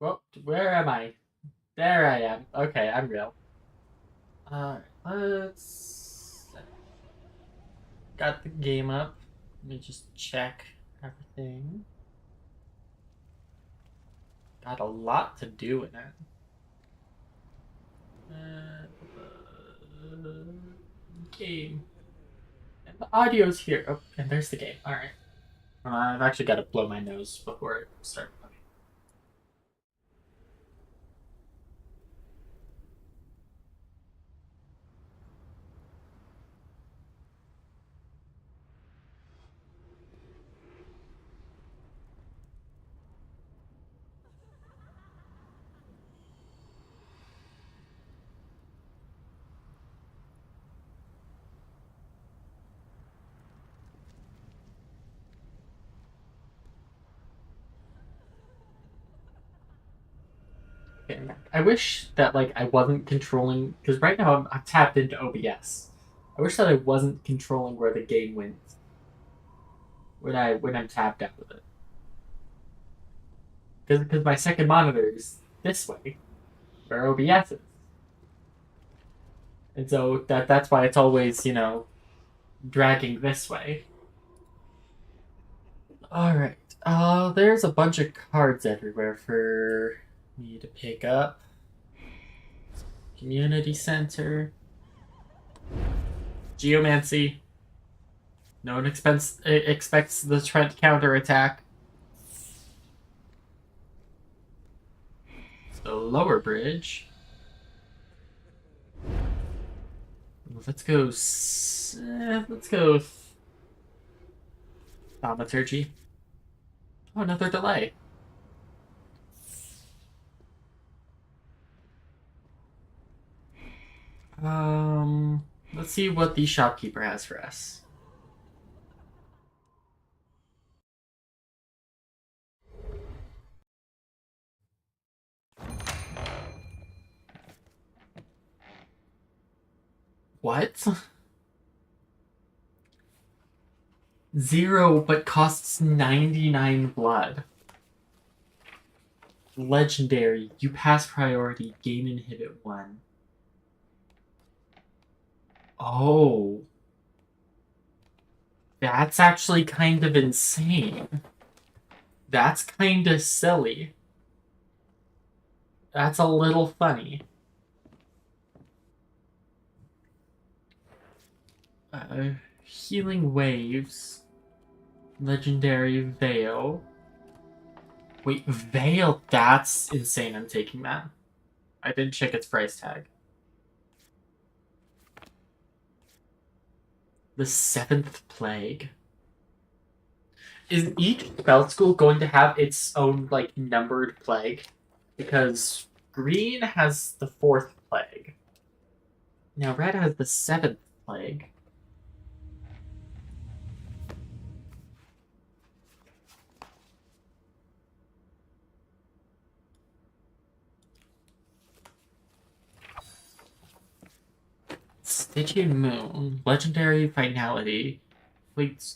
Well, where am I? There I am. Okay, I'm real. Alright, let's... Got the game up. Let me just check everything. Got a lot to do in it. Game. And the audio's here. Oh, and there's the game. Alright. I've actually got to blow my nose before it starts. I wish that like I wasn't controlling because right now I'm tapped into OBS. I wish that I wasn't controlling where the game went when I'm tapped out of it. Because my second monitor is this way, where OBS is, and so that's why it's always dragging this way. All right. There's a bunch of cards everywhere for me to pick up. Community center. Geomancy. No one expects the Trent counterattack. The lower bridge. Let's go. Let's go. Thaumaturgy. Oh, another delay. Let's see what the shopkeeper has for us. What? 0, but costs 99 blood. Legendary. You pass priority. Gain inhibit 1. Oh. That's actually kind of insane. That's kind of silly. That's a little funny. Healing waves. Legendary veil. Wait, veil? That's insane. I'm taking that. I didn't check its price tag. The 7th plague. Is each spell school going to have its own, like, numbered plague? Because green has the 4th plague. Now red has the 7th plague. Stygian Moon. Legendary Finality. Wait,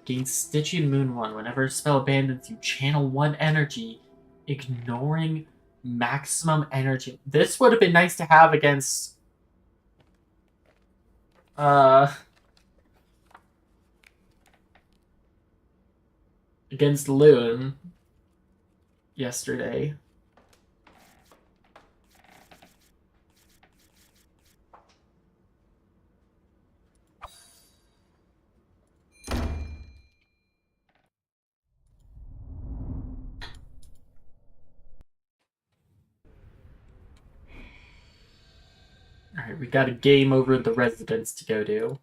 gains Stygian Moon 1. Whenever a spell abandons you, channel 1 energy, ignoring maximum energy. This would have been nice to have against... against Loon yesterday. Alright, we got a game over at the residence to go to.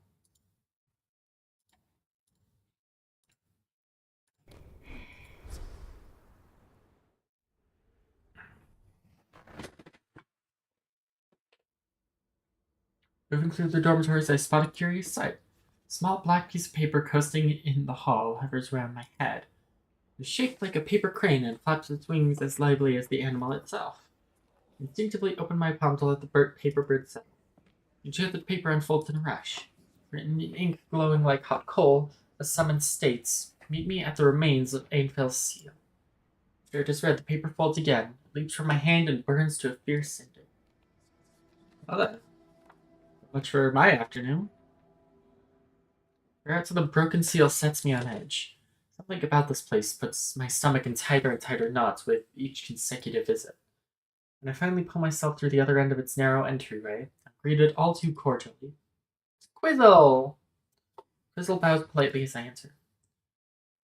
Moving through the dormitories, I spot a curious sight. A small black piece of paper coasting in the hall hovers around my head. It is shaped like a paper crane and flaps its wings as lively as the animal itself. I instinctively open my palm to let the paper bird settle. You hear the paper unfolds in a rush. Written in ink glowing like hot coal, a summons states, "Meet me at the remains of Ainfel's seal." After it is read, the paper folds again. leaps from my hand and burns to a fierce cinder. Well then, much for my afternoon. Perhaps the broken seal sets me on edge. Something about this place puts my stomach in tighter and tighter knots with each consecutive visit. When I finally pull myself through the other end of its narrow entryway, I'm greeted all too cordially. Quizzle! Quizzle bows politely as I enter.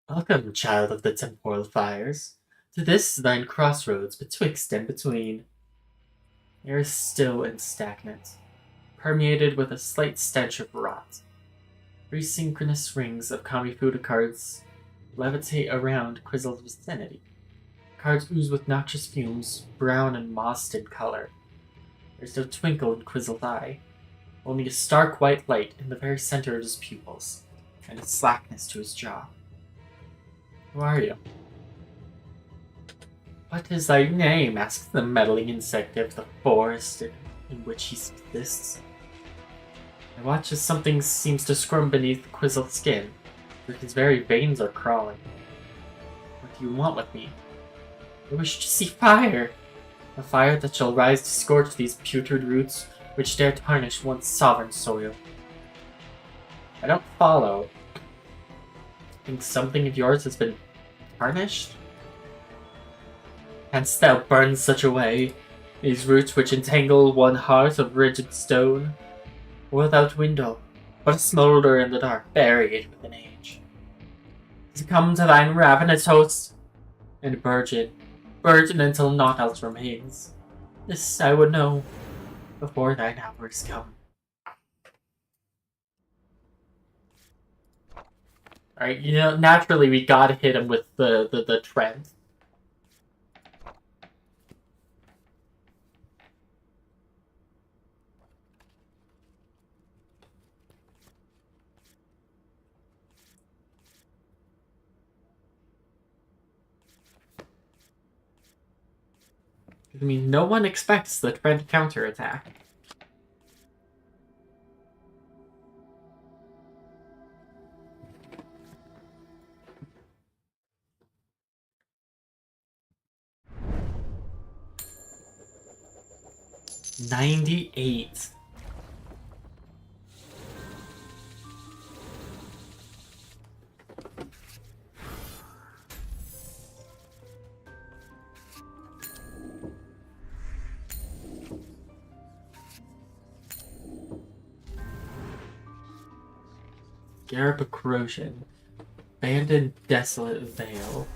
Welcome, child of the temporal fires, to this thine crossroads betwixt and between. Air is still and stagnant, permeated with a slight stench of rot. Three synchronous rings of Kamifuda cards levitate around Quizzle's vicinity. Cards ooze with noxious fumes, brown and mossed in color. There's no twinkle in Quizzle's eye, only a stark white light in the very center of his pupils, and a slackness to his jaw. Who are you? What is thy name? Asks the meddling insect of the forest in which he subsists. I watch as something seems to squirm beneath Quizzle's skin, for his very veins are crawling. What do you want with me? I wish to see fire! A fire that shall rise to scorch these putrid roots which dare tarnish once sovereign soil. I don't follow. Think something of yours has been tarnished? Canst thou burn such a way, these roots which entangle one heart of rigid stone? Without window, but a smoulder in the dark, buried within age. To come to thine ravenous host, and burgeon until naught else remains. This I would know, before thine hours come. Alright, naturally we gotta hit him with the Trent. I mean, no one expects the Trent counterattack. $98. Garab Corrosion. Abandoned Desolate Vale.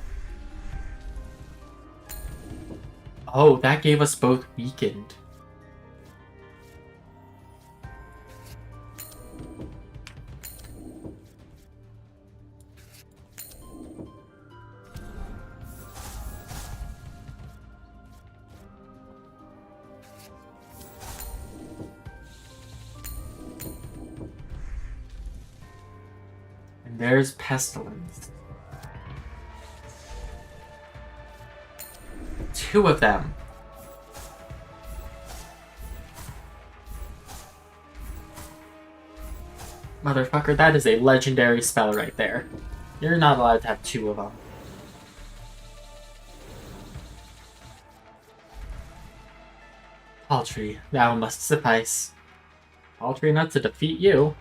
Oh, that gave us both weakened. There's Pestilence. 2 of them. Motherfucker, that is a legendary spell right there. You're not allowed to have 2 of them. Paltry, thou must suffice. Paltry enough to defeat you.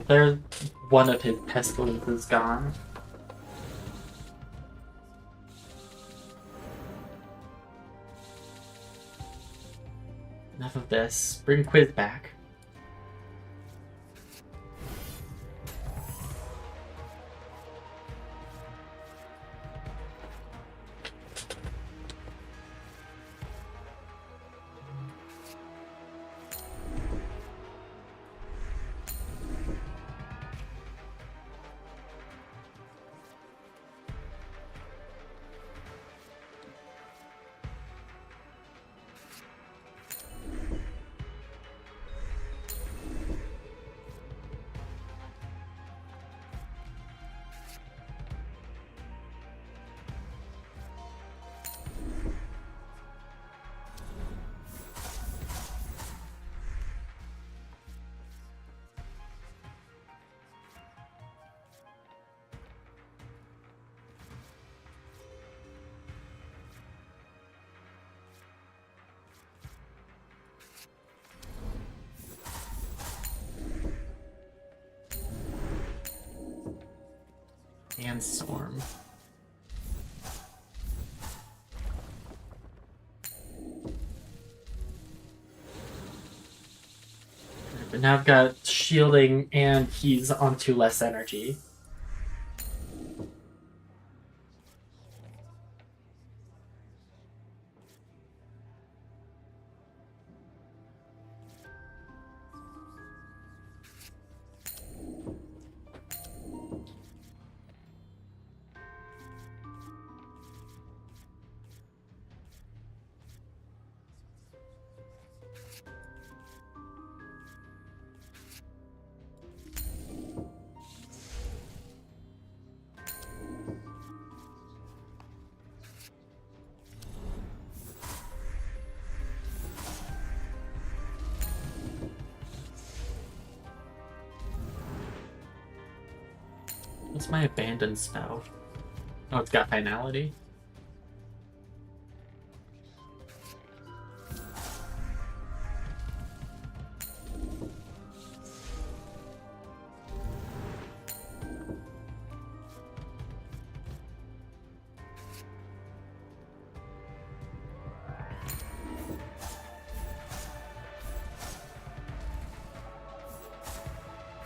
There's one of his pestilence is gone. Enough of this. Bring Quiz back. And Storm. But now I've got shielding and he's onto less energy. What's my abandoned spell? Oh, it's got finality.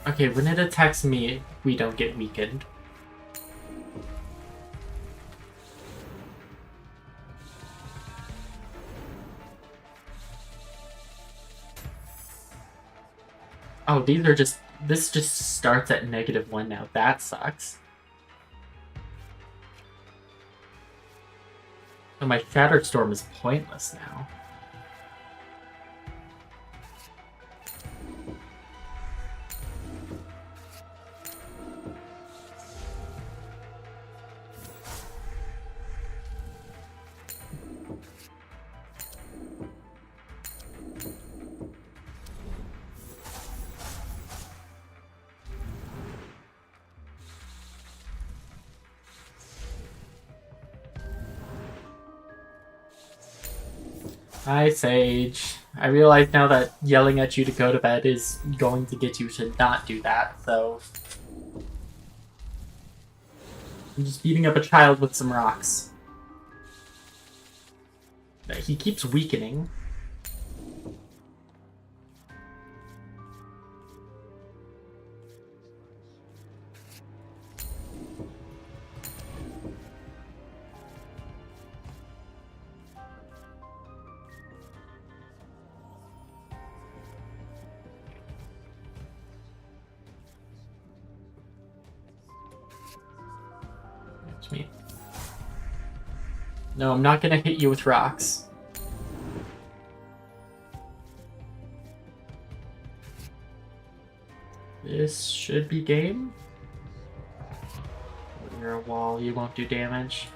Okay, when it attacks me, we don't get weakened. Oh, these are just... This just starts at -1 now. That sucks. So my Shattered Storm is pointless now. Hi, Sage. I realize now that yelling at you to go to bed is going to get you to not do that, so... I'm just beating up a child with some rocks. He keeps weakening. Me. No, I'm not gonna hit you with rocks. This should be game. You're a wall, you won't do damage.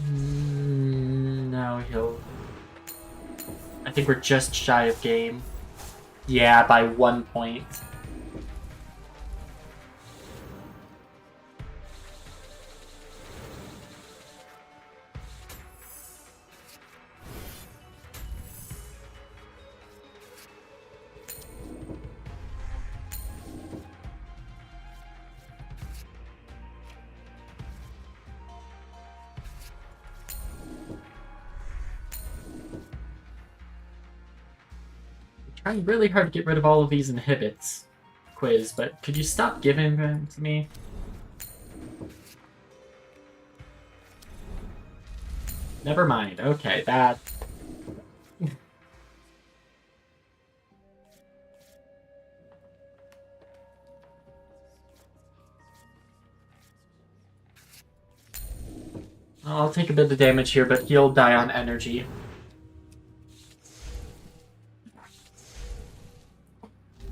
No, he'll... I think we're just shy of game. Yeah, by 1 point. trying really hard to get rid of all of these inhibits, Quiz, but could you stop giving them to me? Never mind. Okay, that... I'll take a bit of damage here, but he'll die on energy.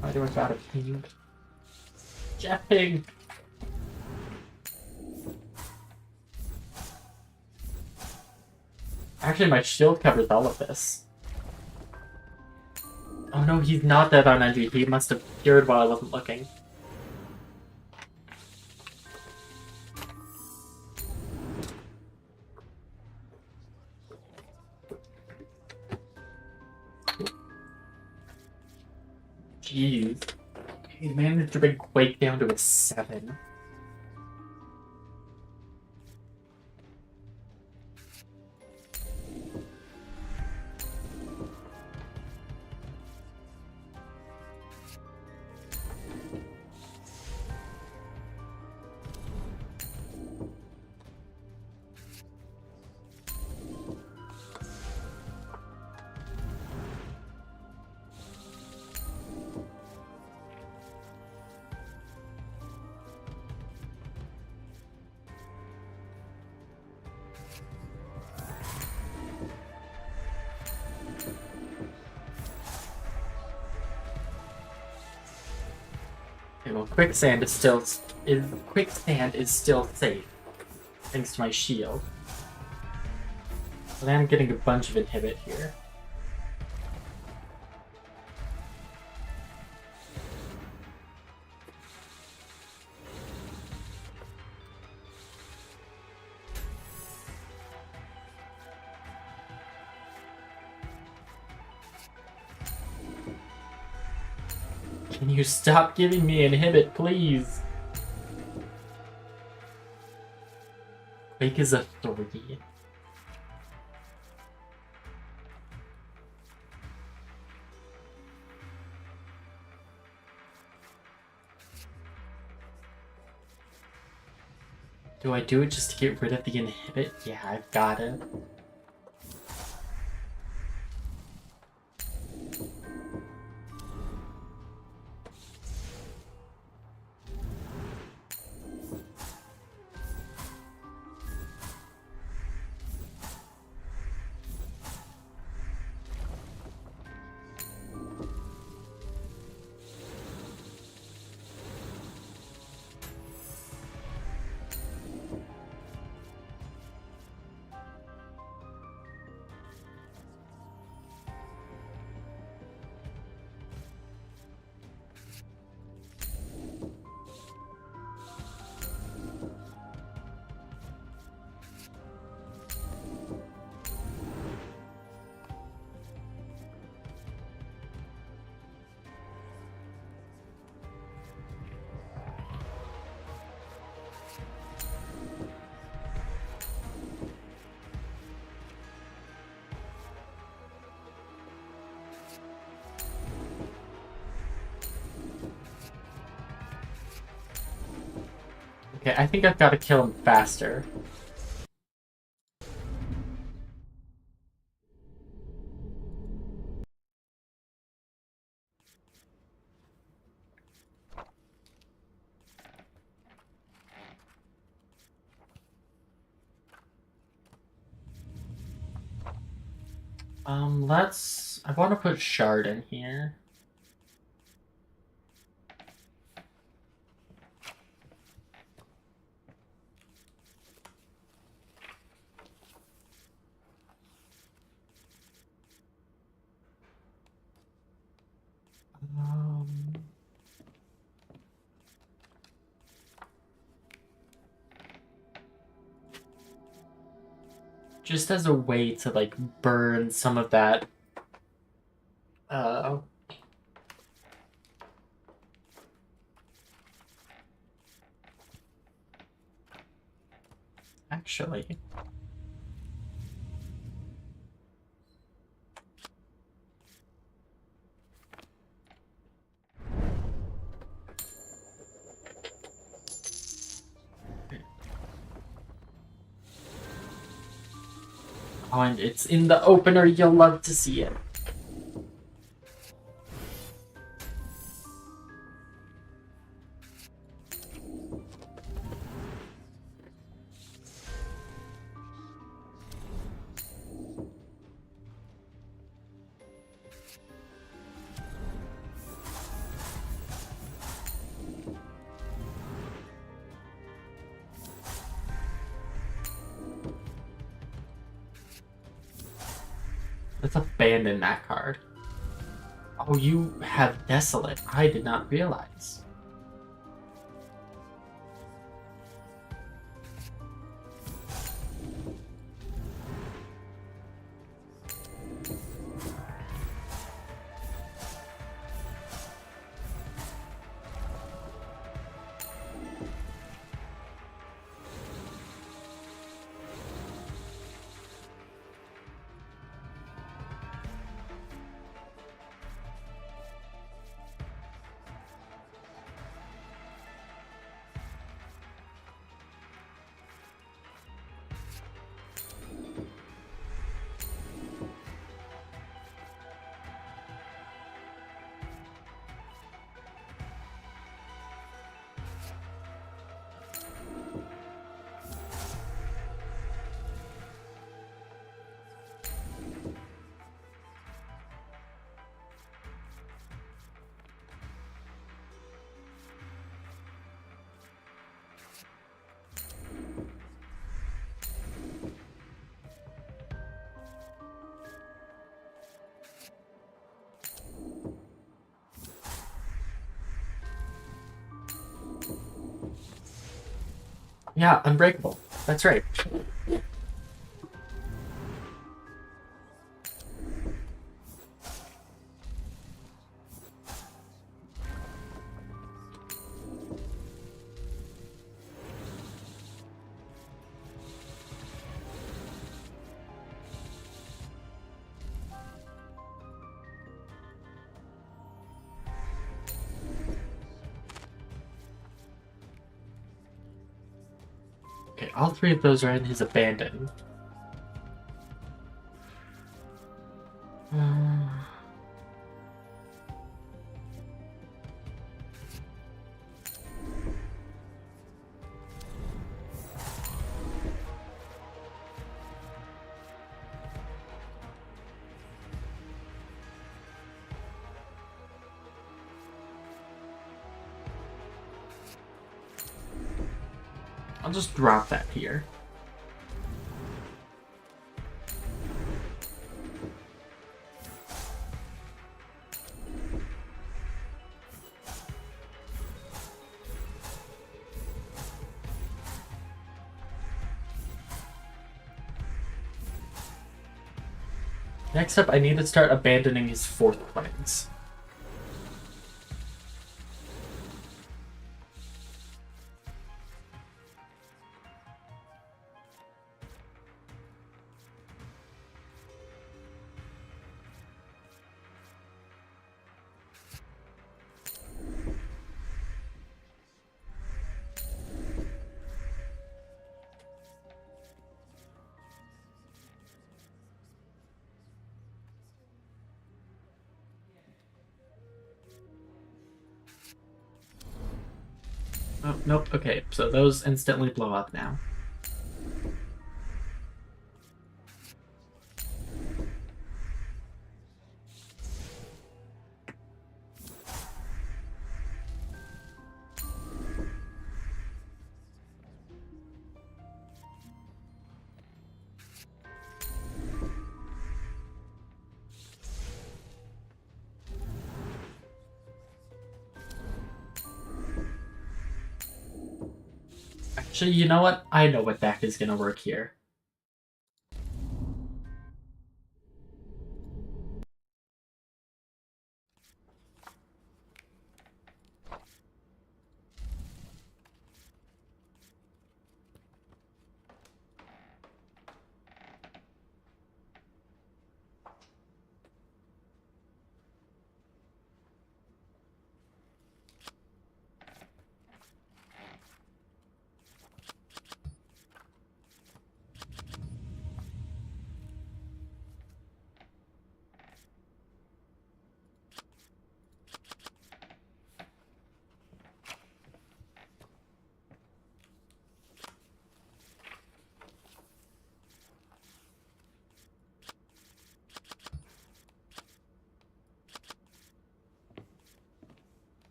Why do I got a ping? Jeff Ping! Actually, my shield covers all of this. Oh no, he's not dead on energy. He must have cured while I wasn't looking. Jeez. He managed to bring Quake down to a 7. Well, quicksand is still safe, thanks to my shield. But I'm getting a bunch of inhibit here. Can you stop giving me inhibit, please? Quake is a 3. Do I do it just to get rid of the inhibit? Yeah, I've got it. Okay, I think I've got to kill him faster. I want to put Shard in here. Just as a way to, like, burn some of that, actually. Oh, and it's in the opener. You'll love to see it. Let's abandon that card. Oh, you have Desolate. I did not realize. Yeah, Unbreakable. That's right. Okay, all three of those are in his abandon. I'll just drop that here. Next up, I need to start abandoning his fourth planes. Oh, nope. Okay, so those instantly blow up now. Actually, you know what? I know what deck is gonna work here.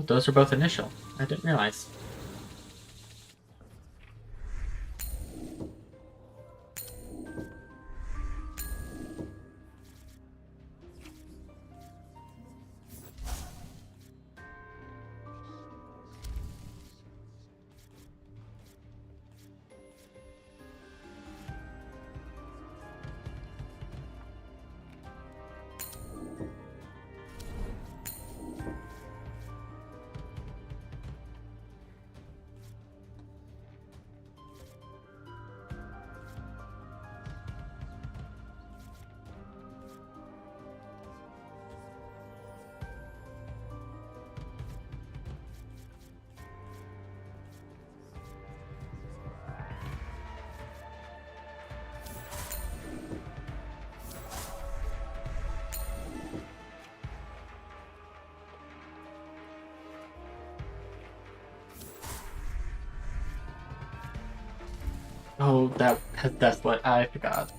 those are both initial. I didn't realize. Oh, that's what I forgot.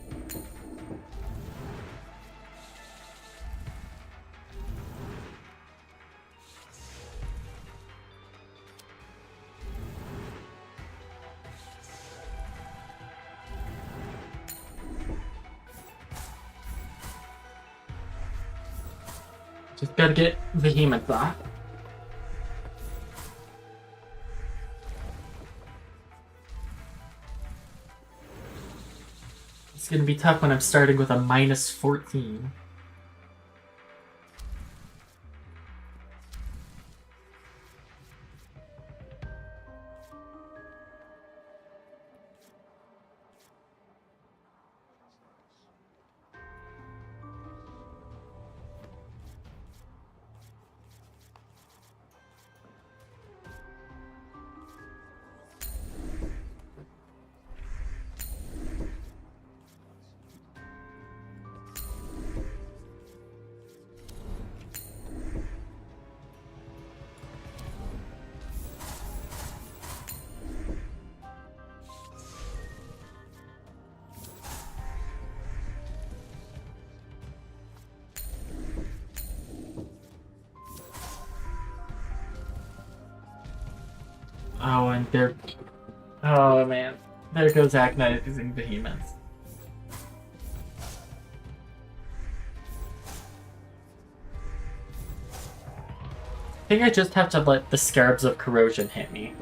Just gotta get Behemoth off. It's gonna be tough when I'm starting with a minus 14. Oh, and there... Oh, man. There goes Acnite using Behemoths. I think I just have to let the Scarabs of Corrosion hit me.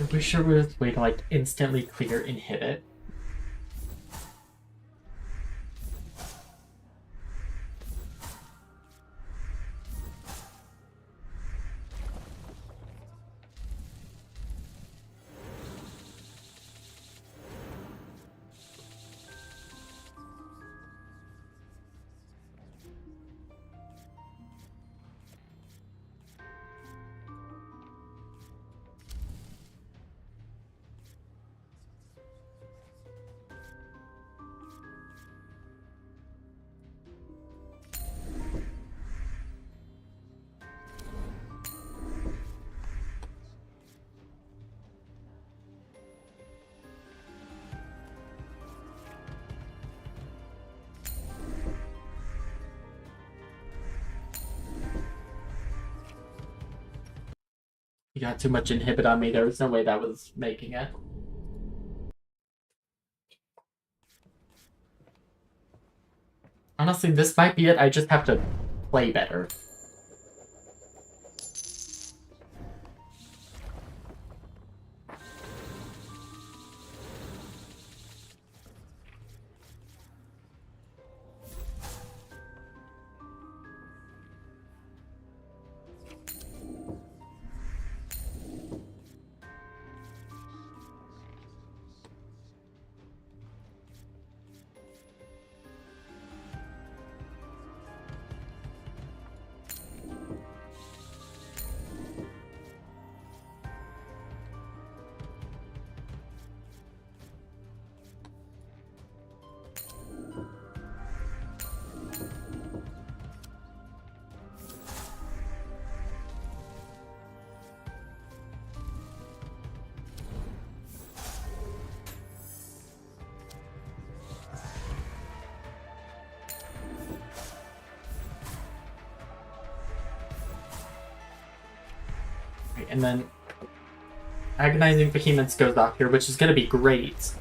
I wish there was a way to like instantly clear inhibit. You got too much inhibit on me. There was no way that was making it. Honestly, this might be it. I just have to play better. and then Agonizing Behemoths goes off here, which is going to be great.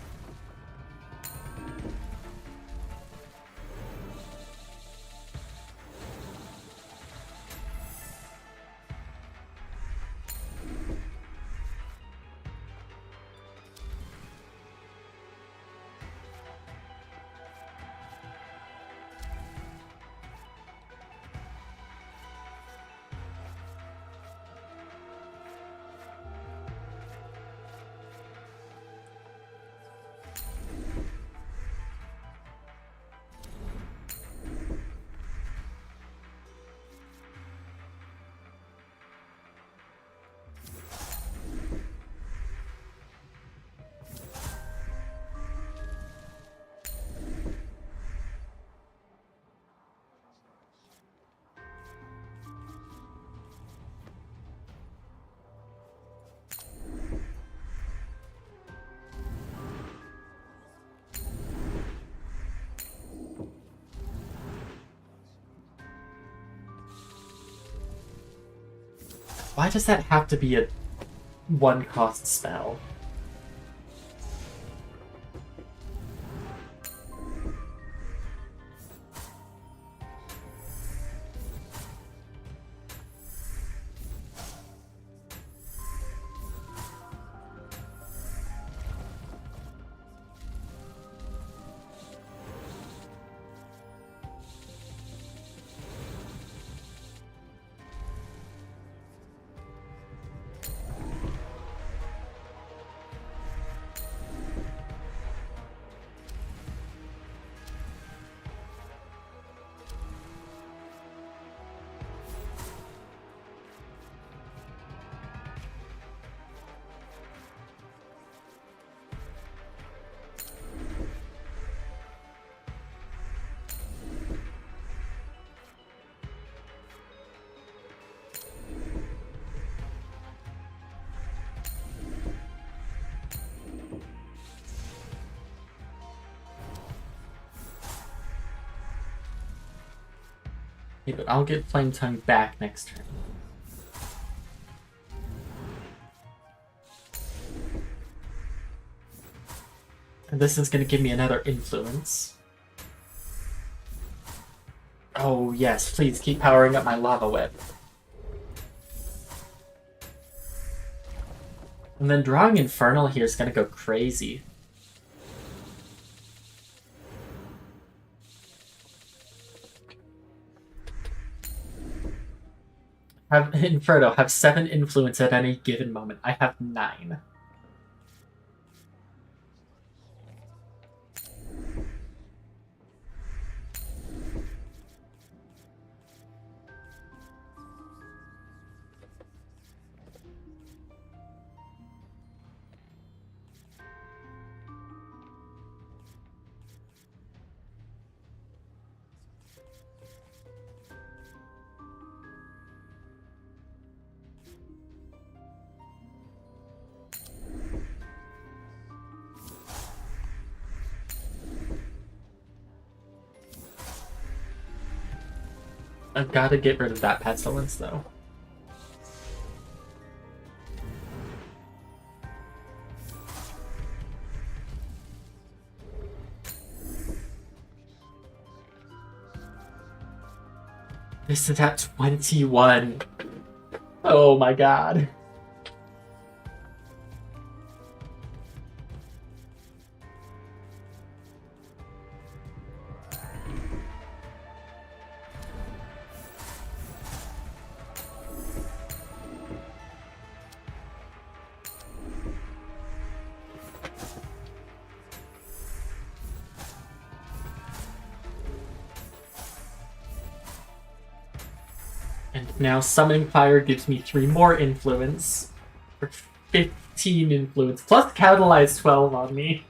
Why does that have to be a one-cost spell? Yeah, but I'll get Flame Tongue back next turn. And this is going to give me another influence. Oh yes, please keep powering up my Lava Whip. And then drawing Infernal here is going to go crazy. Have Inferno, have 7 influence at any given moment. I have 9. I've got to get rid of that Pestilence, though. This is at 21. Oh my god. Now Summoning Fire gives me 3 more influence for 15 influence, plus Catalyze 12 on me.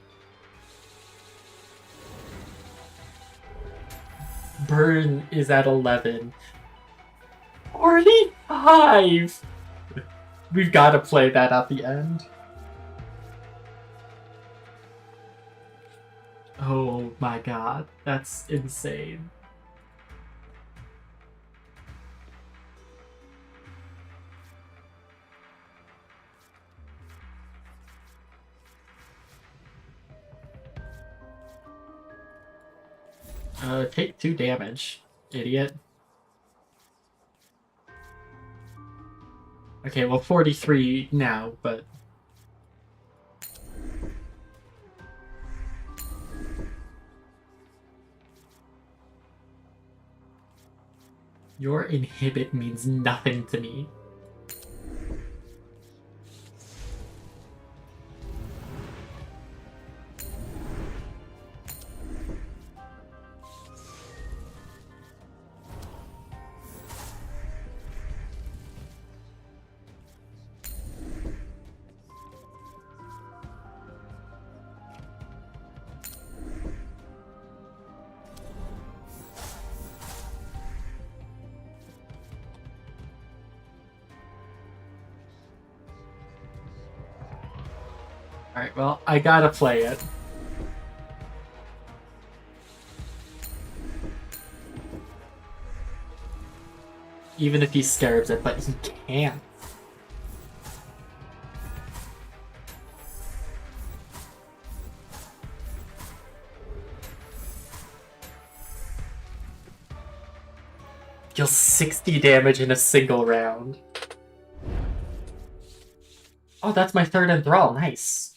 Burn is at 11. 45! We've got to play that at the end. Oh my god, that's insane. Take 2 damage, idiot. Okay, well 43 now, but... Your inhibit means nothing to me. Alright, well, I gotta play it. Even if he scarabs it, but he can't. Deals 60 damage in a single round. Oh, that's my 3rd enthrall. Nice.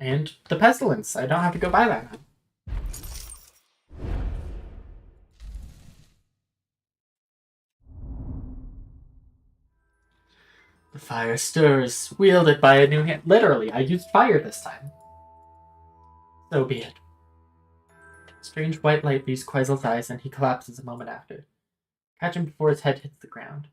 And the pestilence. I don't have to go buy that now. The fire stirs, wielded by a new hand. Literally, I used fire this time. So be it. Strange white light leaves Quaizel's eyes, and he collapses a moment after. Catch him before his head hits the ground.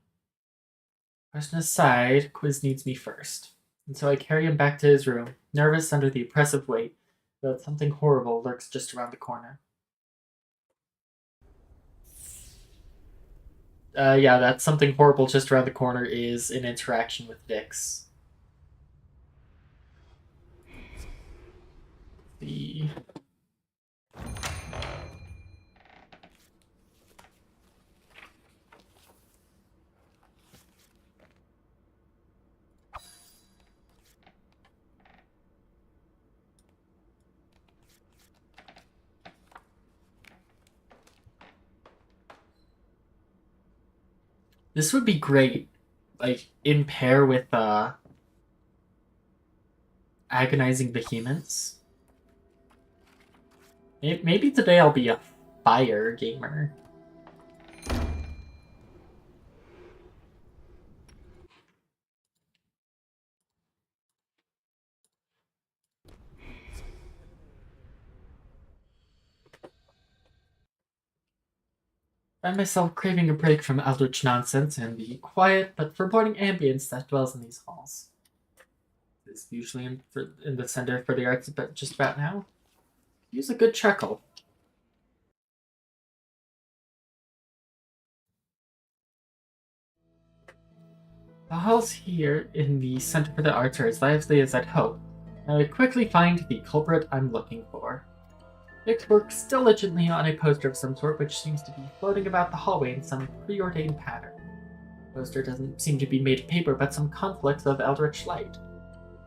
Question aside, Quiz needs me first. And so I carry him back to his room, nervous under the oppressive weight, that something horrible lurks just around the corner. Yeah, that something horrible just around the corner is an interaction with Vix. The... This would be great, like, in pair with, Agonizing Behemoths. Maybe today I'll be a fire gamer. Find myself craving a break from eldritch nonsense and the quiet but foreboding ambience that dwells in these halls. It's usually in the center for the arts just about now. Use a good chuckle. The halls here in the Center for the Arts are as lively as I'd hope, and I quickly find the culprit I'm looking for. Vix works diligently on a poster of some sort which seems to be floating about the hallway in some preordained pattern. The poster doesn't seem to be made of paper, but some conflicts of eldritch light.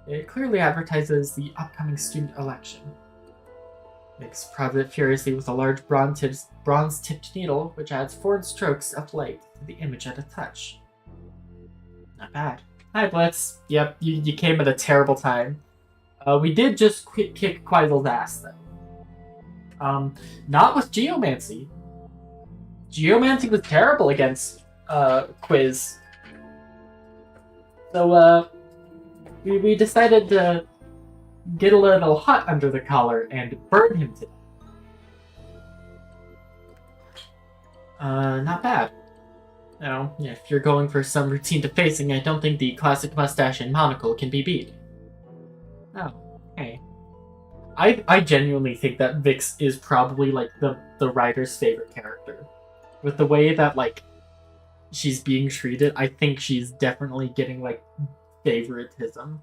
It clearly advertises the upcoming student election. Vix prods it furiously with a large bronze-tipped needle, which adds 4 strokes of light to the image at a touch. Not bad. Hi, Blitz. Yep, you came at a terrible time. We did just kick Quaizel's ass, though. Not with Geomancy. Geomancy was terrible against Quiz. So we decided to get a little hot under the collar and burn him to death. Not bad. Now, if you're going for some routine defacing, I don't think the classic mustache and monocle can be beat. Oh, hey. I genuinely think that Vix is probably, like, the writer's favorite character. With the way that, like, she's being treated, I think she's definitely getting, like, favoritism.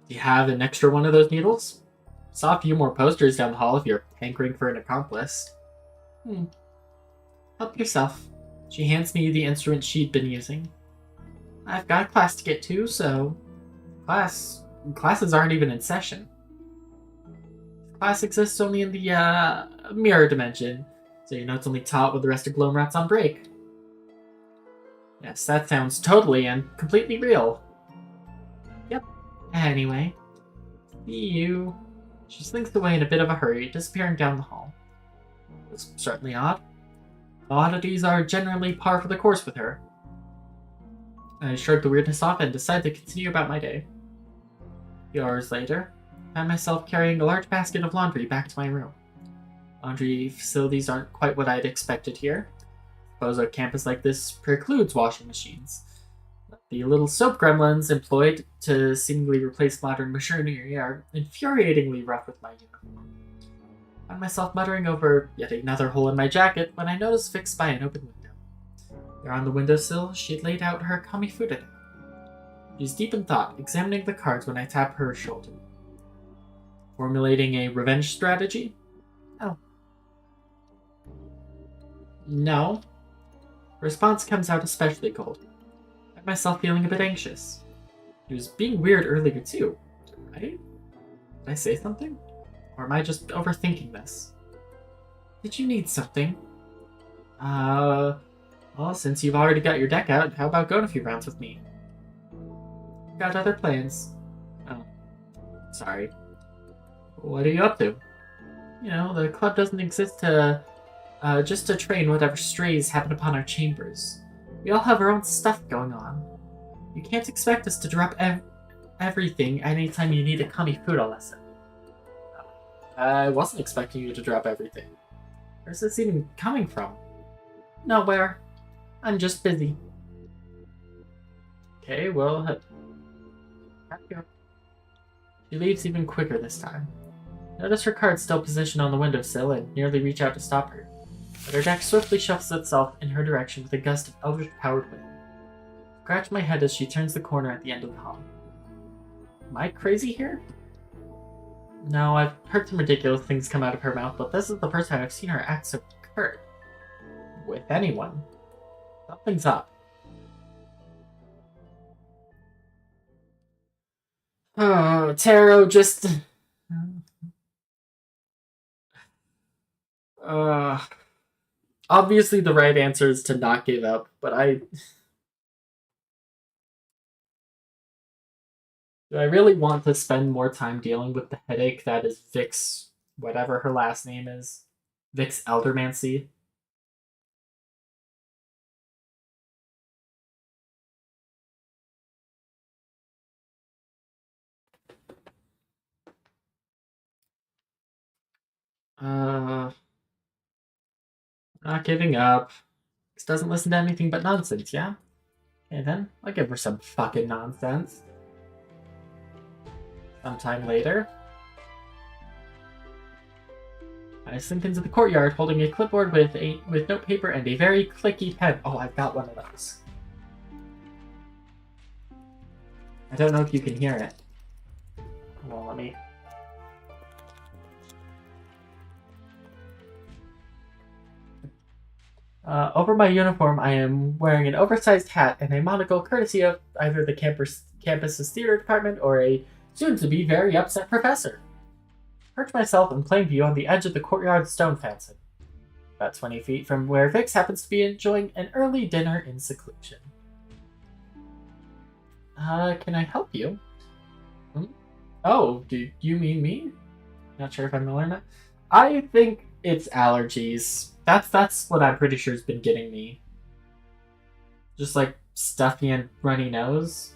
Do you have an extra one of those needles? Saw a few more posters down the hall if you're hankering for an accomplice. Help yourself. She hands me the instrument she'd been using. I've got a class to get to, so... Classes aren't even in session. Class exists only in the mirror dimension, so you know it's only taught with the rest of Glomerats on break. Yes, that sounds totally and completely real. Yep. Anyway, see you. She slinks away in a bit of a hurry, disappearing down the hall. It's certainly odd. Oddities are generally par for the course with her. I shrugged the weirdness off and decided to continue about my day. A few hours later, I found myself carrying a large basket of laundry back to my room. Laundry facilities aren't quite what I'd expected here. I suppose a campus like this precludes washing machines. The little soap gremlins employed to seemingly replace modern machinery are infuriatingly rough with my uniform. I found myself muttering over yet another hole in my jacket when I noticed fixed by an open window. There on the windowsill, she had laid out her Kamifuda deck. She was deep in thought, examining the cards when I tapped her shoulder. Formulating a revenge strategy? Oh. No. The response comes out especially cold. I find myself feeling a bit anxious. She was being weird earlier too, right? Did I say something? Or am I just overthinking this? Did you need something? Well, since you've already got your deck out, how about going a few rounds with me? Got other plans. Oh, sorry. What are you up to? You know, the club doesn't exist to, just to train whatever strays happen upon our chambers. We all have our own stuff going on. You can't expect us to drop everything anytime you need a Kamifuda lesson. I wasn't expecting you to drop everything. Where's this even coming from? Nowhere. I'm just busy. Okay, well, she leaves even quicker this time. Notice her card still positioned on the windowsill and nearly reach out to stop her. But her deck swiftly shuffles itself in her direction with a gust of eldritch-powered wind. Scratch my head as she turns the corner at the end of the hall. Am I crazy here? No, I've heard some ridiculous things come out of her mouth, but this is the first time I've seen her act so curt. With anyone. Something's up. Oh, Taro just... Obviously the right answer is to not give up, but do I really want to spend more time dealing with the headache that is Vix, whatever her last name is? Vix Eldermancy? Not giving up. This doesn't listen to anything but nonsense, yeah? Okay then, I'll give her some fucking nonsense. Sometime later, I slink into the courtyard holding a clipboard with notepaper and a very clicky pen. Oh, I've got one of those. I don't know if you can hear it. Well, let me... over my uniform, I am wearing an oversized hat and a monocle courtesy of either the campus's theater department or a soon-to-be very upset professor. Perch myself in plain view on the edge of the courtyard stone fencing, about 20 feet from where Vix happens to be enjoying an early dinner in seclusion. Can I help you? Oh, do you mean me? Not sure if I'm gonna learn that. I think it's allergies. That's what I'm pretty sure has been getting me. Just like stuffy and runny nose.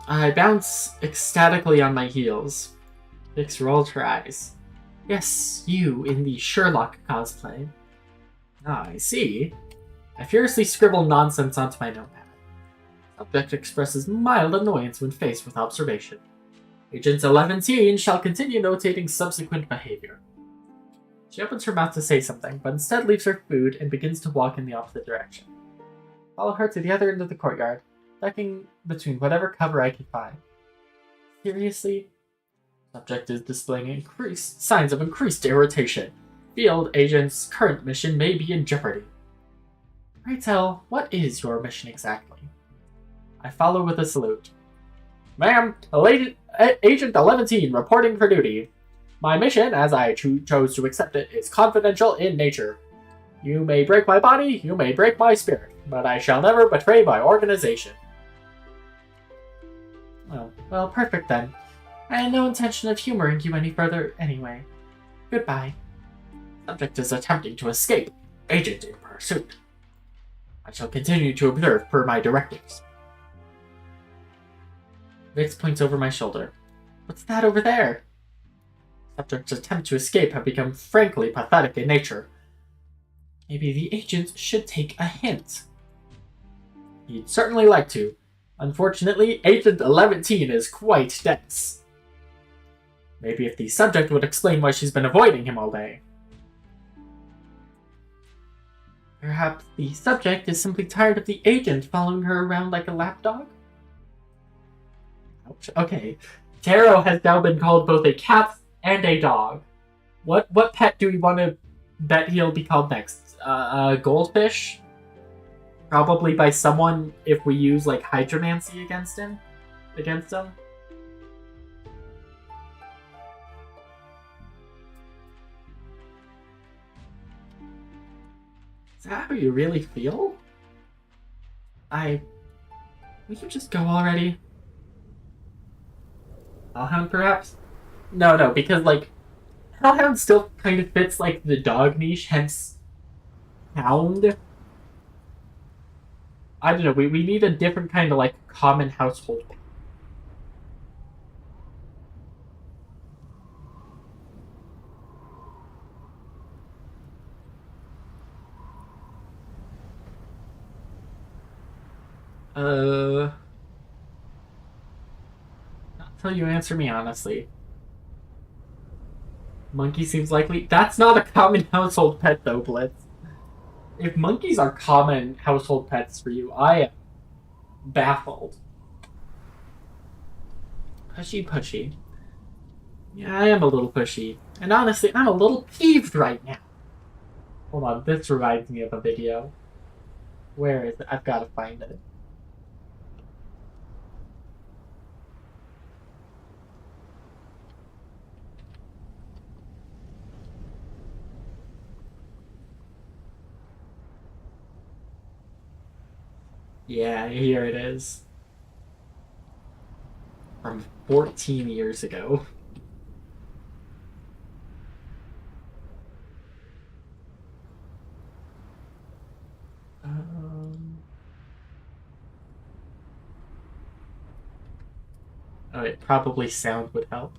I bounce ecstatically on my heels. Vix rolled her eyes. Yes, you in the Sherlock cosplay. Ah, I see. I furiously scribble nonsense onto my notepad. Subject expresses mild annoyance when faced with observation. Agent 11 shall continue notating subsequent behavior. She opens her mouth to say something, but instead leaves her food and begins to walk in the opposite direction. Follow her to the other end of the courtyard, ducking between whatever cover I can find. Seriously? Subject is displaying signs of increased irritation. Field agent's current mission may be in jeopardy. Pray tell, what is your mission exactly? I follow with a salute. Ma'am, Agent 11 reporting for duty. My mission, as I chose to accept it, is confidential in nature. You may break my body, you may break my spirit, but I shall never betray my organization. Oh, well, perfect then. I had no intention of humoring you any further anyway. Goodbye. Subject is attempting to escape. Agent in pursuit. I shall continue to observe per my directives. Vix points over my shoulder. What's that over there? Subject's attempts to escape have become frankly pathetic in nature. Maybe the agent should take a hint. He'd certainly like to. Unfortunately, Agent 11 is quite dense. Maybe if the subject would explain why she's been avoiding him all day. Perhaps the subject is simply tired of the agent following her around like a lapdog? Ouch. Okay. Taro has now been called both a cat and a dog. What pet do we want to bet he'll be called next? A goldfish? Probably by someone if we use like Hydromancy against him. Is that how you really feel? We should just go already. Hellhound, perhaps? No, because, like, Hellhound still kind of fits, like, the dog niche, hence Hound. I don't know, we need a different kind of, like, common household pet. Not until you answer me honestly. Monkey seems likely. That's not a common household pet though, Blitz. If monkeys are common household pets for you, I am baffled. Pushy. Yeah, I am a little pushy. And honestly, I'm a little peeved right now. Hold on, this reminds me of a video. Where is it? I've got to find it. Yeah, here it is. From 14 years ago. Oh, probably sound would help.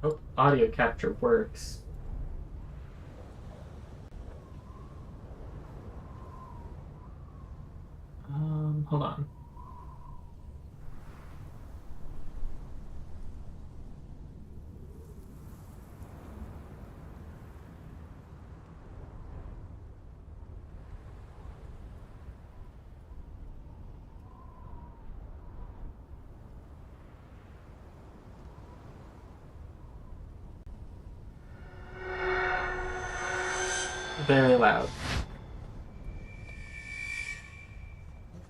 Oh, audio capture works. Hold on. Very loud.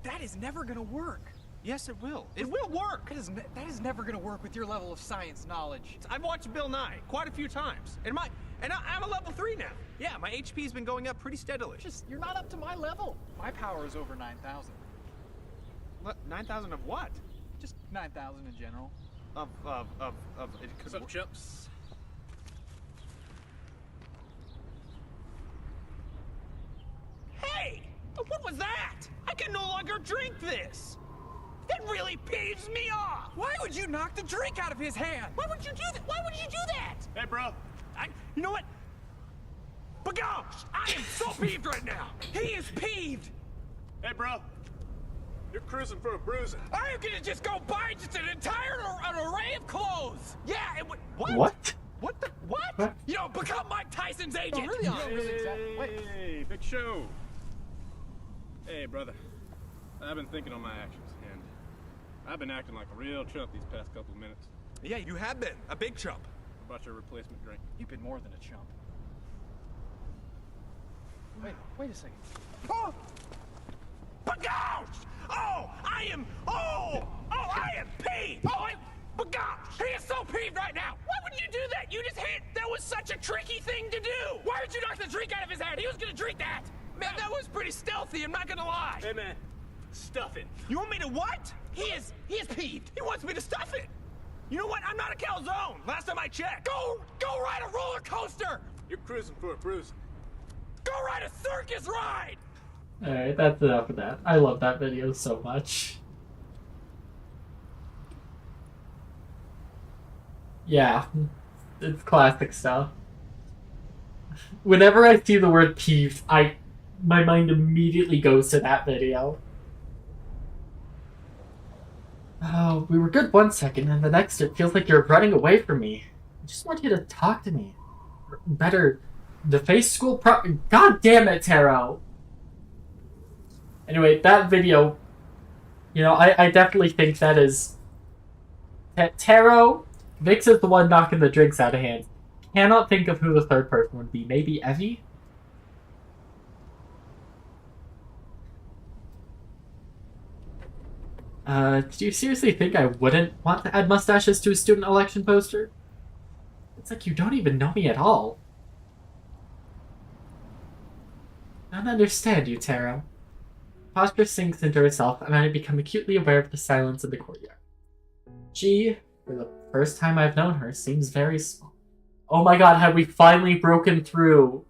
That is never gonna work. Yes, it will. It will work. That is never gonna work with your level of science knowledge. I've watched Bill Nye quite a few times, and I'm a level 3 now. Yeah, my HP's been going up pretty steadily. You're not up to my level. My power is over 9,000. What? 9,000 of what? Just 9,000 in general. Of it could Some chips. Hey! What was that? I can no longer drink this! That really peeves me off! Why would you knock the drink out of his hand? Why would you do that? Why would you do that? Hey, bro. You know what? Bagosh! I am so peeved right now! He is peeved! Hey, bro. You're cruising for a bruiser. I am gonna just go buy just an entire array of clothes! Yeah, what? What? What the? What? What? You know, become Mike Tyson's agent! Hey, Big Show. Hey, brother. I've been thinking on my actions, and I've been acting like a real chump these past couple of minutes. Yeah, you have been. A big chump. What about your replacement drink? You've been more than a chump. Wait a second. Oh! Bagosh! Oh, I am peeved! Oh, bagosh! He is so peeved right now! Why would you do that? You just hit! That was such a tricky thing to do! Why did you knock the drink out of his hand? He was gonna drink that! Man, that was pretty stealthy, I'm not gonna lie! Hey, man. Stuff it. You want me to what? He is peeved! He wants me to stuff it! You know what? I'm not a calzone! Last time I checked! Go ride a roller coaster! You're cruising for a bruise. Go ride a circus ride! Alright, that's enough of that. I love that video so much. Yeah, it's classic stuff. Whenever I see the word peeved, my mind immediately goes to that video. Oh, we were good one second, and the next it feels like you're running away from me. I just want you to talk to me. Or better, the face school God damn it, Taro! Anyway, that video, you know, I definitely think that is... Taro, Vix is the one knocking the drinks out of hand. Cannot think of who the third person would be. Maybe Evie? Do you seriously think I wouldn't want to add mustaches to a student election poster? It's like you don't even know me at all. I don't understand you, Taro. Posture sinks into herself, and I become acutely aware of the silence in the courtyard. She, for the first time I've known her, seems very small. Oh my god, have we finally broken through?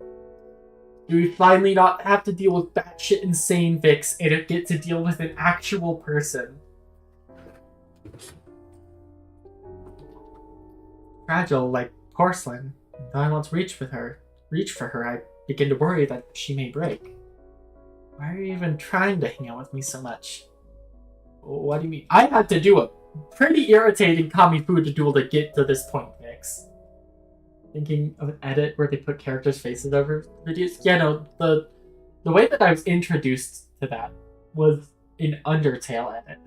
Do we finally not have to deal with batshit insane Vix and get to deal with an actual person? Fragile like porcelain. Though I want to reach for her, I begin to worry that she may break. Why are you even trying to hang out with me so much? What do you mean? I had to do a pretty irritating Kamifuda duel to get to this point, Vix. Thinking of an edit where they put characters' faces over videos? Yeah, no, the way that I was introduced to that was an Undertale edit.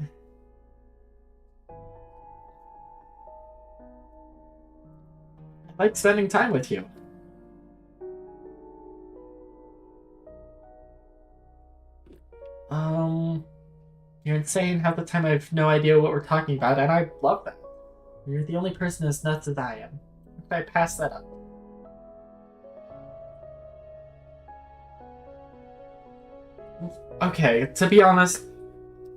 I like spending time with you. You're insane half the time. I have no idea what we're talking about, and I love that. You're the only person as nuts as I am. How could I pass that up? Okay, to be honest,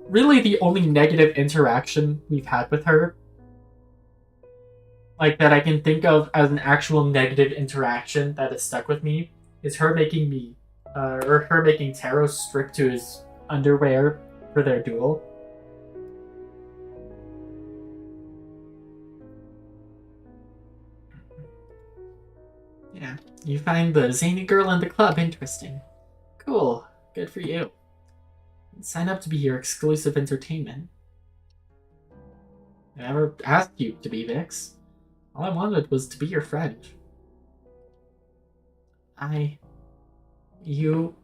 really the only negative interaction we've had with her, like that I can think of as an actual negative interaction that has stuck with me, is her making me, or her making Taro strip to his underwear for their duel. Yeah, you find the zany girl in the club interesting. Cool, good for you. Sign up to be your exclusive entertainment. I never asked you to be, Vix. All I wanted was to be your friend. You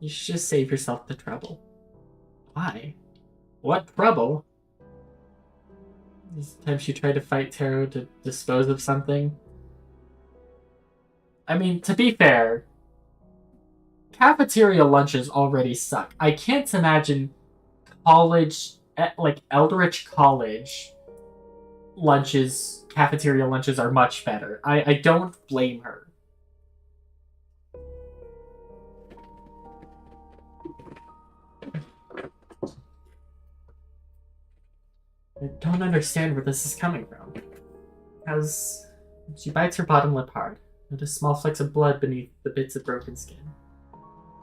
should just save yourself the trouble. Why? What trouble? These times you try to fight Taro to dispose of something. I mean, to be fair, cafeteria lunches already suck. I can't imagine college, like Eldritch College lunches, cafeteria lunches are much better. I don't blame her. I don't understand where this is coming from. Because she bites her bottom lip hard. Notice small flecks of blood beneath the bits of broken skin.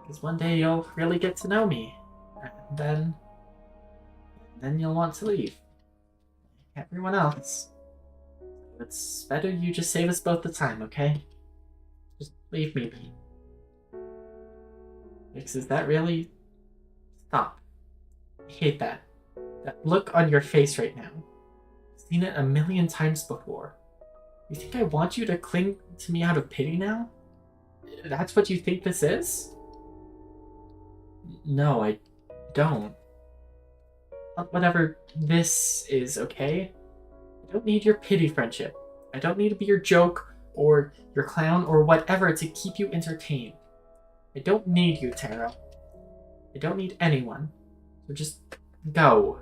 Because one day you'll really get to know me. And then you'll want to leave. Like everyone else. It's better you just save us both the time, okay? Just leave me be. Vix, is that really... Stop. I hate that. That look on your face right now. I've seen it a million times before. You think I want you to cling to me out of pity now? That's what you think this is? No, I don't. Whatever this is, okay? I don't need your pity friendship. I don't need to be your joke or your clown or whatever to keep you entertained. I don't need you, Taro. I don't need anyone. So just go.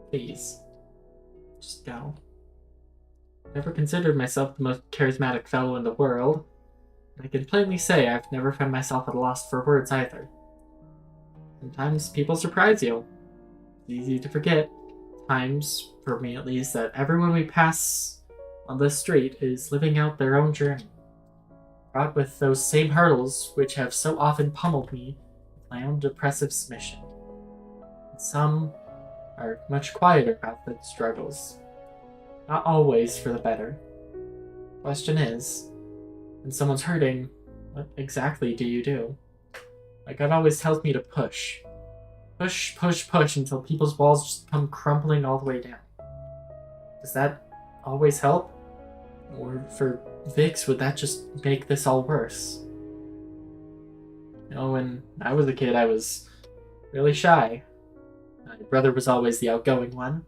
Please. Just go. I never considered myself the most charismatic fellow in the world. I can plainly say I've never found myself at a loss for words either. Sometimes people surprise you. It's easy to forget, times, for me at least, that everyone we pass on this street is living out their own journey, fraught with those same hurdles which have so often pummeled me with my own depressive submission. And some are much quieter about the struggles, not always for the better. Question is, when someone's hurting, what exactly do you do? My gut always tells me to push. Push, push, push until people's walls just come crumbling all the way down. Does that always help? Or for Vix, would that just make this all worse? You know, when I was a kid, I was really shy. My brother was always the outgoing one.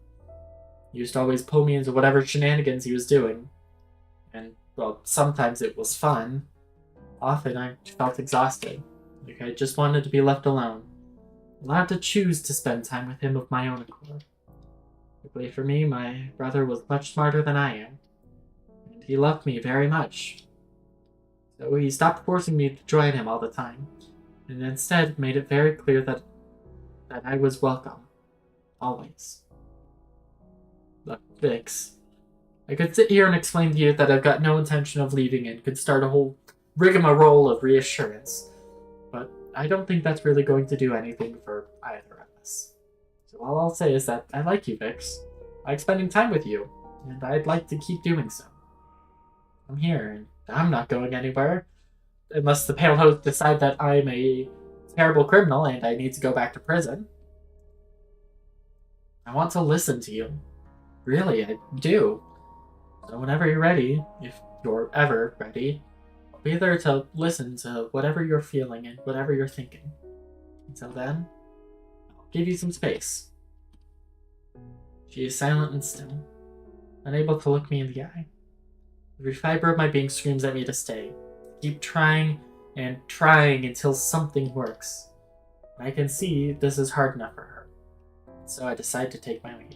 He used to always pull me into whatever shenanigans he was doing. And, well, sometimes it was fun. Often I felt exhausted. Like I just wanted to be left alone. Allowed to choose to spend time with him of my own accord. Luckily for me, my brother was much smarter than I am. And he loved me very much. So he stopped forcing me to join him all the time. And instead made it very clear that I was welcome. Always. Look, Vix. I could sit here and explain to you that I've got no intention of leaving and could start a whole rigmarole of reassurance. But I don't think that's really going to do anything for either of us. So all I'll say is that I like you, Vix. I like spending time with you, and I'd like to keep doing so. I'm here, and I'm not going anywhere. Unless the Pale Host decide that I'm a terrible criminal and I need to go back to prison. I want to listen to you. Really, I do. So whenever you're ready, if you're ever ready, I'll be there to listen to whatever you're feeling and whatever you're thinking. Until then, I'll give you some space. She is silent and still, unable to look me in the eye. Every fiber of my being screams at me to stay. Keep trying and trying until something works. But I can see this is hard enough for her. So I decide to take my leave.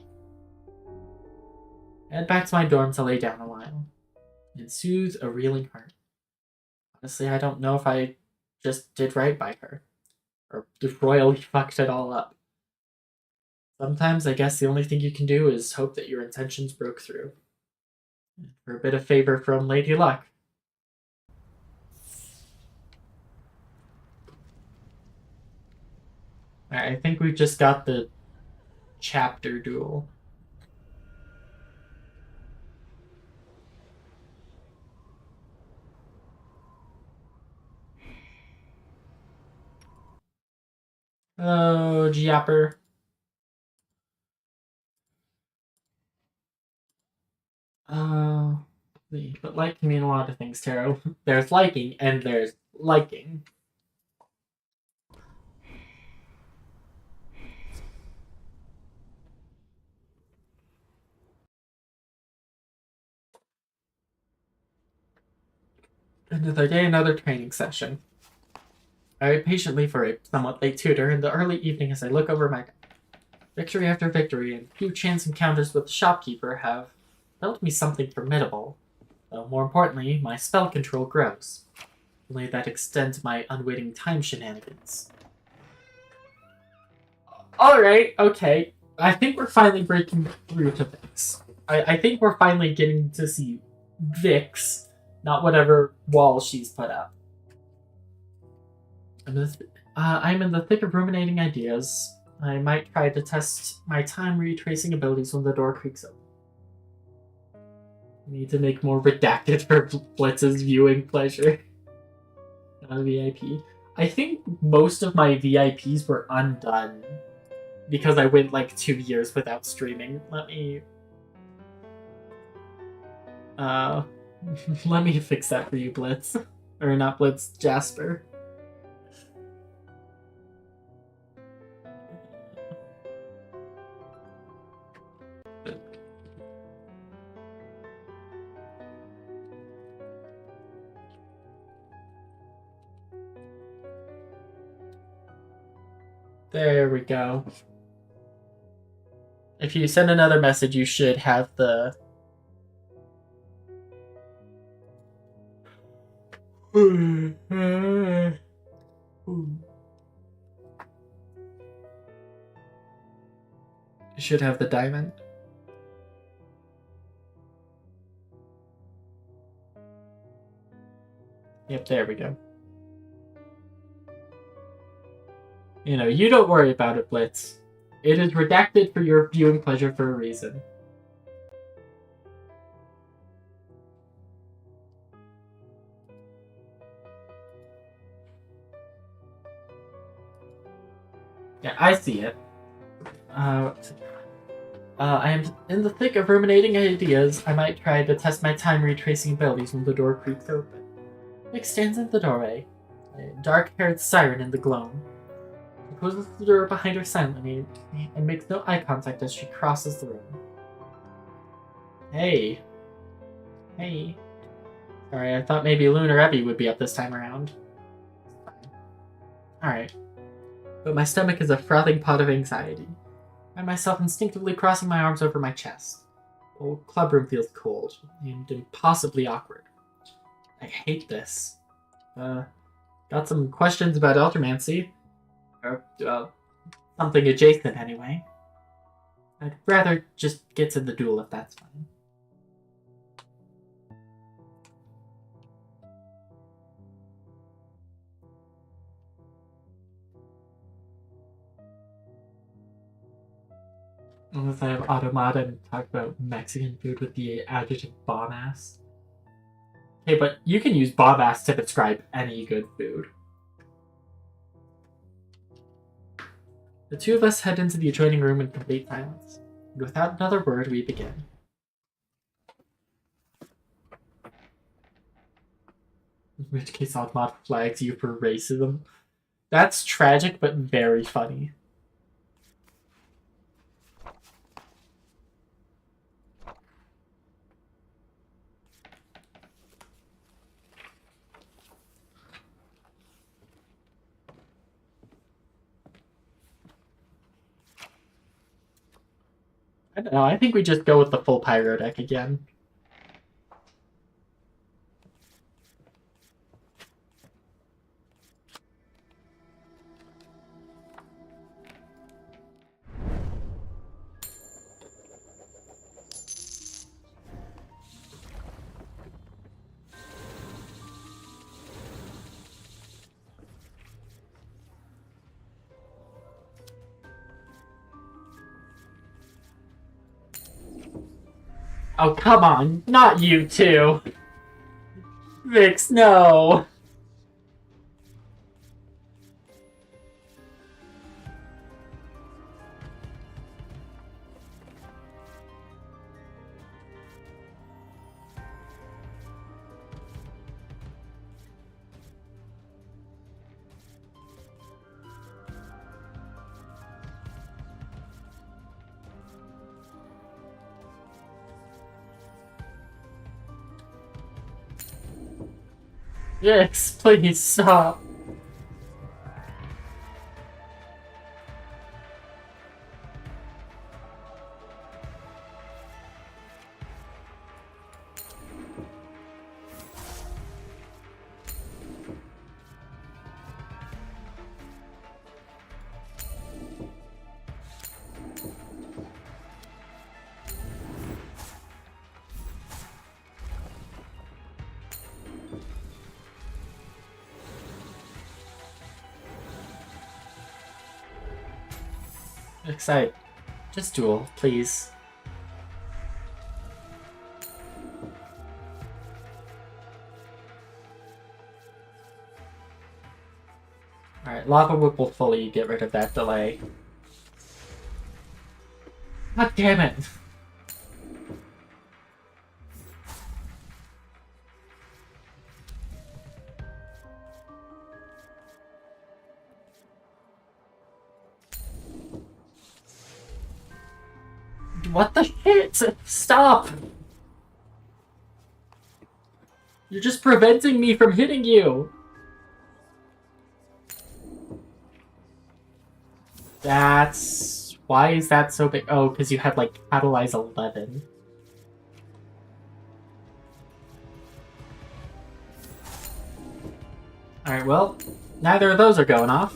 I head back to my dorm to lay down a while and soothe a reeling heart. Honestly, I don't know if I just did right by her, or royally fucked it all up. Sometimes I guess the only thing you can do is hope that your intentions broke through. And for a bit of favor from Lady Luck. Alright, I think we just got the chapter duel. Oh, Giapper. But like can mean a lot of things, Taro. There's liking and there's liking. Another day, another training session. I wait patiently for a somewhat late tutor in the early evening as I look over my victory after victory, and few chance encounters with the shopkeeper have dealt me something formidable. Though more importantly, my spell control grows. Only that extends my unwitting time shenanigans. Alright, okay. I think we're finally breaking through to Vix. I think we're finally getting to see Vix, not whatever wall she's put up. I'm in the thick of ruminating ideas. I might try to test my time retracing abilities when the door creaks open. I need to make more redacted for Blitz's viewing pleasure. Not a VIP. I think most of my VIPs were undone because I went like 2 years without streaming. Let me let me fix that for you, Blitz. Or not Blitz, Jasper. There we go. If you send another message, you should have the... You should have the diamond. Yep, there we go. You know, you don't worry about it, Blitz. It is redacted for your viewing pleasure for a reason. Yeah, I see it. I am in the thick of ruminating ideas. I might try to test my time retracing abilities when the door creaks open. Nick stands in the doorway, a dark-haired siren in the gloam. She closes the door behind her silently and makes no eye contact as she crosses the room. Hey. Hey. Sorry, I thought maybe Loon or Evie would be up this time around. Alright. But my stomach is a frothing pot of anxiety. I find myself instinctively crossing my arms over my chest. The old clubroom feels cold and impossibly awkward. I hate this. Got some questions about Eldermancy. Or, something adjacent anyway. I'd rather just get to the duel if that's fine. Unless I have automata and talk about Mexican food with the adjective bomb-ass. Okay, but you can use bomb-ass to describe any good food. The two of us head into the adjoining room in complete silence. And without another word, we begin. In which case, Automata flags you for racism. That's tragic, but very funny. I don't know, I think we just go with the full pyro deck again. Oh, come on. Not you two. Vix, no. Vix, please stop. Excite. Just duel, please. Alright, Lava Whip will fully get rid of that delay. God damn it! What the shit? Stop! You're just preventing me from hitting you! That's... Why is that so big? Oh, because you had, like, catalyze 11. Alright, well, neither of those are going off.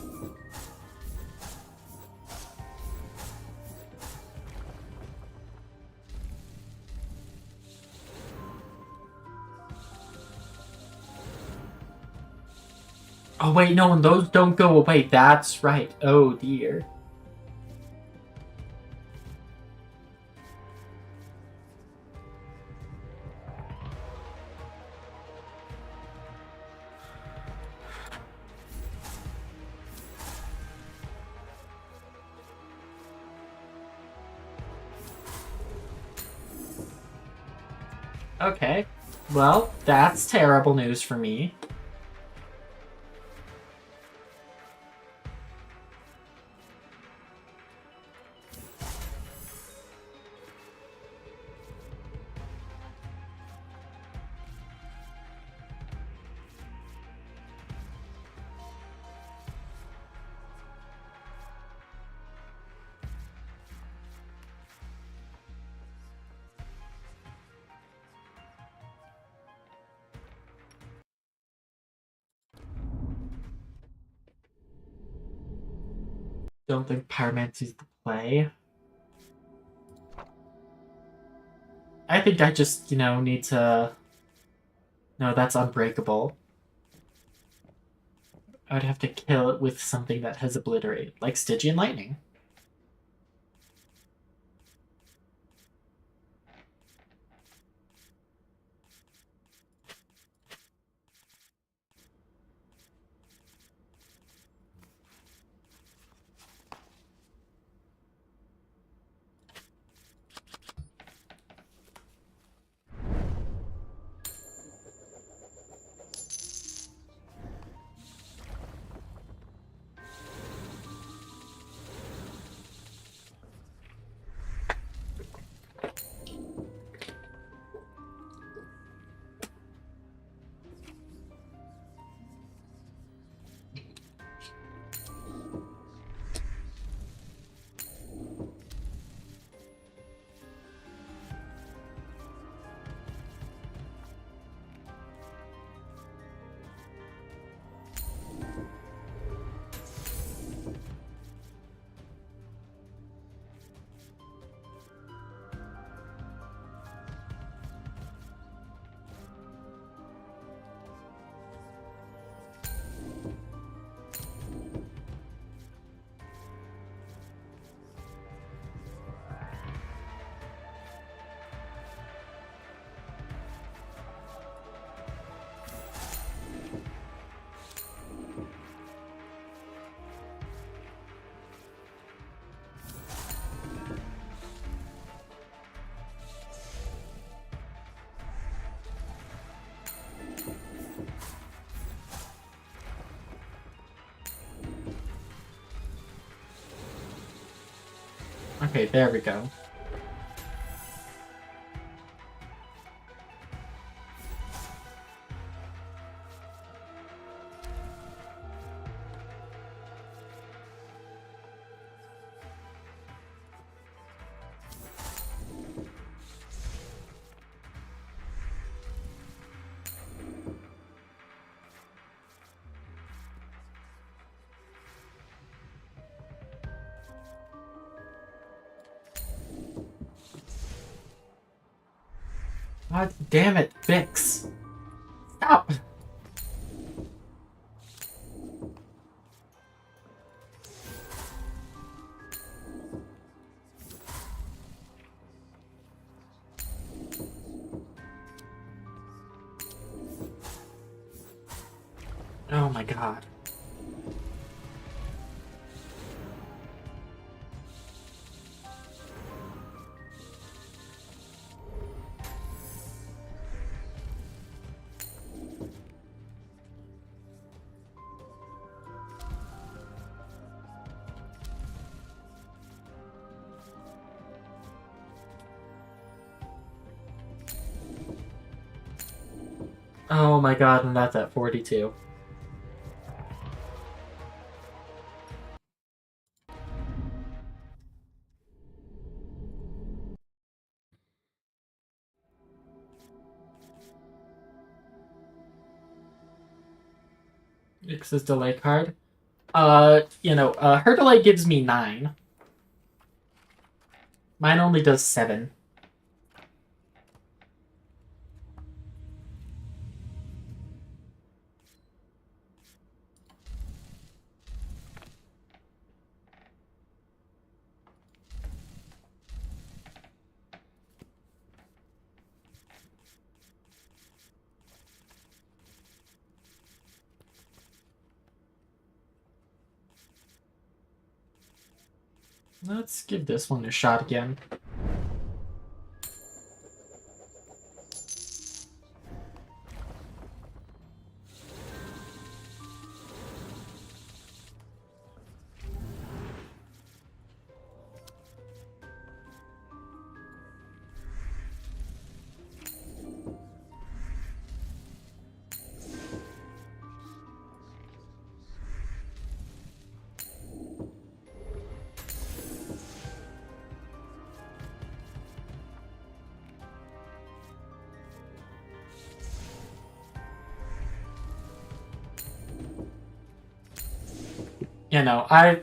Oh wait, no, and those don't go away. That's right. Oh dear. Okay. Well, that's terrible news for me. Don't think Pyromancy's the play. I think I just, need to... No, that's unbreakable. I'd have to kill it with something that has Obliterate, like Stygian Lightning. Okay, there we go. God damn it, Vix! Stop! Oh my god. Oh my god, and that's at 42. X's delay card. Her delay gives me 9. Mine only does 7. Let's give this one a shot again.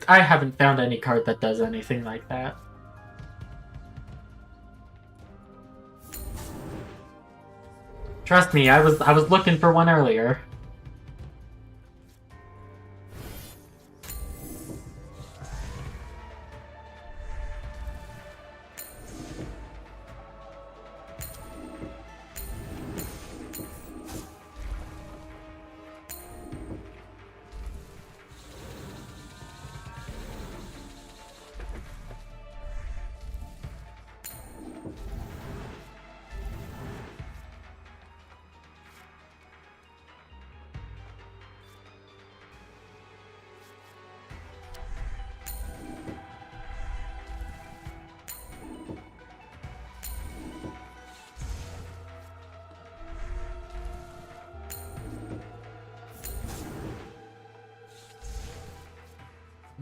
I haven't found any card that does anything like that. Trust me, I was looking for one earlier.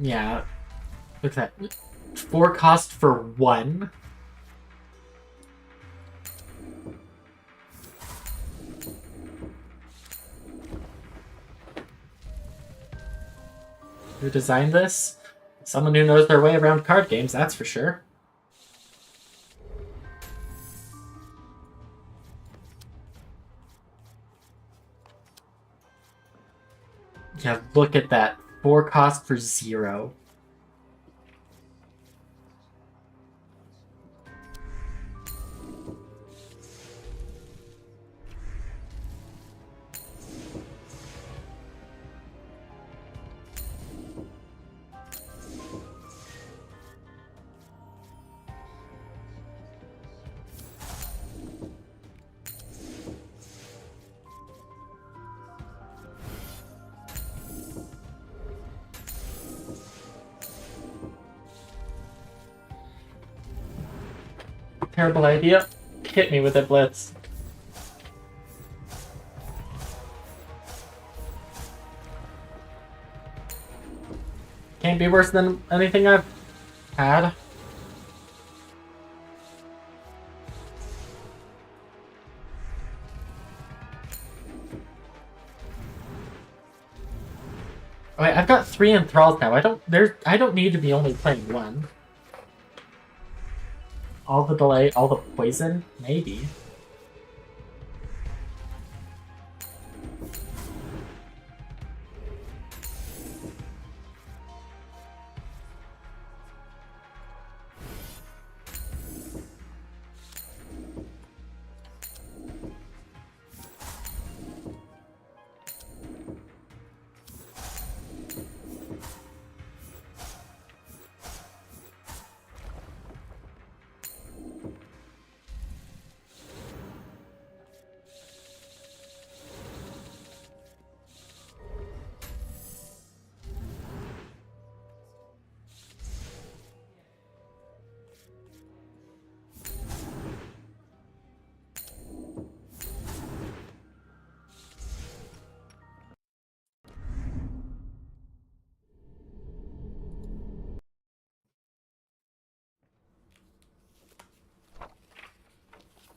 Yeah. What's that? 4 cost for 1? Who designed this? Someone who knows their way around card games, that's for sure. Yeah, look at that. 4 cost for 0. Terrible idea. Hit me with a blitz. Can't be worse than anything I've had. Alright, I've got 3 enthralls now. I don't need to be only playing 1. All the delay, all the poison? Maybe.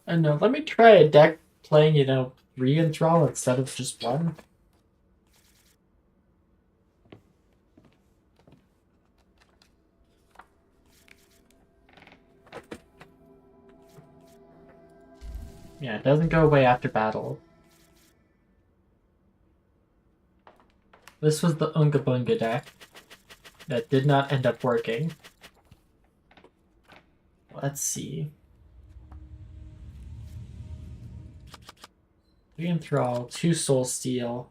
I don't know, let me try a deck playing, 3 enthrall instead of just 1. Yeah, it doesn't go away after battle. This was the Unga Bunga deck that did not end up working. Let's see. 3 Enthrall, 2 Soul Steal.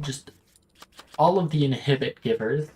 Just all of the inhibit givers.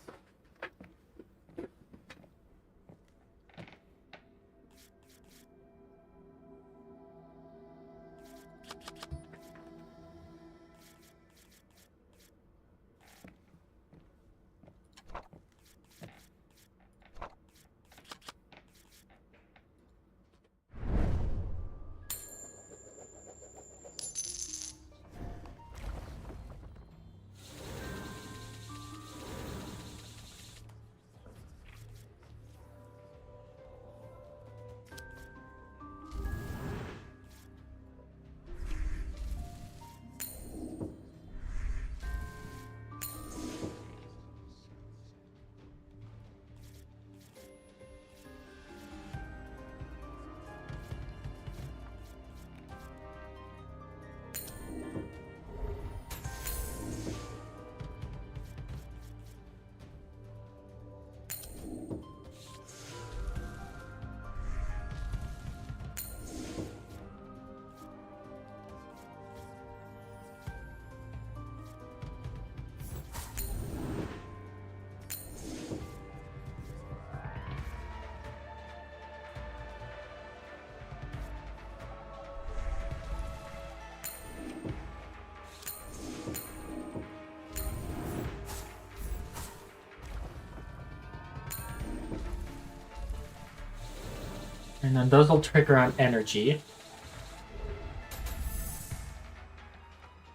And then those will trigger on energy.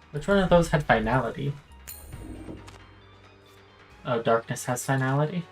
Which one of those had finality? Oh, darkness has finality?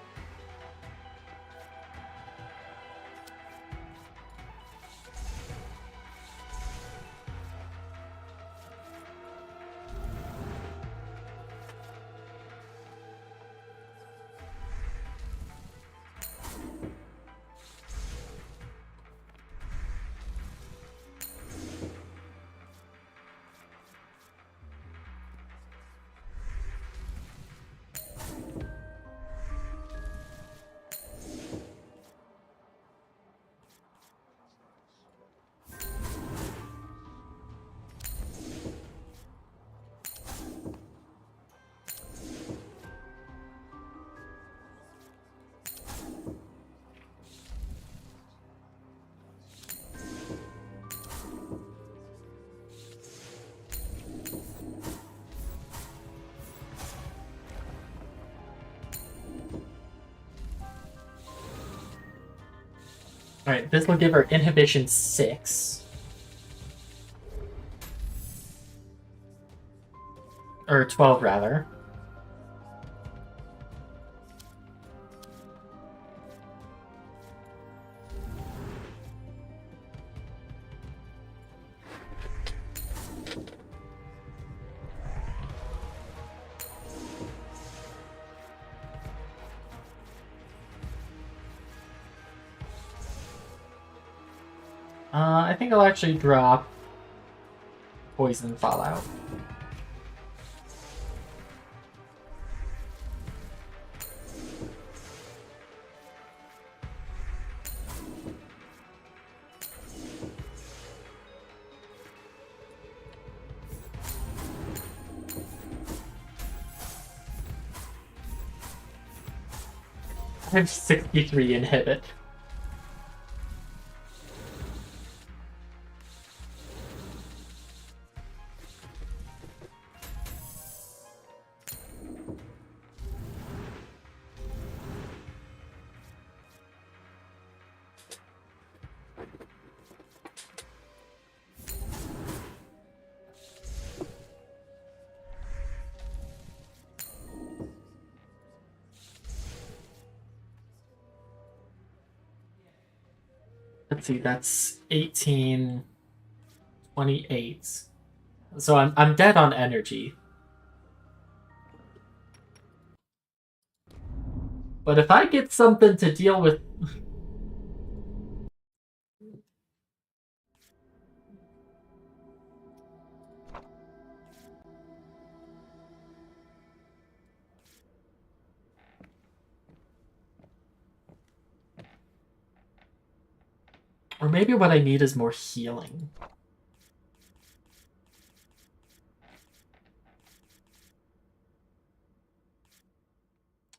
Alright, this will give her inhibition 6. Or 12, rather. I think I'll actually drop Poison Fallout. I have 63 inhibit. Let's see, that's 18, 28. So I'm dead on energy. But if I get something to deal with... Or maybe what I need is more healing.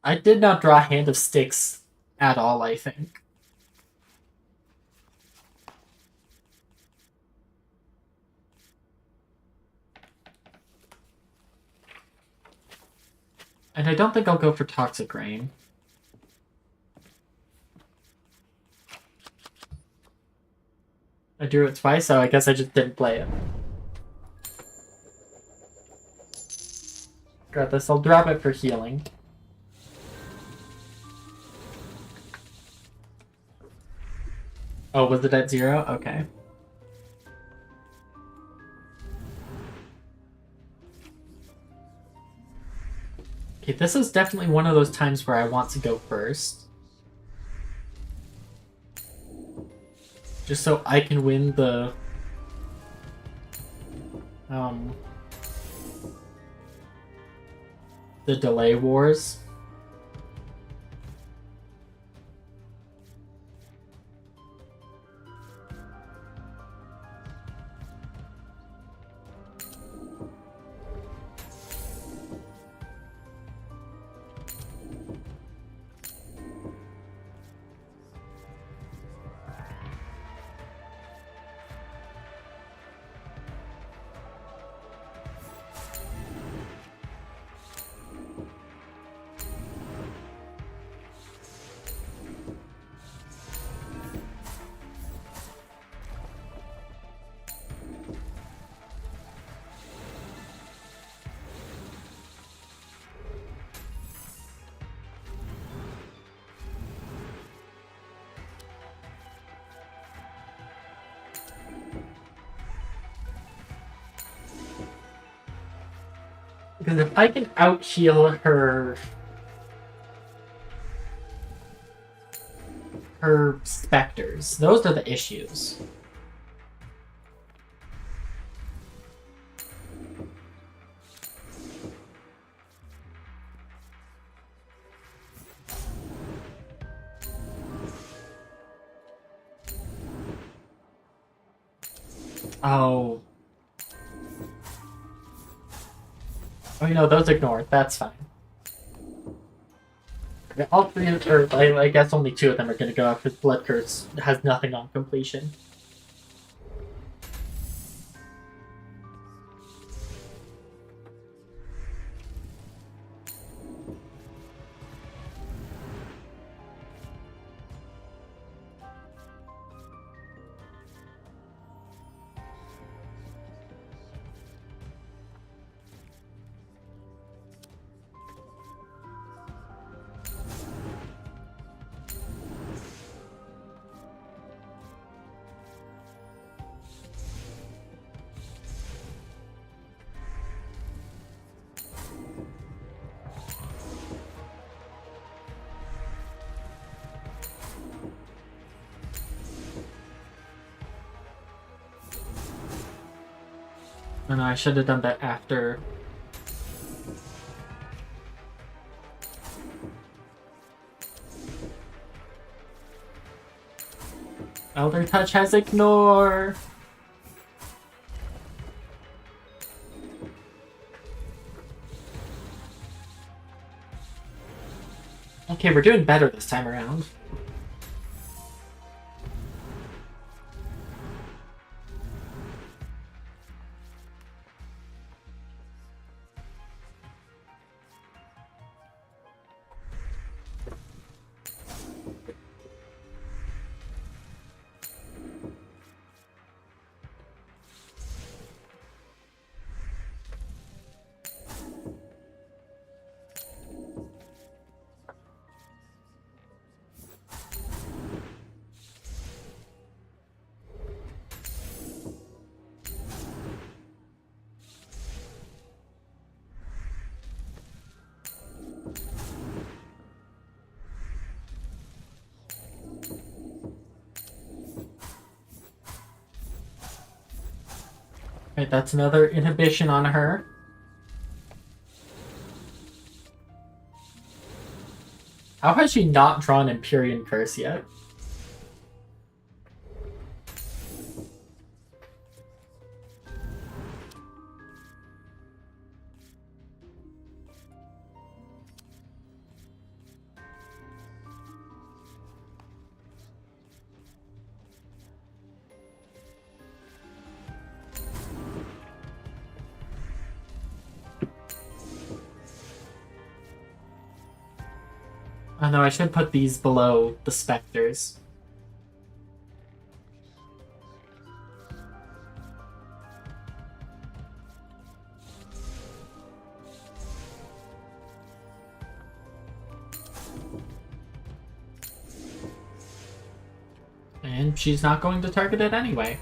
I did not draw Hand of Sticks at all, I think. And I don't think I'll go for Toxic Rain. I drew it twice, so I guess I just didn't play it. Got this. I'll drop it for healing. Oh, was it at 0? Okay. Okay, this is definitely one of those times where I want to go first. Just so I can win the... the delay wars. Because if I can out-heal her specters, those are the issues. Oh. Oh, you know, those ignored. That's fine. All three, or I guess only 2 of them are going to go off because Blood Curse has nothing on completion. Oh, no, I should have done that after. Elder Touch has ignore. Okay, we're doing better this time around. Right, that's another inhibition on her. How has she not drawn Empyrean Curse yet? Oh no, I should put these below the specters. And she's not going to target it anyway.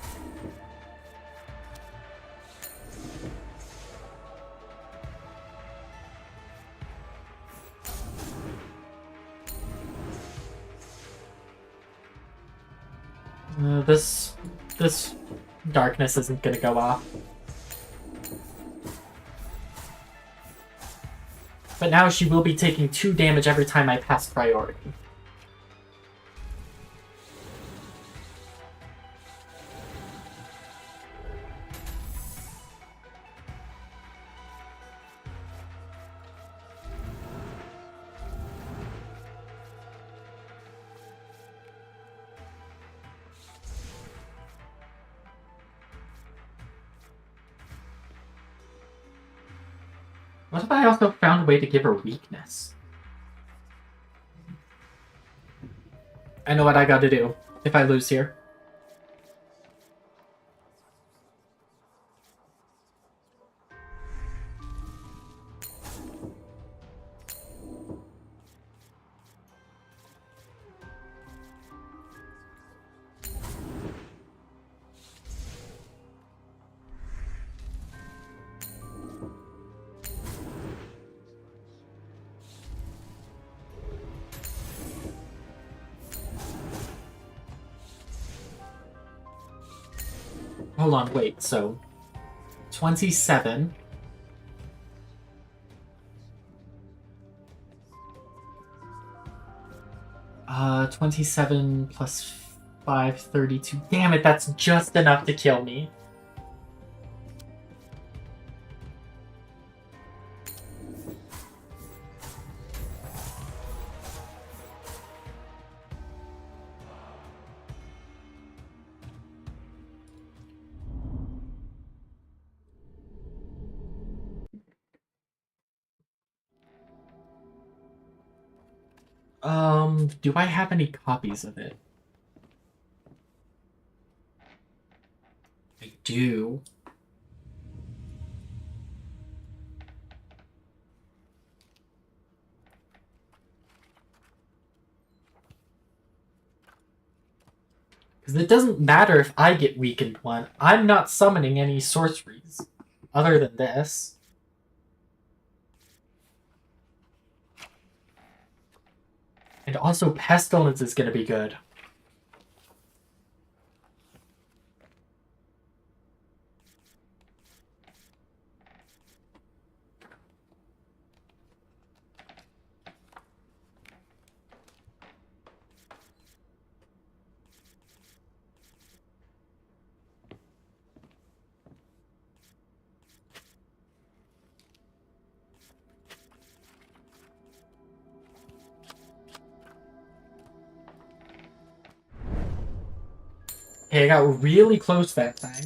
This darkness isn't gonna go off. But now she will be taking 2 damage every time I pass priority. What if I also found a way to give her weakness? I know what I gotta do if I lose here. Hold on, wait, so 27. Uh, 27 plus 5, 32. Damn it, that's just enough to kill me. Do I have any copies of it? I do. Because it doesn't matter if I get weakened one. I'm not summoning any sorceries other than this. And also, Pestilence is going to be good. Okay, I got really close that time.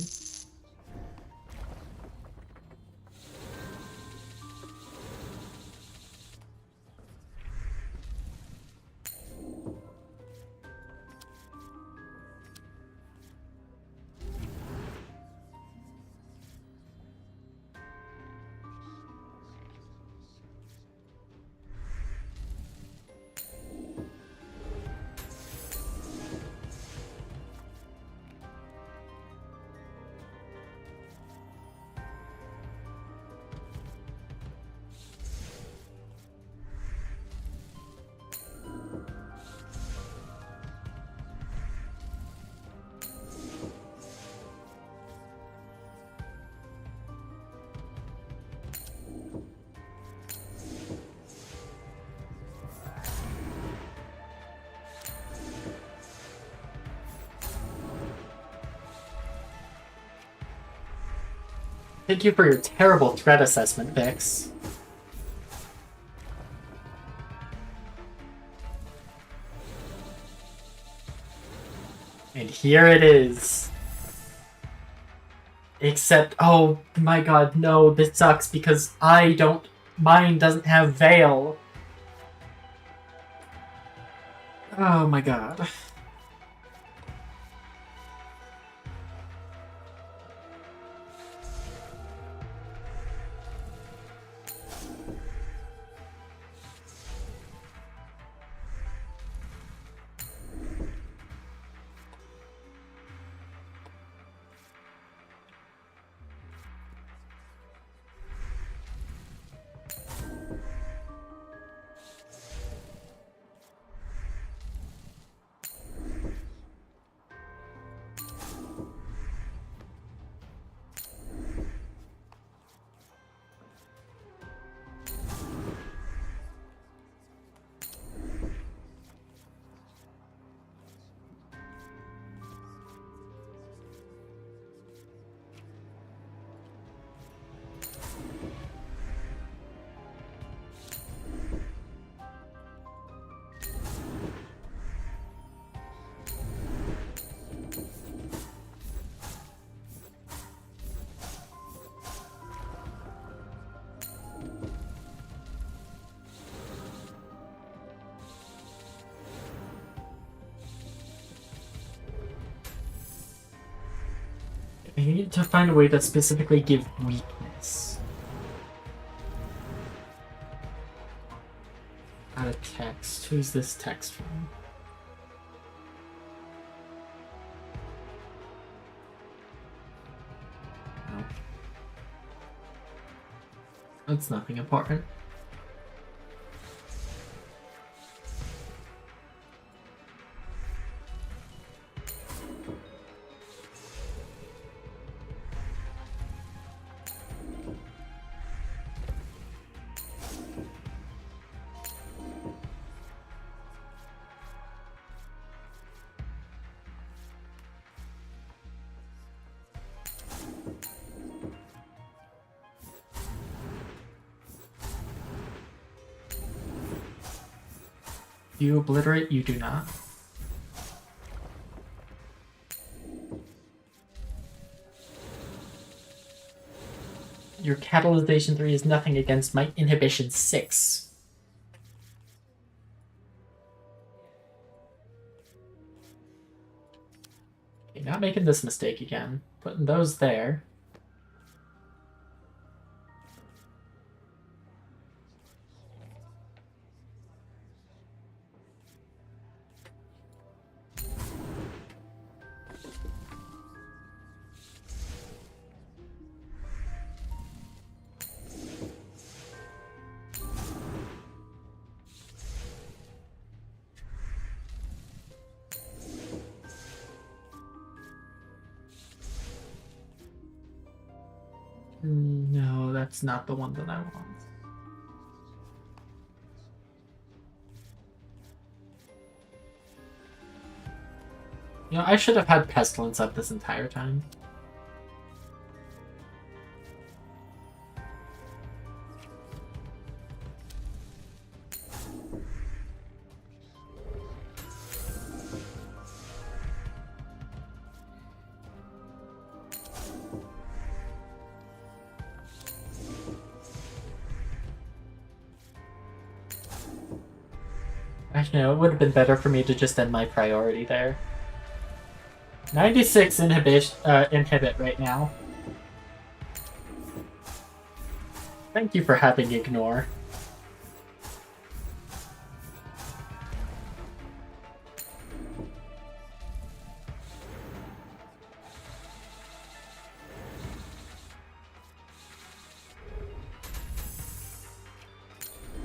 Thank you for your terrible threat assessment, Vix. And here it is. Except, oh my god, no, this sucks because mine doesn't have Veil. Oh my god. I need to find a way to specifically give weakness. Out of text. Who's this text from? No. That's nothing important. You obliterate? You do not. Your catalyzation 3 is nothing against my inhibition 6. Okay, not making this mistake again. Putting those there. No, that's not the one that I want. You know, I should have had Pestilence up this entire time. Actually, no, it would have been better for me to just end my priority there. 96 inhibit right now. Thank you for having ignore.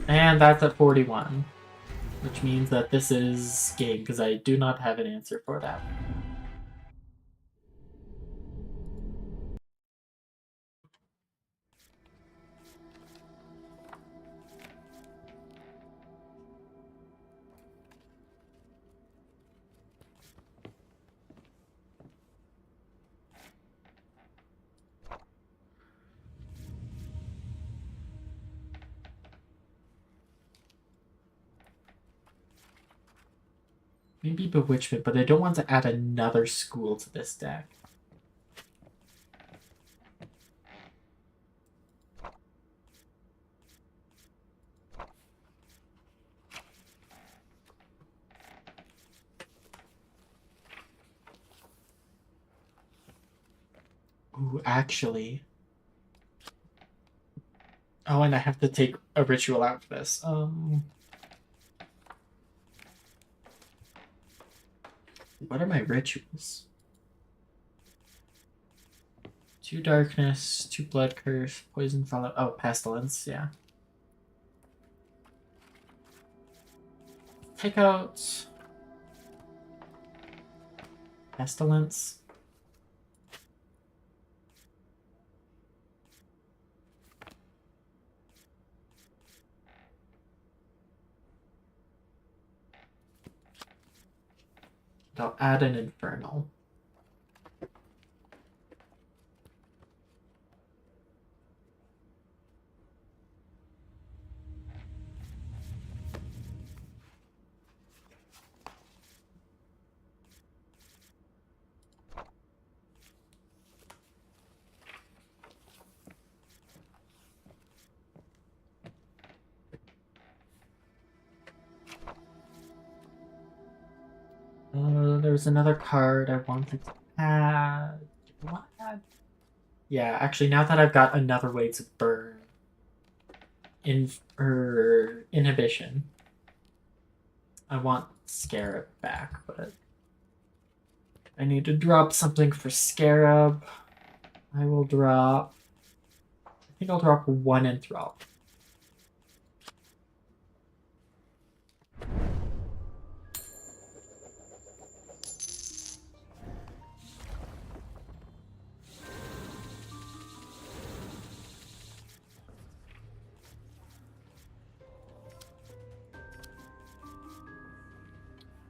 And that's at 41. Which means that this is game, because I do not have an answer for that. Maybe Bewitchment, but I don't want to add another school to this deck. Ooh, actually. Oh, and I have to take a ritual out for this. What are my rituals? 2 darkness, 2 blood curse, poison follow. Oh, pestilence, yeah. Take out pestilence. I'll add an infernal. There's another card I wanted to add. Do I want to add? Yeah, actually, now that I've got another way to burn inhibition, I want Scarab back, but I need to drop something for Scarab. I will drop. I think I'll drop 1 Enthrall.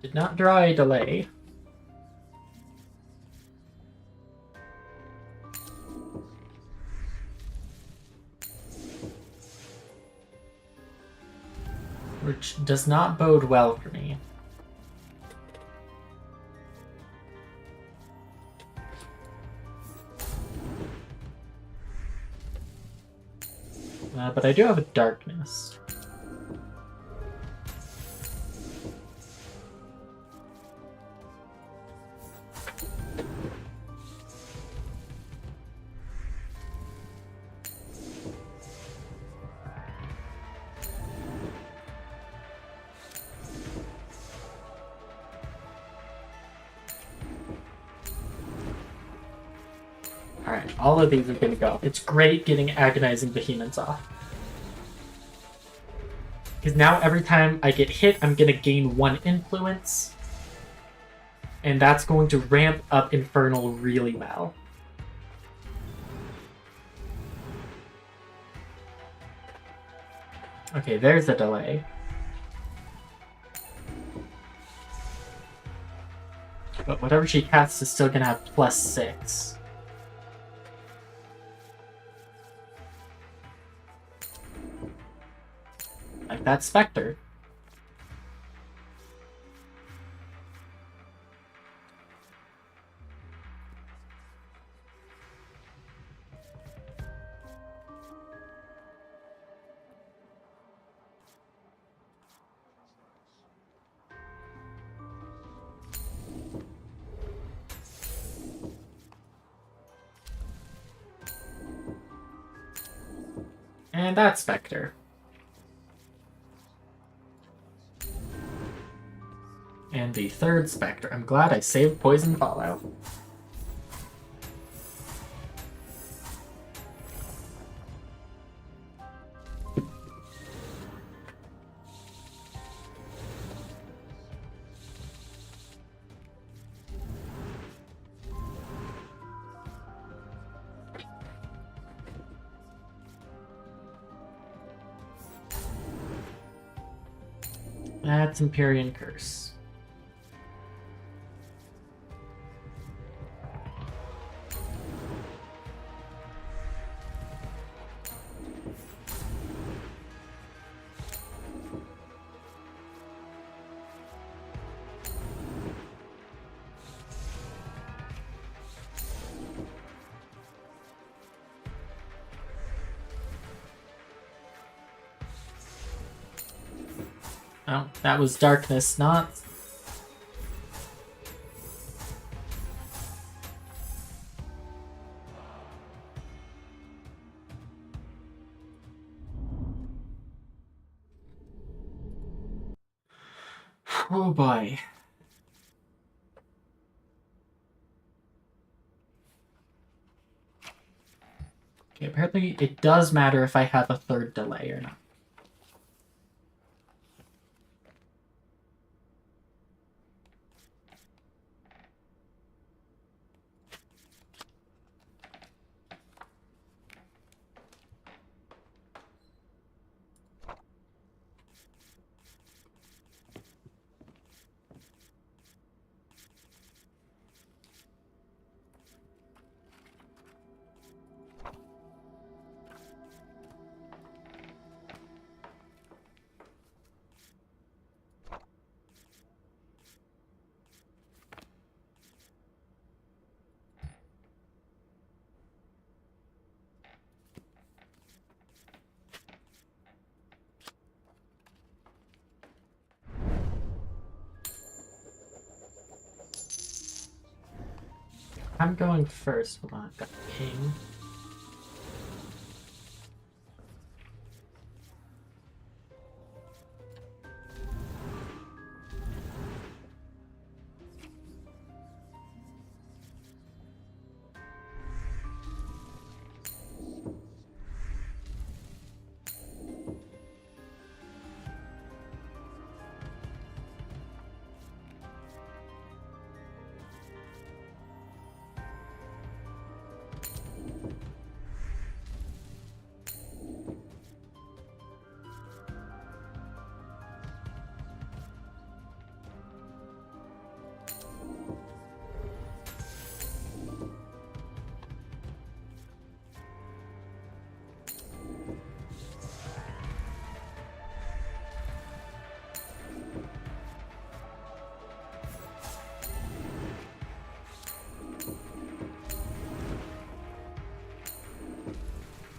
Did not draw a delay. Which does not bode well for me. But I do have a darkness. Alright, all of these are gonna go. It's great getting Agonizing Behemoths off. Because now every time I get hit, I'm gonna gain 1 influence. And that's going to ramp up Infernal really well. Okay, there's a delay. But whatever she casts is still gonna have +6. Like that Spectre. And that Spectre. And the 3rd Spectre. I'm glad I saved Poison Fallout. That's Empyrean Curse. Oh, that was darkness, not... Oh boy. Okay, apparently it does matter if I have a third delay or not. I'm going first. Hold on, I've got ping.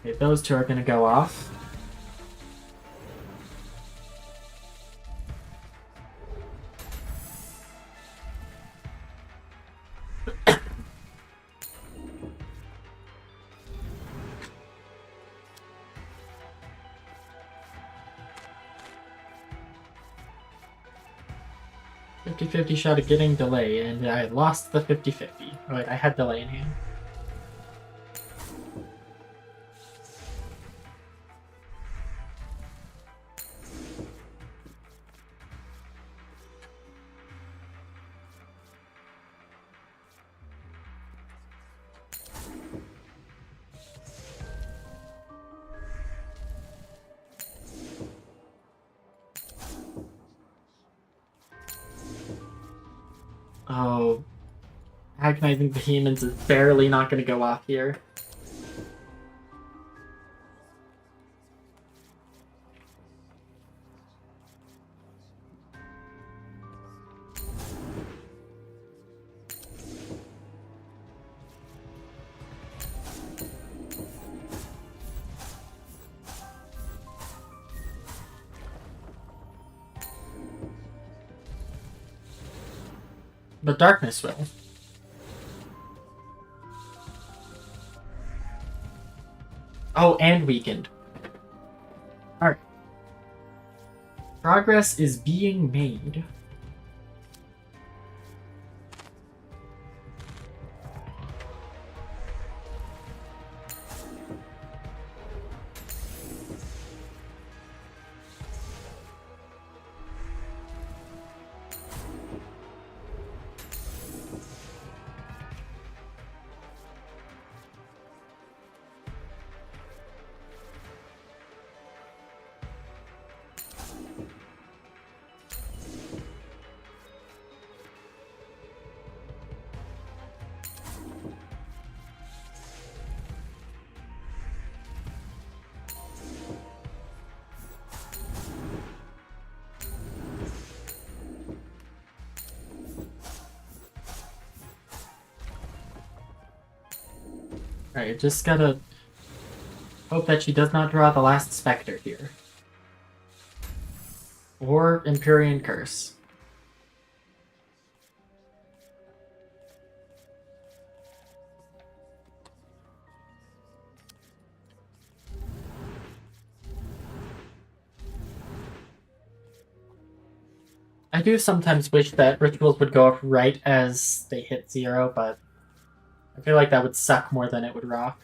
Okay, those two are gonna go off. .50 shot of getting delay, and I lost the 50-50. Oh, wait, I had delay in hand. Oh, agonizing vehemence is barely not going to go off here. But darkness will. Oh, and weakened. Alright. Progress is being made. Alright, just gotta hope that she does not draw the last Spectre here. Or Empyrean Curse. I do sometimes wish that rituals would go off right as they hit 0, but I feel like that would suck more than it would rock.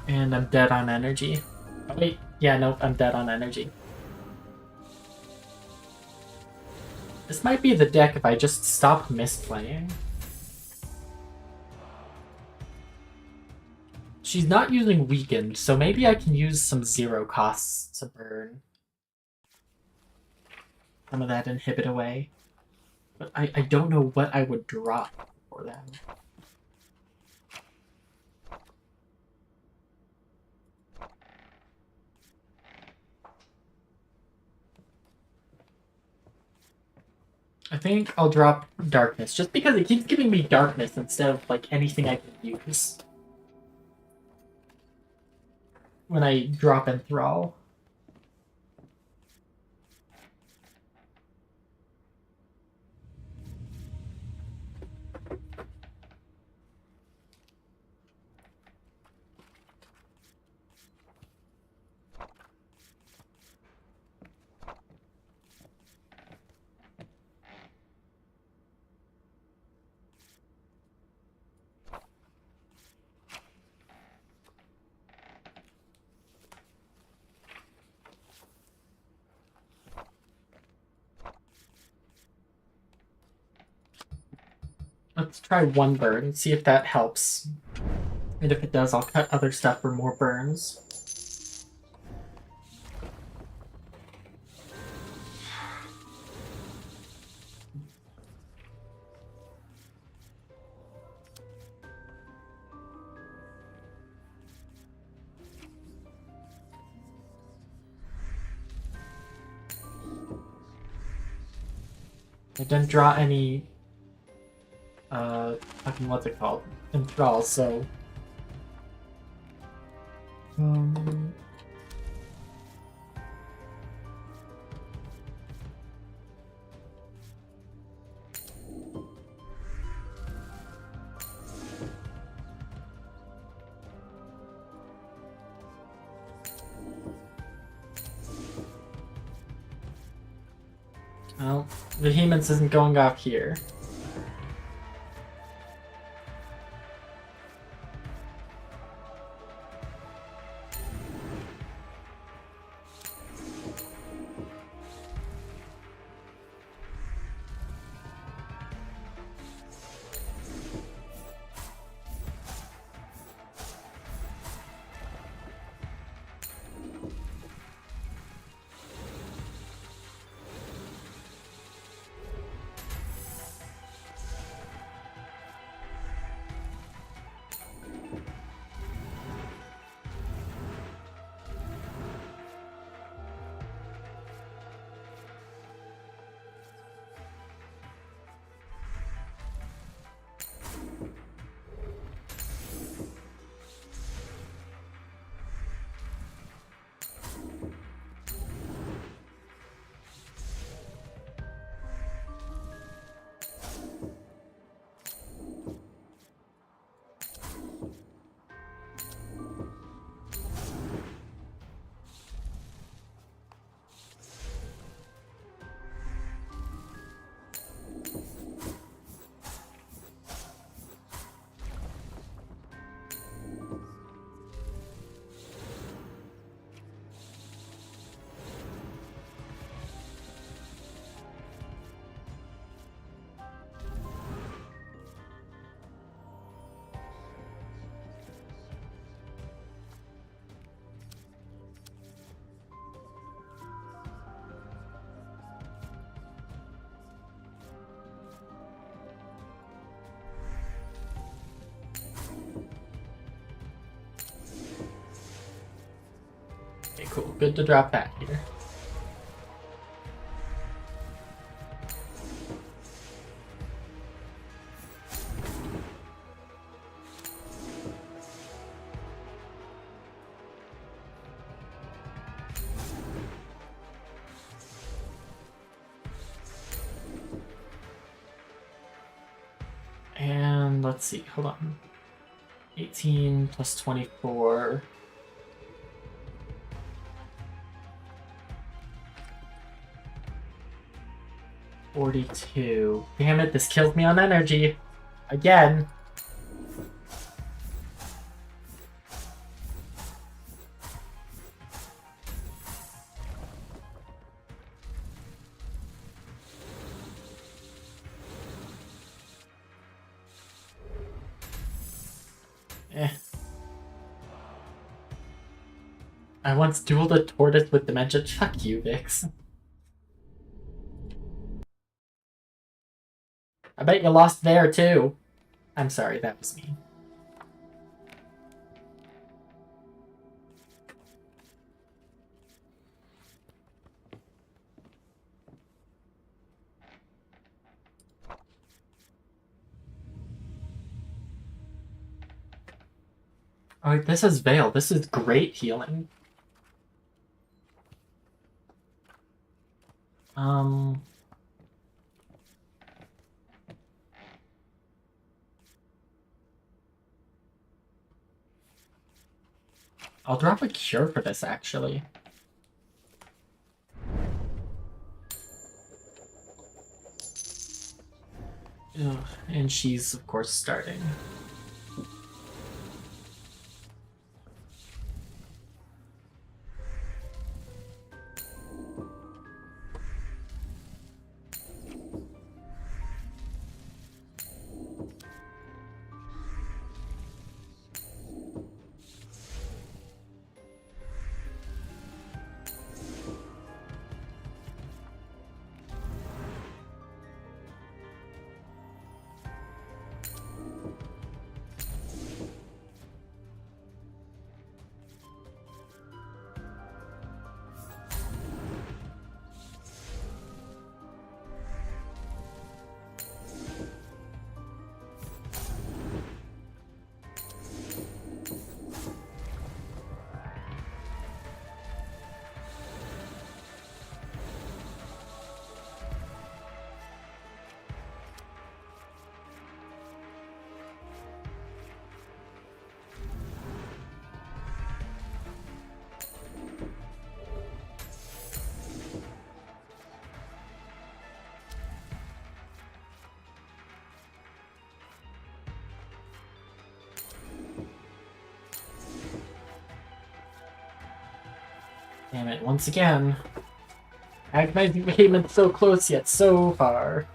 And I'm dead on energy. Oh, wait, yeah, nope, I'm dead on energy. This might be the deck if I just stop misplaying. She's not using Weakened, so maybe I can use some 0 costs to burn some of that inhibit away. But I don't know what I would drop for them. I think I'll drop Darkness, just because it keeps giving me Darkness instead of like anything I can use when I drop Enthrall. Let's try 1 burn and see if that helps. And if it does, I'll cut other stuff for more burns. I didn't draw any fucking what's it called? Enthrall, so well, Vehemence isn't going off here. cool. Good to drop that here. And let's see, hold on. 18 plus 24. 42. Damn it, this kills me on energy. Again. I once dueled a tortoise with dementia. Fuck you, Vix. I bet you lost there, too. I'm sorry, that was me. Alright, this is Veil. This is great healing. I'll drop a cure for this, actually. Ugh, and she's, of course, starting. Damn it, once again. Agonizing behemoth so close yet so far.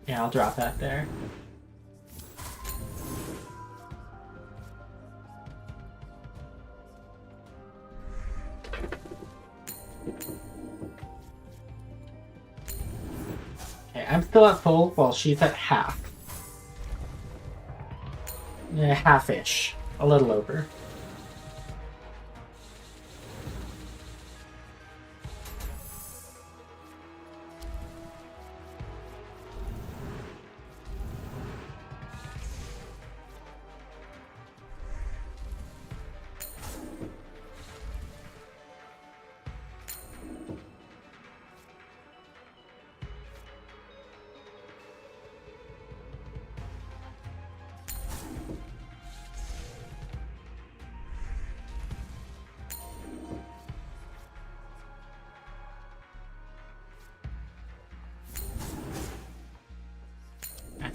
Yeah, I'll drop that there. Okay, I'm still at full while she's at half. Yeah, half-ish. A little over.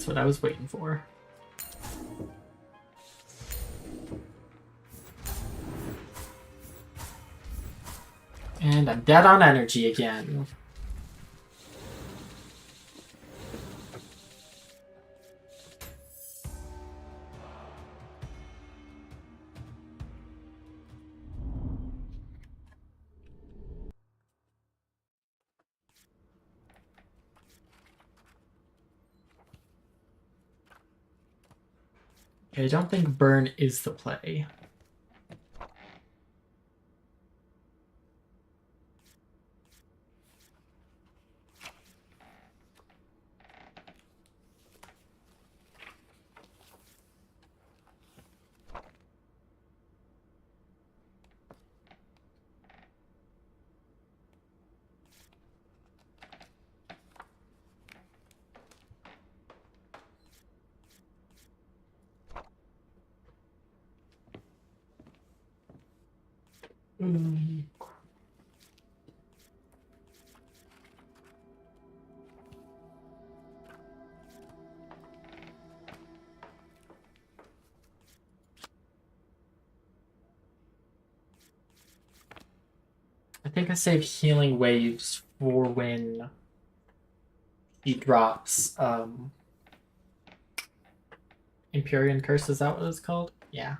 That's what I was waiting for. And I'm dead on energy again. Okay, I don't think burn is the play. I think I saved healing waves for when he drops Empyrean Curse, is that what it's called? Yeah.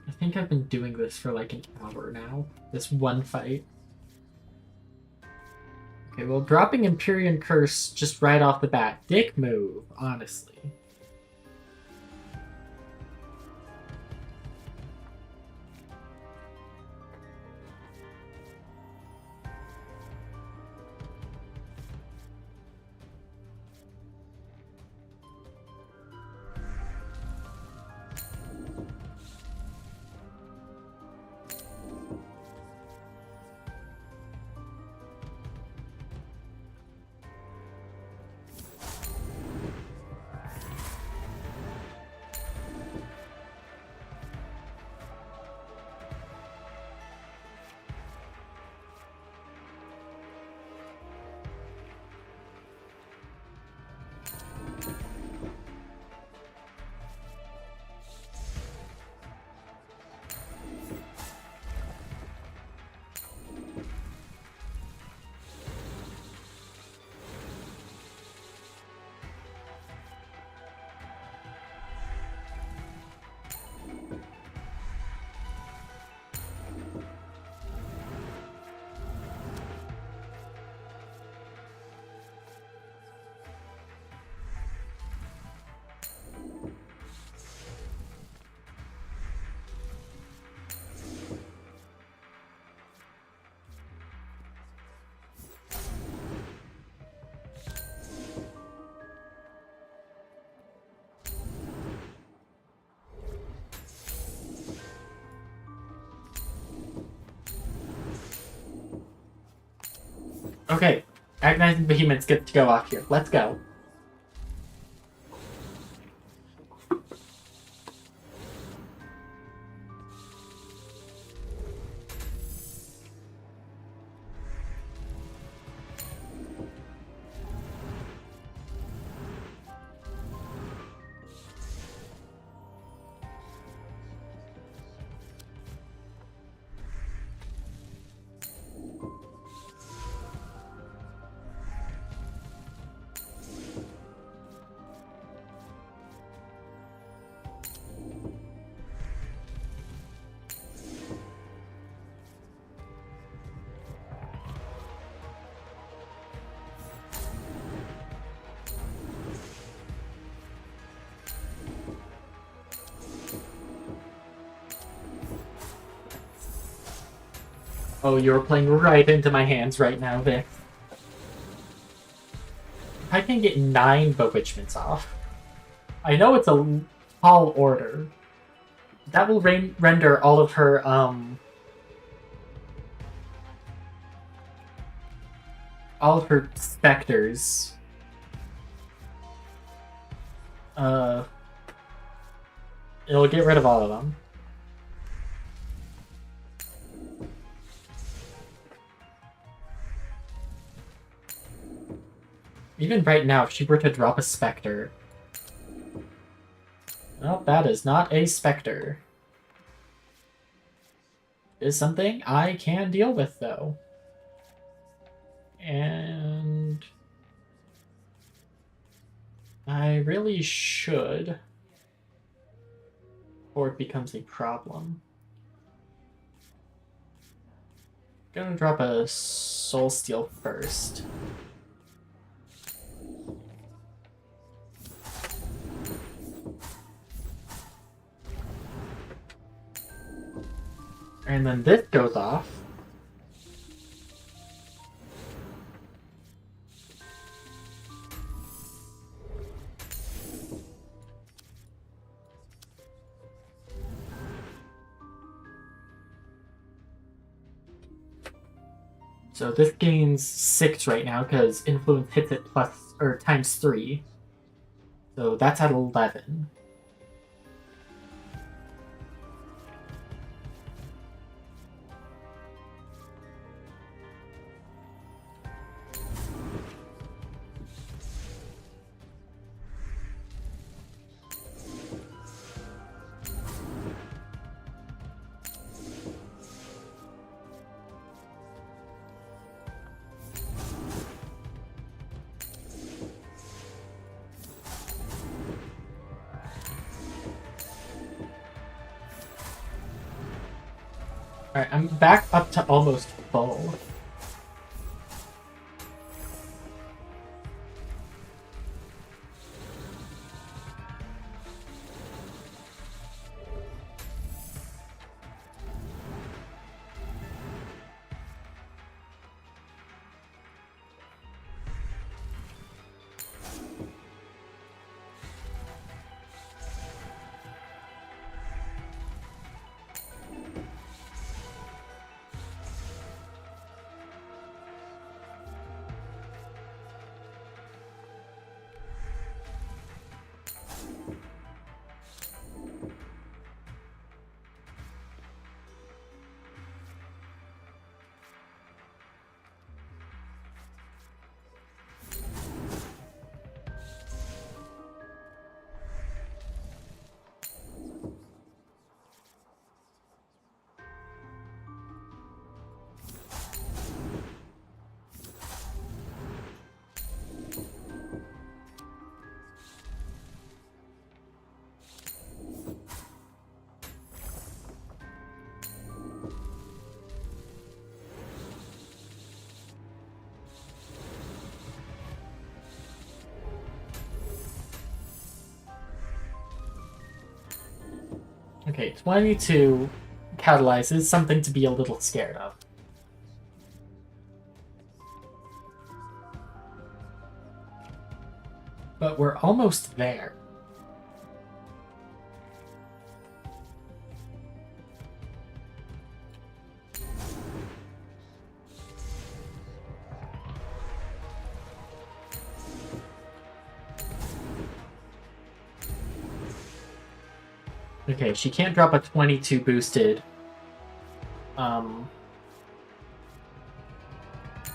I think I've been doing this for like an hour now. This one fight. Okay, well, dropping Empyrean Curse just right off the bat. Dick move, honestly. Okay, Agonizing Behemoths get to go off here. Let's go. Oh, you're playing right into my hands right now, Vic. If I can get 9 Bewitchments off. I know it's a tall order. That will render all of her, all of her specters. It'll get rid of all of them. Even right now, if she were to drop a specter... Well, that is not a specter. Is something I can deal with, though. And... I really should. Or it becomes a problem. Gonna drop a Soul Steal first. And then this goes off. So this gains 6 right now because influence hits it plus or times 3. So that's at 11. Alright, I'm back up to almost full. Okay, 22 catalyzes, something to be a little scared of. But we're almost there. Okay, she can't drop a 22 boosted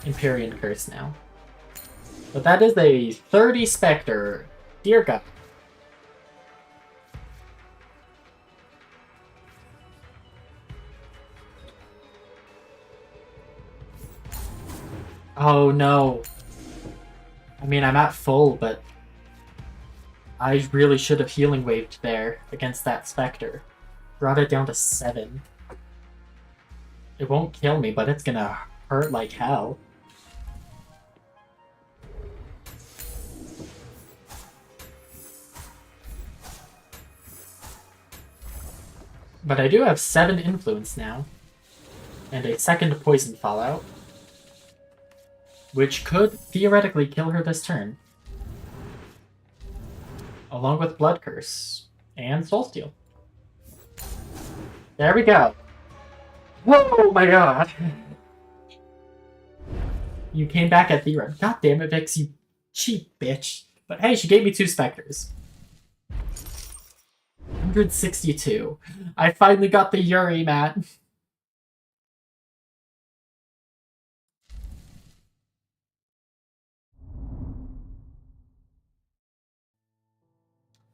Empyrean Curse now. But that is a 30 Spectre. Dear God. Oh no. I mean, I'm at full, but I really should have healing waved there against that Spectre. Brought it down to 7. It won't kill me, but it's gonna hurt like hell. But I do have 7 influence now. And a second poison fallout. Which could theoretically kill her this turn. Along with Blood Curse. And Soul Steal. There we go. Whoa, my god! You came back at the end. God damn it, Vix, you cheap bitch. But hey, she gave me 2 specters. 162. I finally got the Yuri, Matt.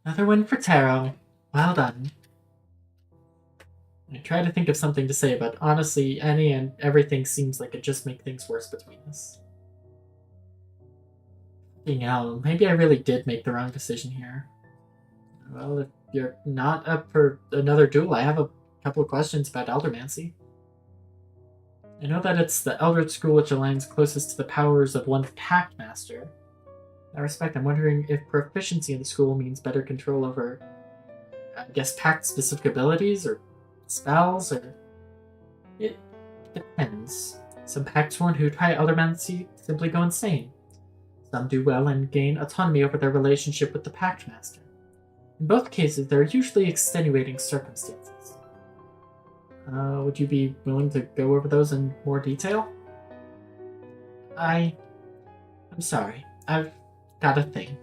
Another win for Taro. Well done. I try to think of something to say, but honestly, any and everything seems like it just makes things worse between us. You know, maybe I really did make the wrong decision here. Well, if you're not up for another duel, I have a couple of questions about Eldermancy. I know that it's the Eldritch School which aligns closest to the powers of one's Pact Master. In that respect, I'm wondering if proficiency in the school means better control over, I guess, Pact-specific abilities, or spells, or... It depends. Some Pact-sworn who try Eldermancy simply go insane. Some do well and gain autonomy over their relationship with the Pact Master. In both cases, there are usually extenuating circumstances. Would you be willing to go over those in more detail? I'm sorry. I've got a thing.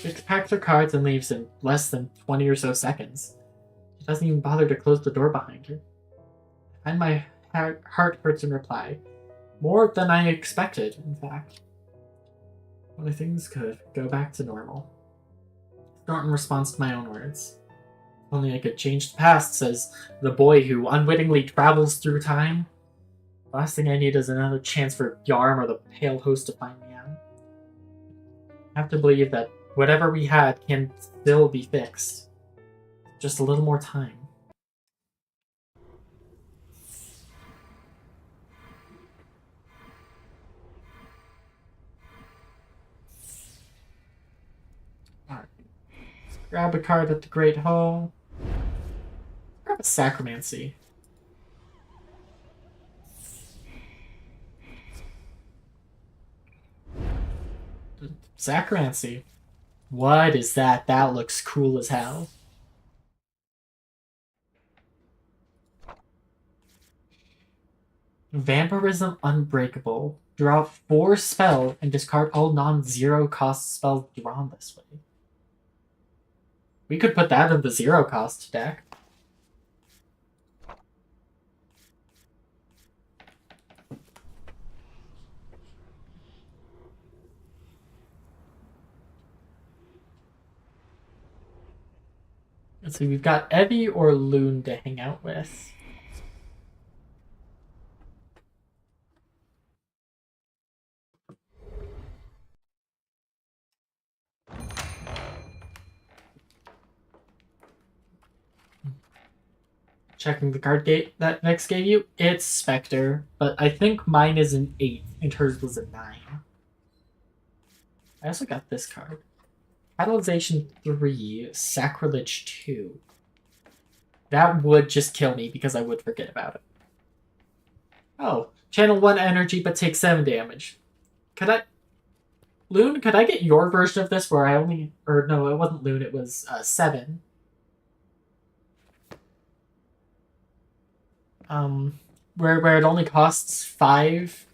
She packs her cards and leaves in less than 20 or so seconds. She doesn't even bother to close the door behind her. I find my heart hurts in reply. More than I expected, in fact. Only things could go back to normal. Not in response to my own words. Only I could change the past, says the boy who unwittingly travels through time. The last thing I need is another chance for Yarm or the Pale Host to find me out. I have to believe that whatever we had can still be fixed. Just a little more time. Alright. Grab a card at the Great Hall. Grab a Sacromancy. Sacromancy. What is that? That looks cool as hell. Vampirism Unbreakable. Draw 4 spells and discard all non-zero cost spells drawn this way. We could put that in the 0 cost deck. Let's see, we've got Evie or Loon to hang out with. Checking the card gate that Vex gave you. It's Spectre, but I think mine is an 8 and hers was a 9. I also got this card. Catalyzation 3, Sacrilege 2. That would just kill me because I would forget about it. Oh, channel 1 energy but take 7 damage. Could I... Loon, could I get your version of this where I only... Or no, it wasn't Loon, it was 7. Where it only costs 5.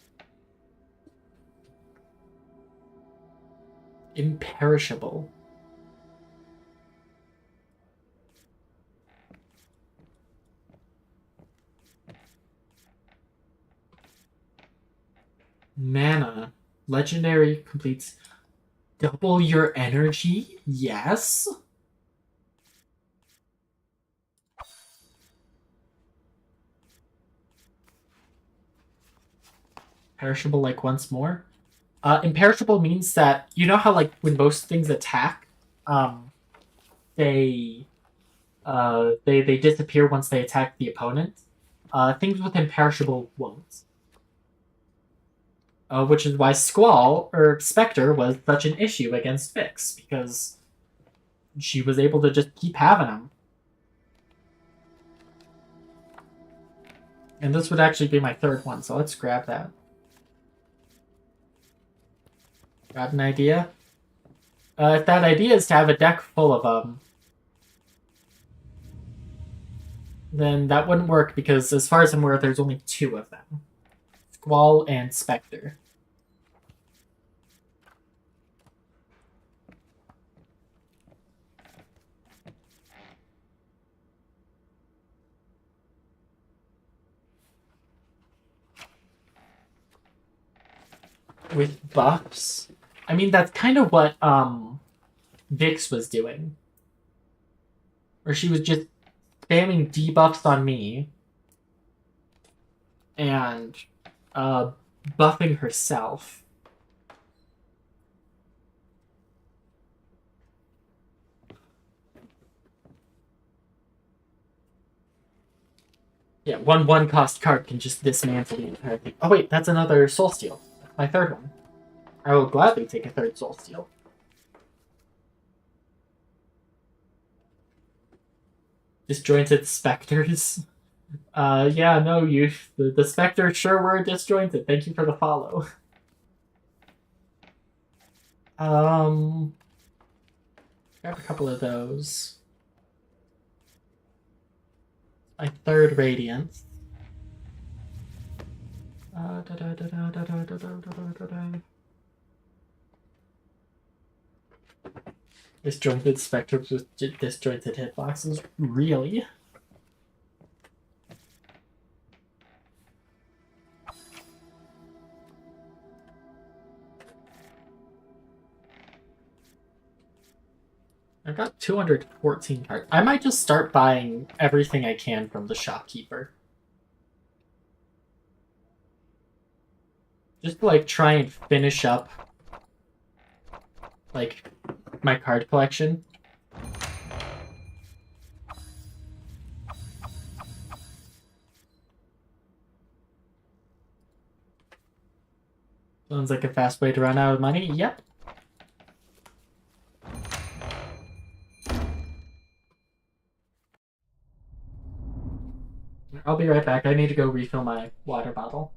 Imperishable. Mana. Legendary completes double your energy? Yes? Perishable like once more? Imperishable means that, you know how like when most things attack, they disappear once they attack the opponent? Things with imperishable won't. Which is why Squall, or Spectre, was such an issue against Vix, because she was able to just keep having them. And this would actually be my 3rd one, so let's grab that. Got an idea? If that idea is to have a deck full of them, then that wouldn't work because as far as I'm aware, there's only 2 of them. Squall, and Spectre. With buffs? I mean, that's kind of what Vix was doing. Or she was just spamming debuffs on me and buffing herself. Yeah, one cost card can just dismantle the entire thing. Oh wait, that's another Soul Steal. My third one. I will gladly take a third Soul Steal. Disjointed Spectres. Yeah, no, the Spectres sure were disjointed. Thank you for the follow. Grab a couple of those. My third Radiance. Disjointed Spectres with disjointed hitboxes? Really? I've got 214 cards. I might just start buying everything I can from the shopkeeper. Just to, like, try and finish up, like, my card collection. Sounds like a fast way to run out of money. Yep. I'll be right back. I need to go refill my water bottle.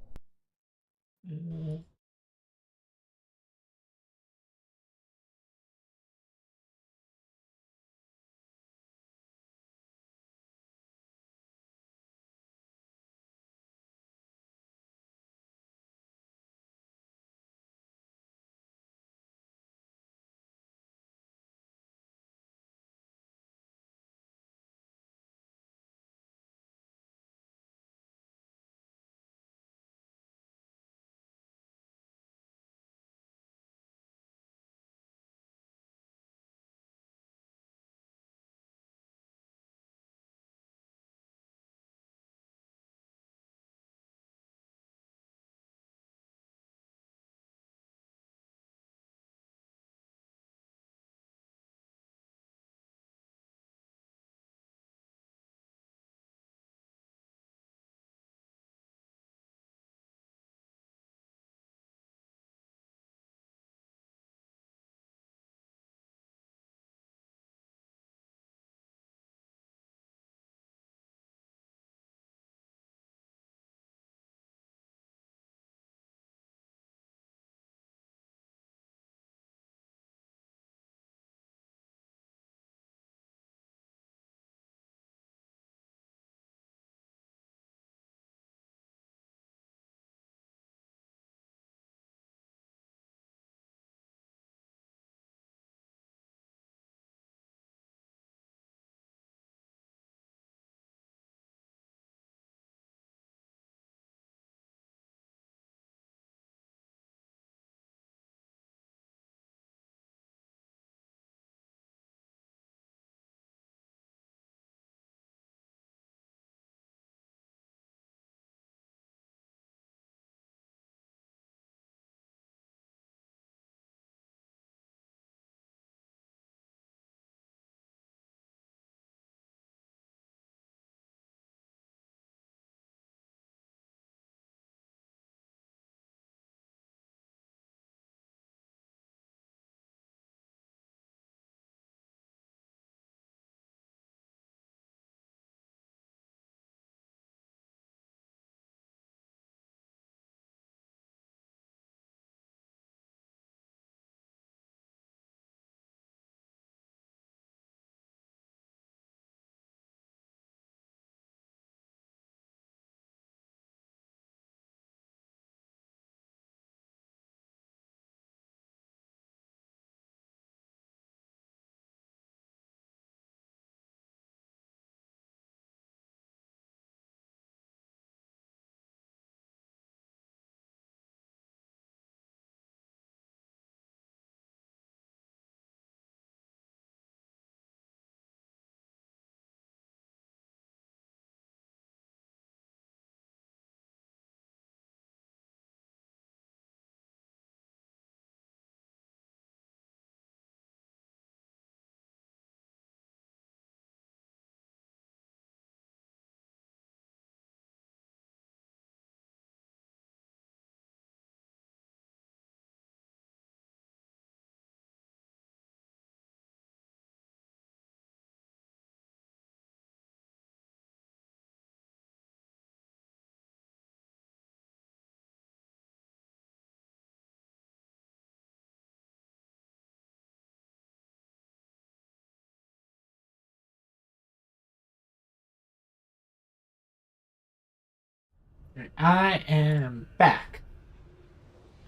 I am back.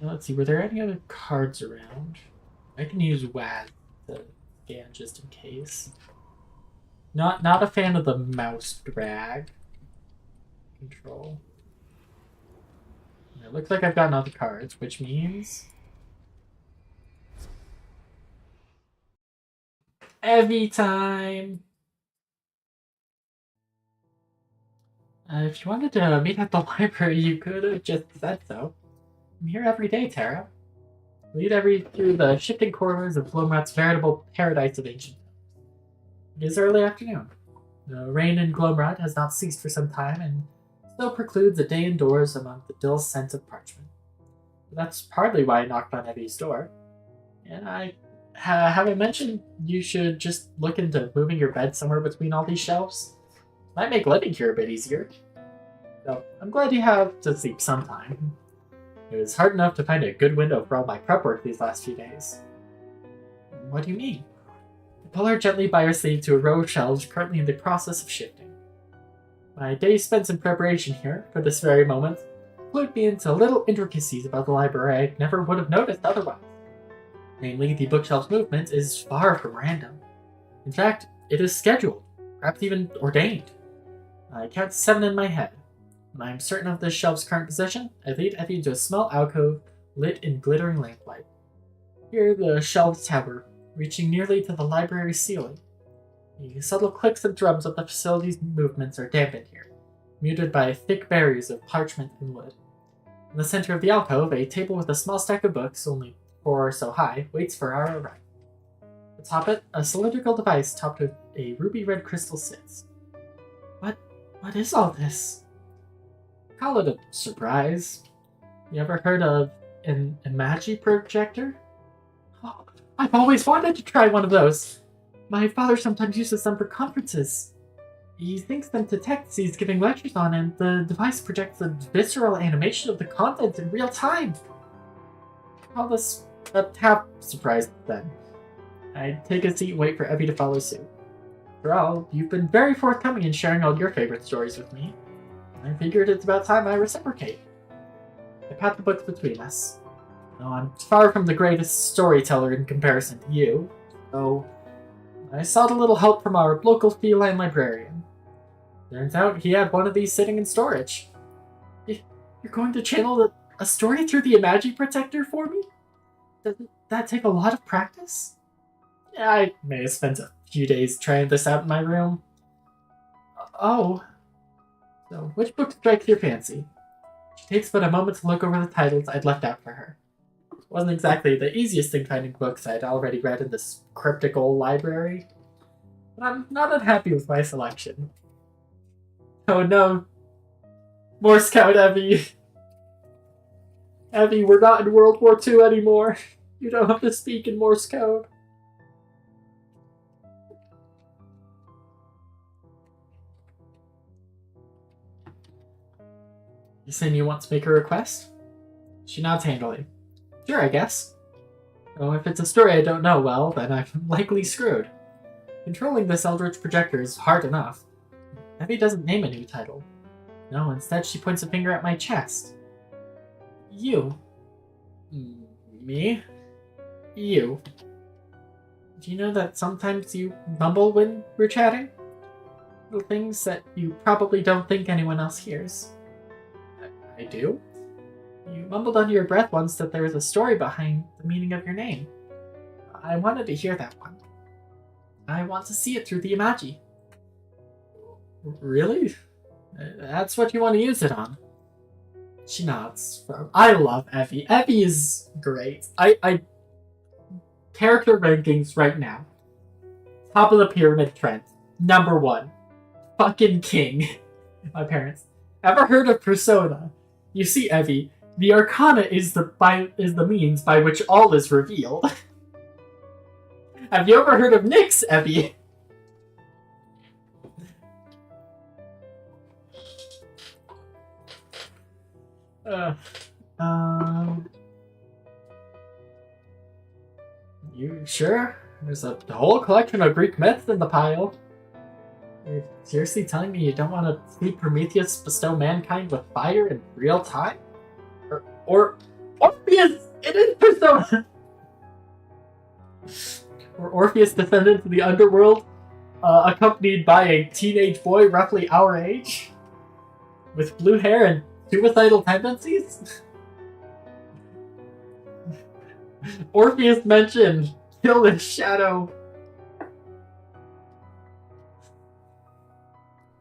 Now, let's see, were there any other cards around? I can use WAD to scan just in case. Not a fan of the mouse drag control. It looks like I've gotten all the cards, which means Evie time! If you wanted to meet at the library, you could have just said so. I'm here every day, Tara. Lead through the shifting corridors of Glomrat's veritable paradise of ancient times. It is early afternoon. The rain in Glomrat has not ceased for some time, and still precludes a day indoors among the dull scent of parchment. That's partly why I knocked on Evie's door. And have I mentioned you should just look into moving your bed somewhere between all these shelves? Might make living here a bit easier. So, I'm glad you have to sleep sometime. It was hard enough to find a good window for all my prep work these last few days. What do you mean? I pull her gently by her sleeve to a row of shelves currently in the process of shifting. My days spent in preparation here, for this very moment, clued me into little intricacies about the library I never would have noticed otherwise. Namely, the bookshelf's movement is far from random. In fact, it is scheduled, perhaps even ordained. I count 7 in my head. When I am certain of this shelf's current position, I lead Effie into a small alcove lit in glittering lamplight. Here the shelves tower, reaching nearly to the library's ceiling. The subtle clicks and thrums of the facility's movements are dampened here, muted by thick barriers of parchment and wood. In the center of the alcove, a table with a small stack of books, only 4 or so high, waits for our arrival. Atop it, a cylindrical device topped with a ruby-red crystal sits. What is all this? Call it a surprise. You ever heard of an Imagi projector? Oh, I've always wanted to try one of those. My father sometimes uses them for conferences. He thinks them to texts he's giving lectures on, and the device projects a visceral animation of the content in real time. Call this a half surprise then. I take a seat and wait for Evie to follow suit. After all, you've been very forthcoming in sharing all your favorite stories with me. I figured it's about time I reciprocate. I pat the books between us. No, I'm far from the greatest storyteller in comparison to you, so I sought a little help from our local feline librarian. Turns out he had one of these sitting in storage. You're going to channel a story through the Imagi Protector for me? Doesn't that take a lot of practice? Yeah, I may have spent a few days trying this out in my room. Oh. So, which book strikes your fancy? She takes but a moment to look over the titles I'd left out for her. It wasn't exactly the easiest thing finding books I'd already read in this cryptic old library, but I'm not unhappy with my selection. Oh no. More Scout Evie. Evie, we're not in World War II anymore. You don't have to speak in Morse code. You saying you want to make a request? She nods handily. Sure, I guess. Oh, if it's a story I don't know well, then I'm likely screwed. Controlling this eldritch projector is hard enough. Evie doesn't name a new title. No, instead she points a finger at my chest. You. Me? You. Do you know that sometimes you mumble when we're chatting? Little things that you probably don't think anyone else hears. I do? You mumbled under your breath once that there was a story behind the meaning of your name. I wanted to hear that one. I want to see it through the Imagi. Really? That's what you want to use it on? She nods. I love Evie. Evie is great. I character rankings right now. Top of the pyramid, Trent. Number 1. Fucking king. My parents. Ever heard of Persona? You see, Evie, the Arcana is the means by which all is revealed. Have you ever heard of Nyx, Evie? You sure? There's a whole collection of Greek myths in the pile. You're seriously telling me you don't want to see Prometheus bestow mankind with fire in real time? Or Orpheus in persona! Or Orpheus descended into the underworld, accompanied by a teenage boy roughly our age? With blue hair and suicidal tendencies? Orpheus mentioned kill in shadow.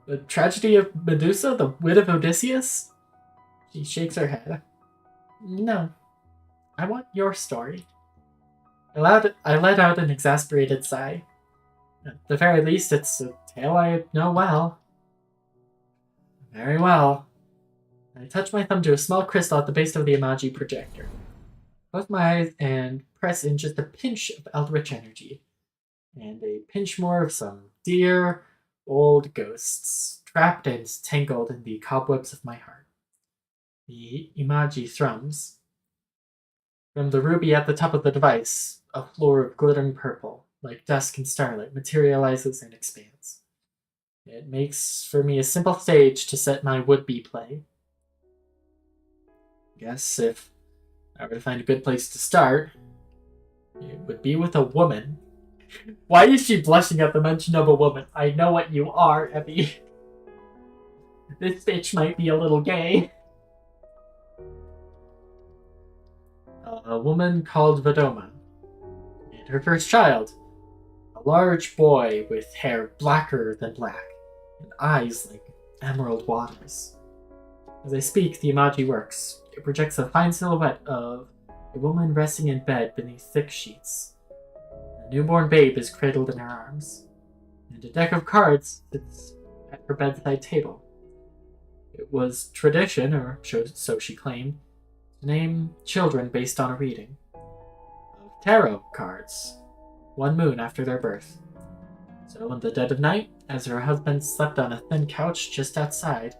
The tragedy of Medusa, the wit of Odysseus? She shakes her head. No. I want your story. I let out an exasperated sigh. At the very least, it's a tale I know well. Very well. I touch my thumb to a small crystal at the base of the Imaji projector. Close my eyes and press in just a pinch of eldritch energy. And a pinch more of some dear old ghosts, trapped and tangled in the cobwebs of my heart. The Imaji thrums. From the ruby at the top of the device, a floor of glittering purple, like dusk and starlight, materializes and expands. It makes for me a simple stage to set my would-be play. Guess if I were to find a good place to start, it would be with a woman. Why is she blushing at the mention of a woman? I know what you are, Evie. This bitch might be a little gay. A woman called Vadoma, and her first child, a large boy with hair blacker than black, and eyes like emerald waters. As I speak, the Imaji works. It projects a fine silhouette of a woman resting in bed beneath thick sheets. A newborn babe is cradled in her arms, and a deck of cards sits at her bedside table. It was tradition, or so she claimed, to name children based on a reading of tarot cards, one moon after their birth. So in the dead of night, as her husband slept on a thin couch just outside,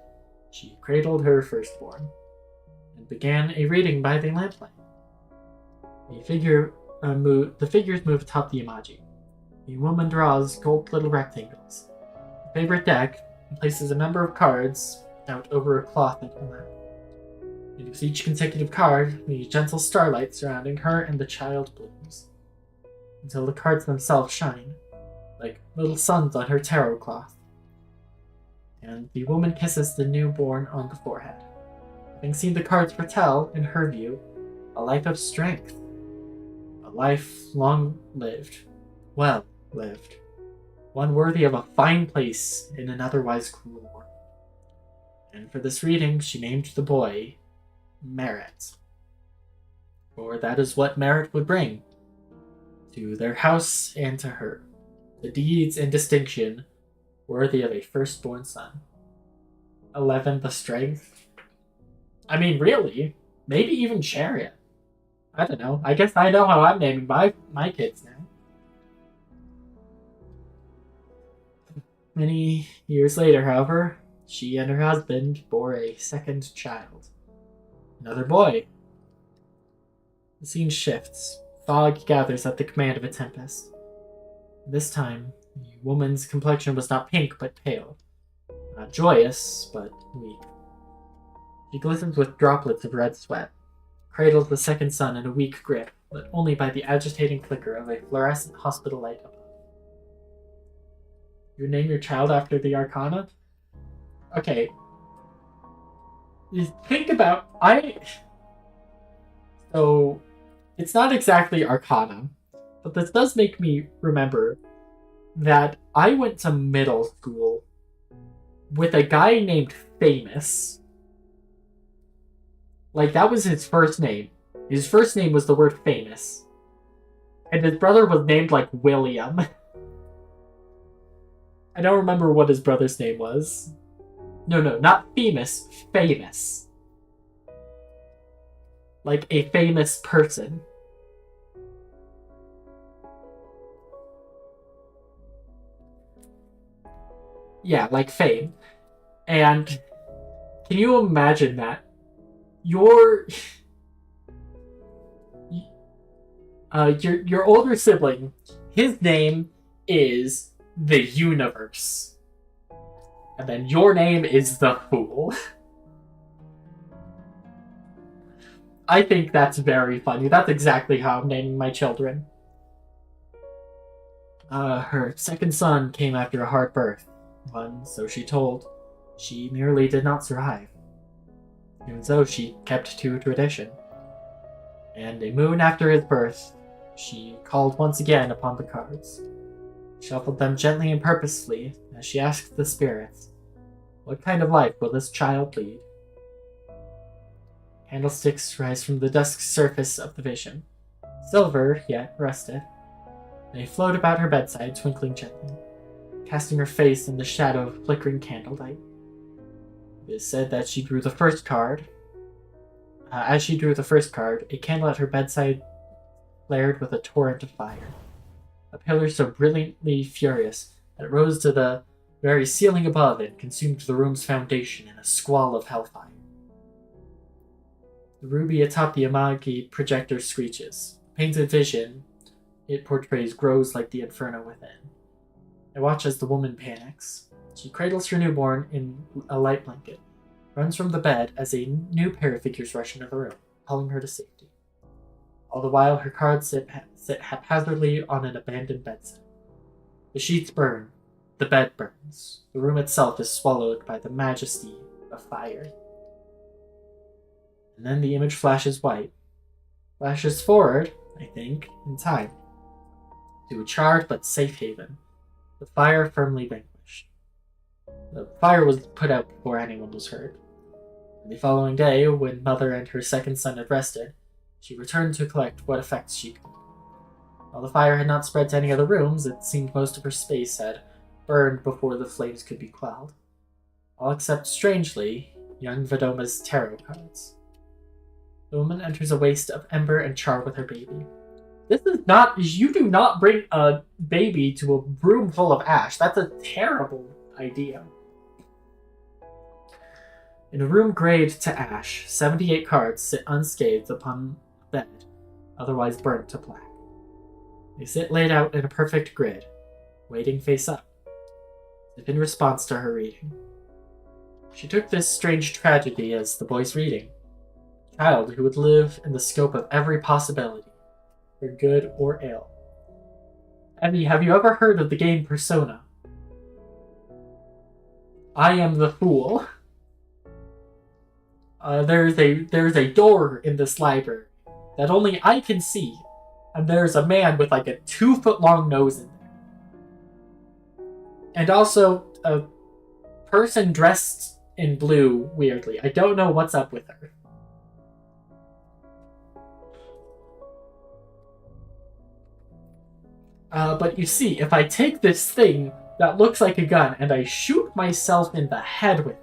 she cradled her firstborn, and began a reading by the lamplight. The figures move atop the Imaji. The woman draws gold little rectangles. Her favorite deck and places a number of cards out over a cloth in her lap. And with each consecutive card, the gentle starlight surrounding her and the child blooms, until the cards themselves shine, like little suns on her tarot cloth. And the woman kisses the newborn on the forehead, having seen the cards foretell, in her view, a life of strength. A life long lived, well lived, one worthy of a fine place in an otherwise cruel world. And for this reading, she named the boy Merit. For that is what merit would bring to their house and to her, the deeds and distinction worthy of a firstborn son. 11, the strength. I mean, really, maybe even Chariot. I don't know. I guess I know how I'm naming my kids now. Many years later, however, she and her husband bore a second child. Another boy. The scene shifts. Fog gathers at the command of a tempest. This time, the woman's complexion was not pink, but pale. Not joyous, but weak. She glistens with droplets of red sweat, cradles the second son in a weak grip, lit only by the agitating flicker of a fluorescent hospital light above. You name your child after the Arcana? Okay. You think about... So, it's not exactly Arcana, but this does make me remember that I went to middle school with a guy named Famous. Like, that was his first name. His first name was the word famous. And his brother was named, like, William. I don't remember what his brother's name was. No, not famous. Famous. Like a famous person. Yeah, like fame. And can you imagine that? Your older sibling, his name is the Universe. And then your name is the Fool. I think that's very funny. That's exactly how I'm naming my children. Her second son came after a hard birth. One, so she told. She merely did not survive. Even so, she kept to tradition. And a moon after his birth, she called once again upon the cards. Shuffled them gently and purposefully as she asked the spirits, what kind of life will this child lead? Candlesticks rise from the dusk surface of the vision, silver yet rusted. They float about her bedside, twinkling gently, casting her face in the shadow of flickering candlelight. It is said that she drew the first card. As she drew the first card, a candle at her bedside flared with a torrent of fire. A pillar so brilliantly furious that it rose to the very ceiling above and consumed the room's foundation in a squall of hellfire. The ruby atop the Amagi projector screeches. Painted vision it portrays grows like the inferno within. I watch as the woman panics. She cradles her newborn in a light blanket, runs from the bed as a new pair of figures rush into the room, calling her to safety. All the while, her cards sit haphazardly on an abandoned bedside. The sheets burn. The bed burns. The room itself is swallowed by the majesty of fire. And then the image flashes white. Flashes forward, I think, in time. To a charred but safe haven. The fire firmly vanquished. The fire was put out before anyone was hurt. And the following day, when Mother and her second son had rested, she returned to collect what effects she could. While the fire had not spread to any other rooms, it seemed most of her space had burned before the flames could be quelled. All except, strangely, young Vedoma's tarot cards. The woman enters a waste of ember and char with her baby. This is not... You do not bring a baby to a room full of ash. That's a terrible idea. In a room grayed to ash, 78 cards sit unscathed upon a bed, otherwise burnt to black. They sit laid out in a perfect grid, waiting face up, as if in response to her reading. She took this strange tragedy as the boy's reading. A child who would live in the scope of every possibility, for good or ill. Emmy, have you ever heard of the game Persona? I am the fool. There's a door in this library that only I can see, and there's a man with like a 2-foot-long nose in there. And also a person dressed in blue, weirdly. I don't know what's up with her. But you see, if I take this thing that looks like a gun and I shoot myself in the head with it,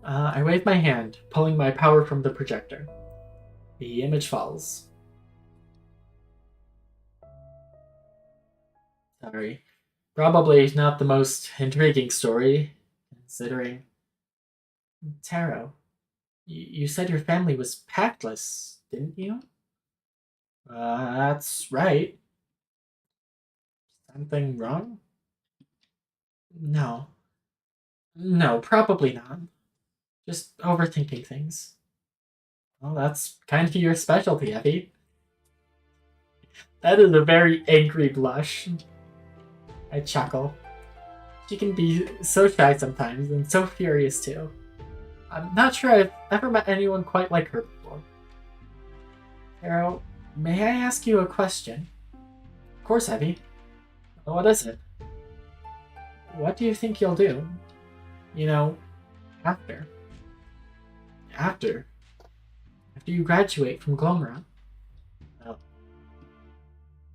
I wave my hand, pulling my power from the projector. The image falls. Sorry. Probably not the most intriguing story, considering... Taro, you said your family was pactless, didn't you? That's right. Something wrong? No. No, probably not. Just overthinking things. Well, that's kind of your specialty, Effie. That is a very angry blush. I chuckle. She can be so shy sometimes, and so furious too. I'm not sure I've ever met anyone quite like her before. Carol, may I ask you a question? Of course, Effie. What is it? What do you think you'll do? You know, after you graduate from Glomra? Well,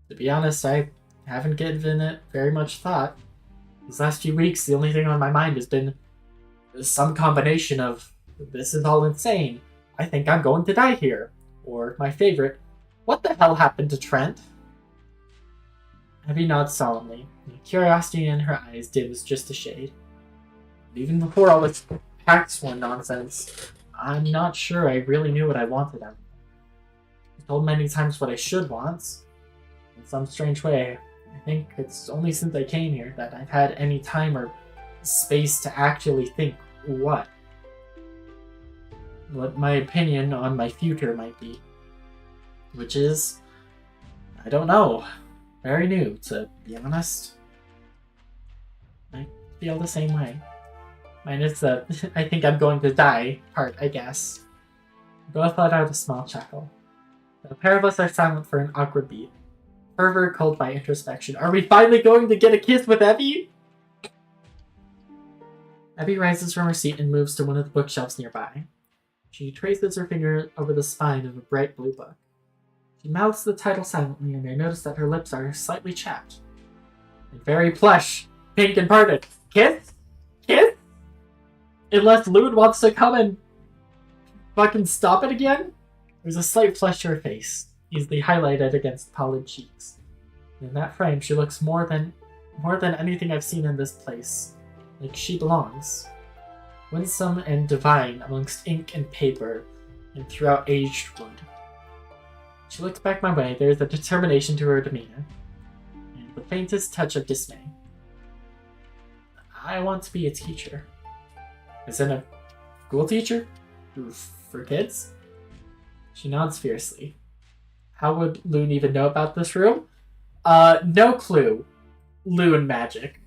to be honest, I haven't given it very much thought. These last few weeks, the only thing on my mind has been some combination of, this is all insane, I think I'm going to die here, or my favorite, what the hell happened to Trent? Abby nods solemnly, and the curiosity in her eyes dims just a shade. But even before all this Pax One nonsense, I'm not sure I really knew what I wanted out of it. I was told many times what I should want. In some strange way, I think it's only since I came here that I've had any time or space to actually think what my opinion on my future might be. Which is, I don't know. Very new, to be honest. I feel the same way. Minus the I think I'm going to die part, I guess. Both let out a small chuckle. The pair of us are silent for an awkward beat. Fervor called by introspection. Are we finally going to get a kiss with Evie? Evie rises from her seat and moves to one of the bookshelves nearby. She traces her finger over the spine of a bright blue book. She mouths the title silently, and I notice that her lips are slightly chapped. And very plush, pink and parted. Kiss? Kiss? Unless Loon wants to come and fucking stop it again? There's a slight flush to her face, easily highlighted against pallid cheeks. And in that frame, she looks more than anything I've seen in this place. Like she belongs. Winsome and divine amongst ink and paper, and throughout aged wood. She looks back my way. There's a determination to her demeanor, and the faintest touch of dismay. I want to be a teacher. As in a school teacher? For kids? She nods fiercely. How would Loon even know about this room? No clue. Loon magic.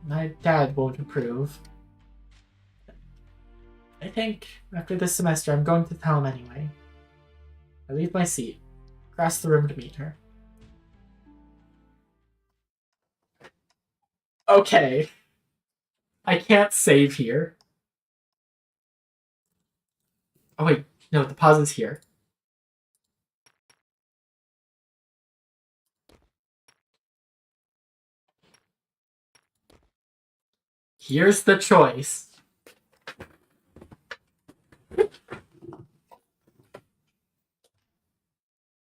My dad won't approve. I think after this semester I'm going to tell him anyway. I leave my seat, cross the room to meet her. Okay. I can't save here. Oh wait, no, the pause is here. Here's the choice.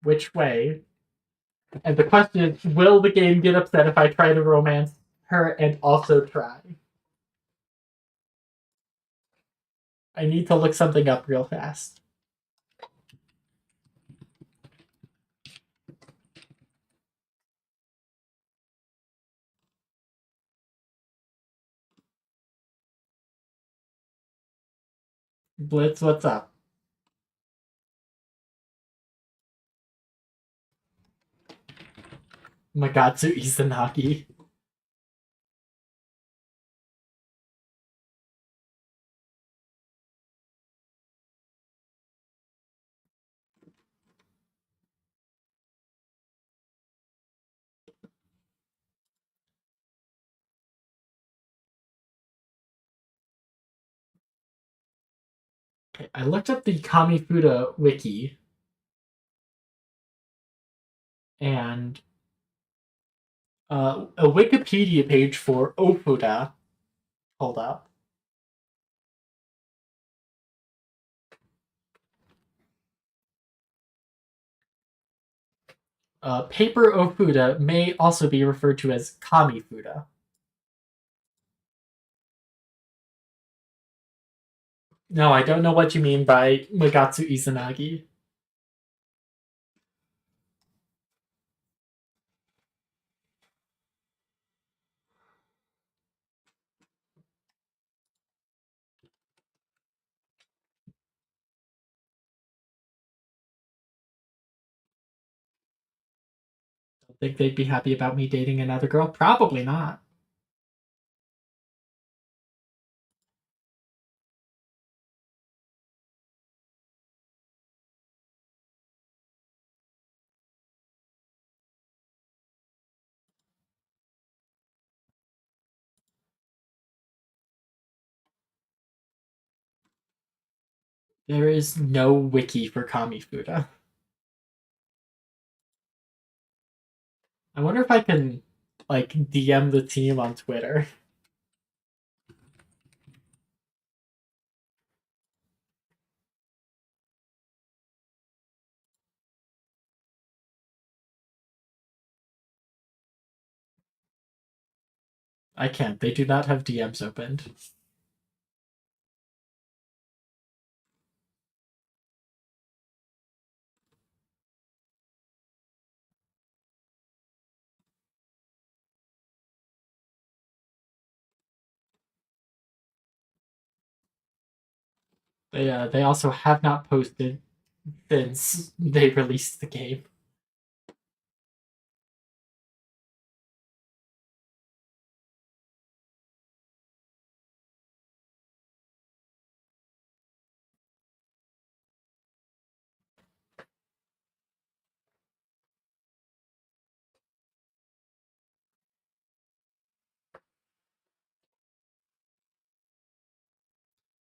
Which way? And the question is, will the game get upset if I try to romance her and also try? I need to look something up real fast. Blitz, what's up? Magatsu Izanagi. Okay, I looked up the Kamifuda wiki. And a Wikipedia page for Ofuda pulled up. Paper Ofuda may also be referred to as Kamifuda. No, I don't know what you mean by Magatsu Izanagi. Don't think they'd be happy about me dating another girl? Probably not. There is no wiki for Kamifuda. I wonder if I can, like, DM the team on Twitter. I can't. They do not have DMs opened. They also have not posted since they released the game.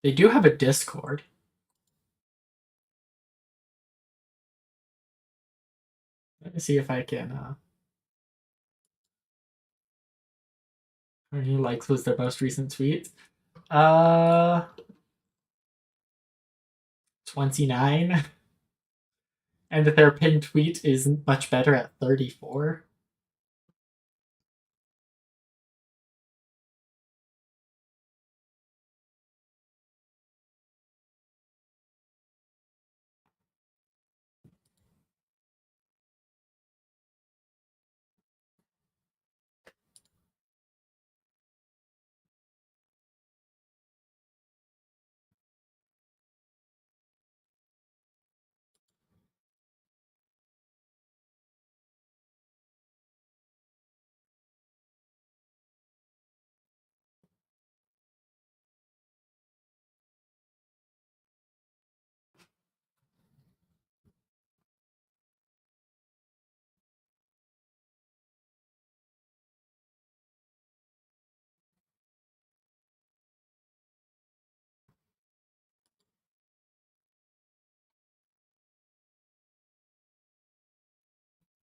They do have a Discord. Let me see if I can. How many likes was their most recent tweet? 29. And their pinned tweet is much better at 34.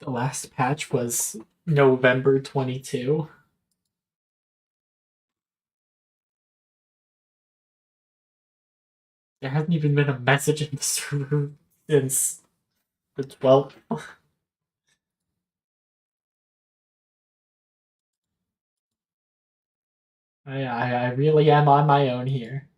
The last patch was November 22. There hasn't even been a message in the server since the 12th. I really am on my own here.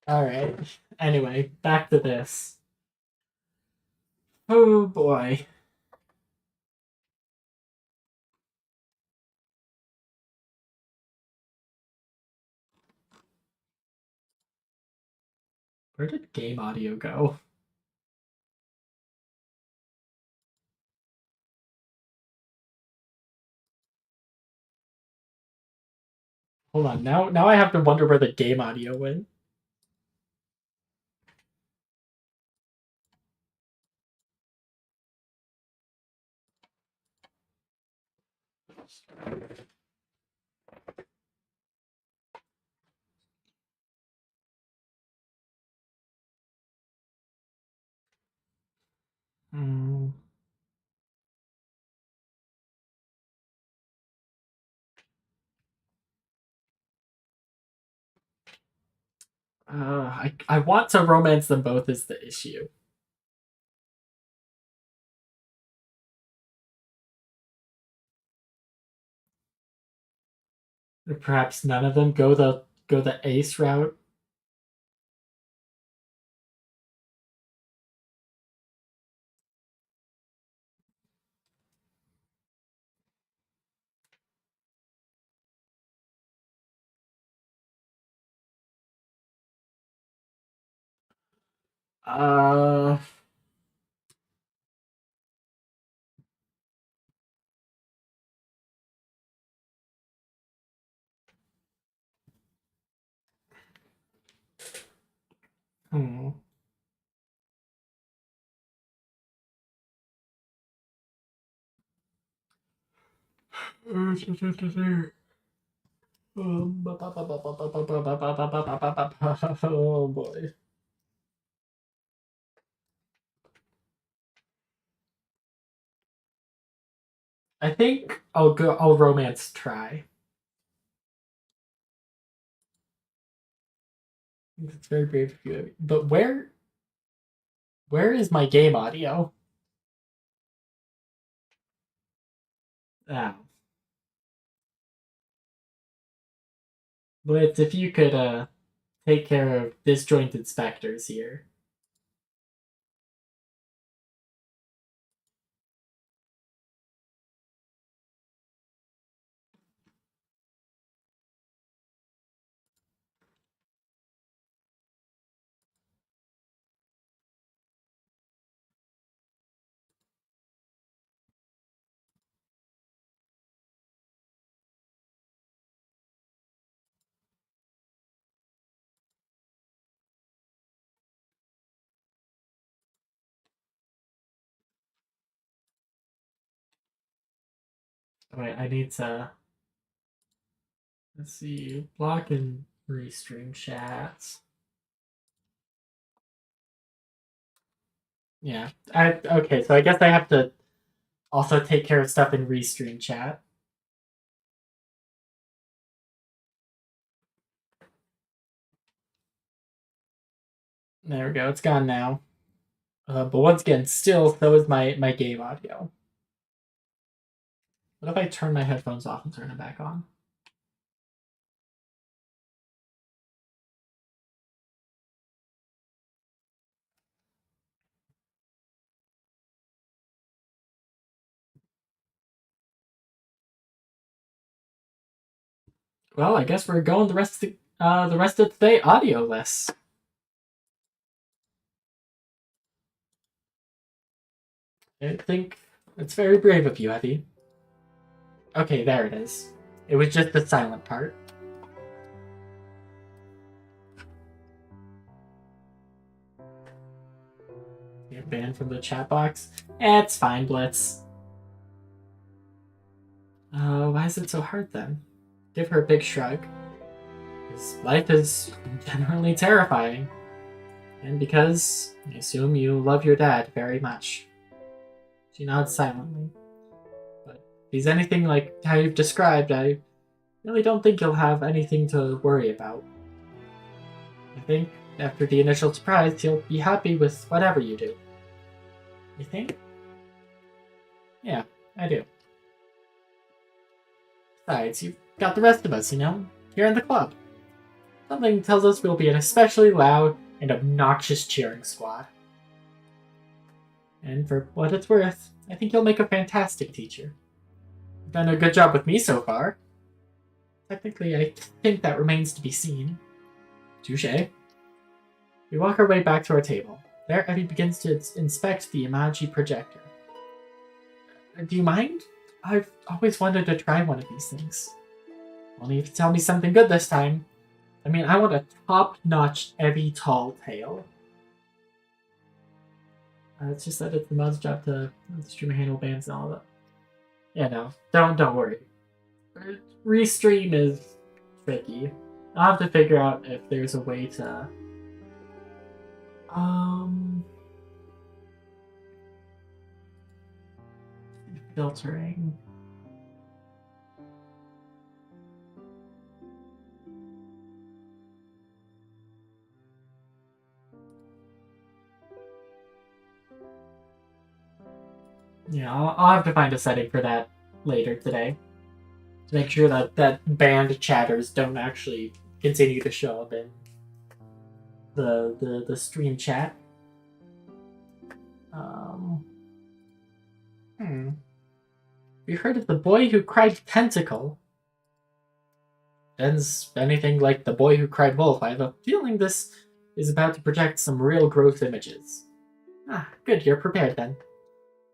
Alright. Anyway, back to this. Oh boy. Where did game audio go? Hold on, now I have to wonder where the game audio went. Hmm. I want to romance them both is the issue. Perhaps none of them go the ace route. Uh hmm. Oh boy. I think I'll romance try. It's very brave of you. But where is my game audio? Ah. Blitz, if you could take care of disjointed specters here. Wait, I need to, let's see, block and restream chats. Yeah. Okay, so I guess I have to also take care of stuff in restream chat. There we go, it's gone now. But once again, still, so is my game audio. What if I turn my headphones off and turn them back on? Well, I guess we're going the rest of today audio-less. I think it's very brave of you, Evie. Okay, there it is. It was just the silent part. You're banned from the chat box. It's fine, Blitz. Why is it so hard then? Give her a big shrug. Because life is generally terrifying. And because I assume you love your dad very much. She nods silently. But if he's anything like how you've described, I really don't think you'll have anything to worry about. I think after the initial surprise, he'll be happy with whatever you do. You think? Yeah, I do. Besides, you've got the rest of us, you know? Here in the club. Something tells us we'll be an especially loud and obnoxious cheering squad. And for what it's worth, I think you'll make a fantastic teacher. You've done a good job with me so far. Technically, I think that remains to be seen. Touché. We walk our way back to our table. There, Evie begins to inspect the Imaji projector. Do you mind? I've always wanted to try one of these things. Only if you tell me something good this time. I mean, I want a top-notch Evie tall tale. It's just that it's the mod's job to stream handle bands and all that. Yeah, no, don't worry. Restream is tricky. I'll have to figure out if there's a way to filtering. Yeah, I'll have to find a setting for that later today. To make sure that banned chatters don't actually continue to show up in the stream chat. You heard of the boy who cried tentacle? Ben's anything like the boy who cried wolf. I have a feeling this is about to project some real growth images. Ah, good, you're prepared then.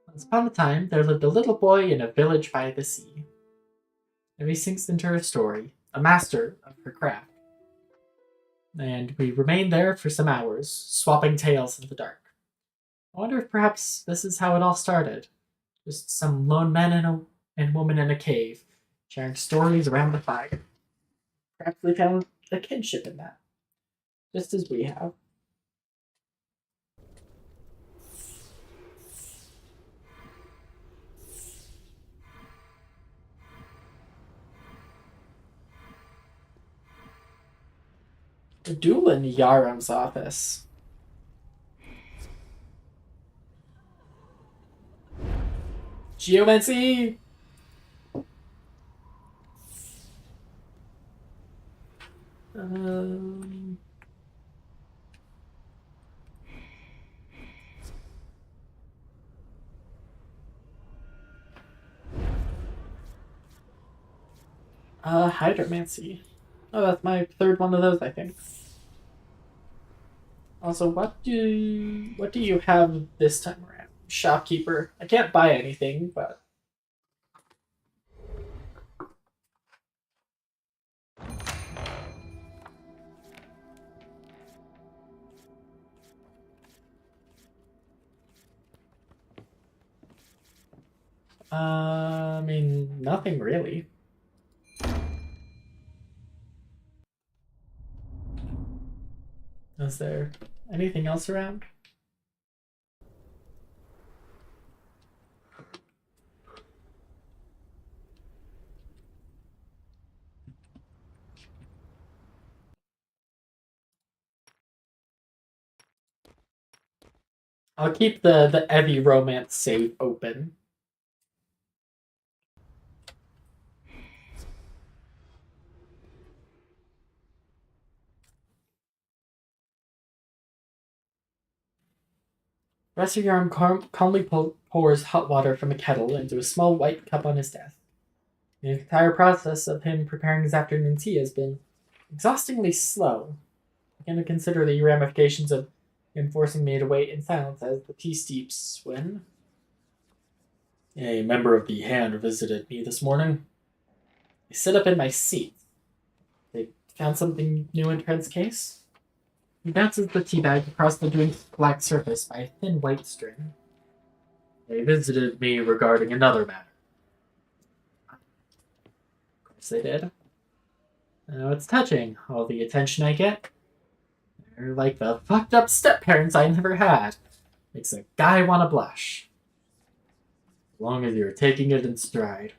Once upon a time, there lived a little boy in a village by the sea. Evie sinks into her story, a master of her craft. And we remained there for some hours, swapping tales in the dark. I wonder if perhaps this is how it all started. Just some lone men and woman in a cave, sharing stories around the fire. Perhaps they found a kinship in that, just as we have. A duel in Yaram's office. Geomancy! Um... Hydromancy. Oh, that's my third one of those, I think. Also, what do you have this time around? Shopkeeper. I can't buy anything, but I mean, nothing really. Is there anything else around? I'll keep the Evie romance safe open. Rest of your arm calmly pours hot water from a kettle into a small white cup on his desk. The entire process of him preparing his afternoon tea has been exhaustingly slow. I can consider the ramifications of him forcing me to wait in silence as the tea steeps when a member of the Hand visited me this morning. I sit up in my seat. They found something new in Trent's case? He bounces the tea bag across the drink's black surface by a thin white string. They visited me regarding another matter. Of course they did. Now it's touching, all the attention I get. They're like the fucked up step-parents I never had. Makes a guy want to blush. As long as you're taking it in stride.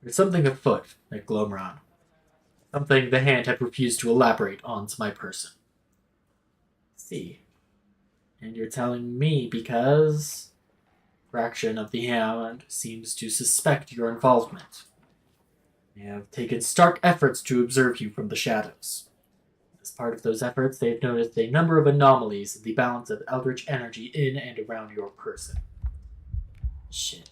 There's something afoot at Glomeron. Something the Hand had refused to elaborate on to my person. See. And you're telling me because fraction of the Hand seems to suspect your involvement. They have taken stark efforts to observe you from the shadows. As part of those efforts, they have noticed a number of anomalies in the balance of eldritch energy in and around your person. Shit.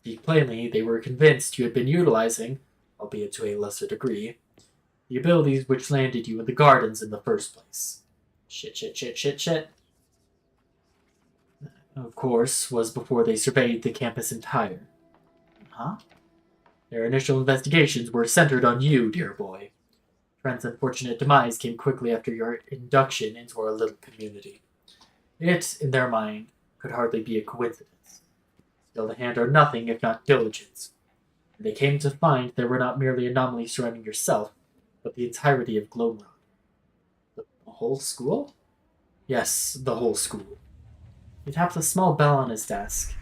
Speak plainly, they were convinced you had been utilizing, albeit to a lesser degree, the abilities which landed you in the gardens in the first place. Shit. Of course, was before they surveyed the campus entire. Huh? Their initial investigations were centered on you, dear boy. Trent's unfortunate demise came quickly after your induction into our little community. It, in their mind, could hardly be a coincidence. Still, the Hand are nothing if not diligent. And they came to find there were not merely anomalies surrounding yourself, but the entirety of Glomeron. The whole school? Yes, the whole school. He taps a small bell on his desk.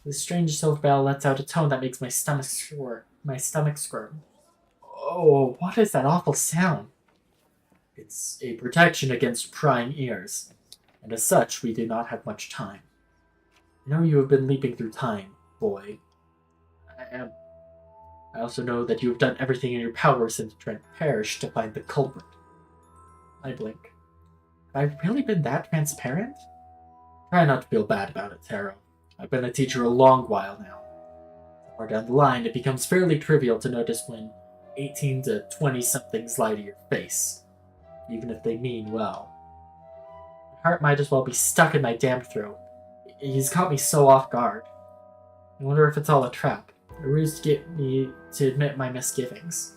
This strange silver bell lets out a tone that makes my stomach squirm. Oh, what is that awful sound? It's a protection against prying ears, and as such, we do not have much time. I know you have been leaping through time, boy. I also know that you have done everything in your power since Trent perished to find the culprit. I blink. Have I really been that transparent? Try not to feel bad about it, Taro. I've been a teacher a long while now. Somewhere down the line, it becomes fairly trivial to notice when 18 to 20-somethings lie to your face, even if they mean well. My heart might as well be stuck in my damned throat. He's caught me so off guard. I wonder if it's all a trap, a ruse to get me to admit my misgivings.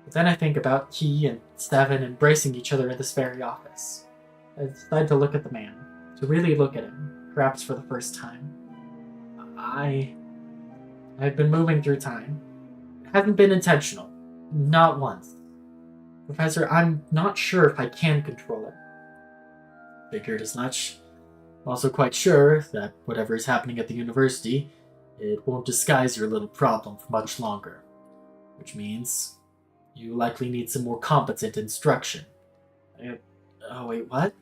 But then I think about he and Steven embracing each other in this very office. I decide to look at the man, to really look at him, perhaps for the first time. I've been moving through time. It hasn't been intentional. Not once. Professor, I'm not sure if I can control it. Figured as much. I'm also quite sure that whatever is happening at the university, it won't disguise your little problem for much longer. Which means You likely need some more competent instruction. Oh wait, what?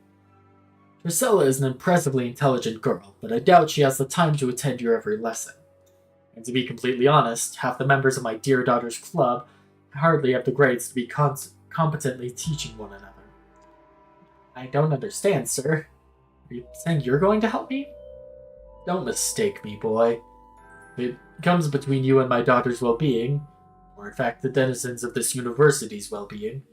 Priscilla is an impressively intelligent girl, but I doubt she has the time to attend your every lesson. And to be completely honest, half the members of my dear daughter's club hardly have the grades to be competently teaching one another. I don't understand, sir. Are you saying you're going to help me? Don't mistake me, boy. If it comes between you and my daughter's well-being, or in fact the denizens of this university's well-being,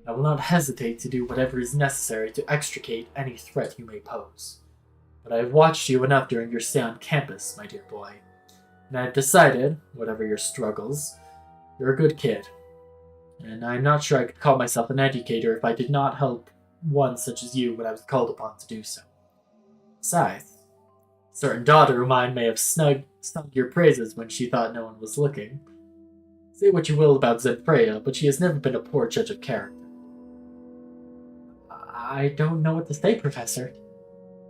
I will not hesitate to do whatever is necessary to extricate any threat you may pose. But I have watched you enough during your stay on campus, my dear boy, and I have decided, whatever your struggles, you're a good kid. And I'm not sure I could call myself an educator if I did not help one such as you when I was called upon to do so. Besides, a certain daughter of mine may have sung your praises when she thought no one was looking. Say what you will about Zenfreya, but she has never been a poor judge of character. I don't know what to say, Professor.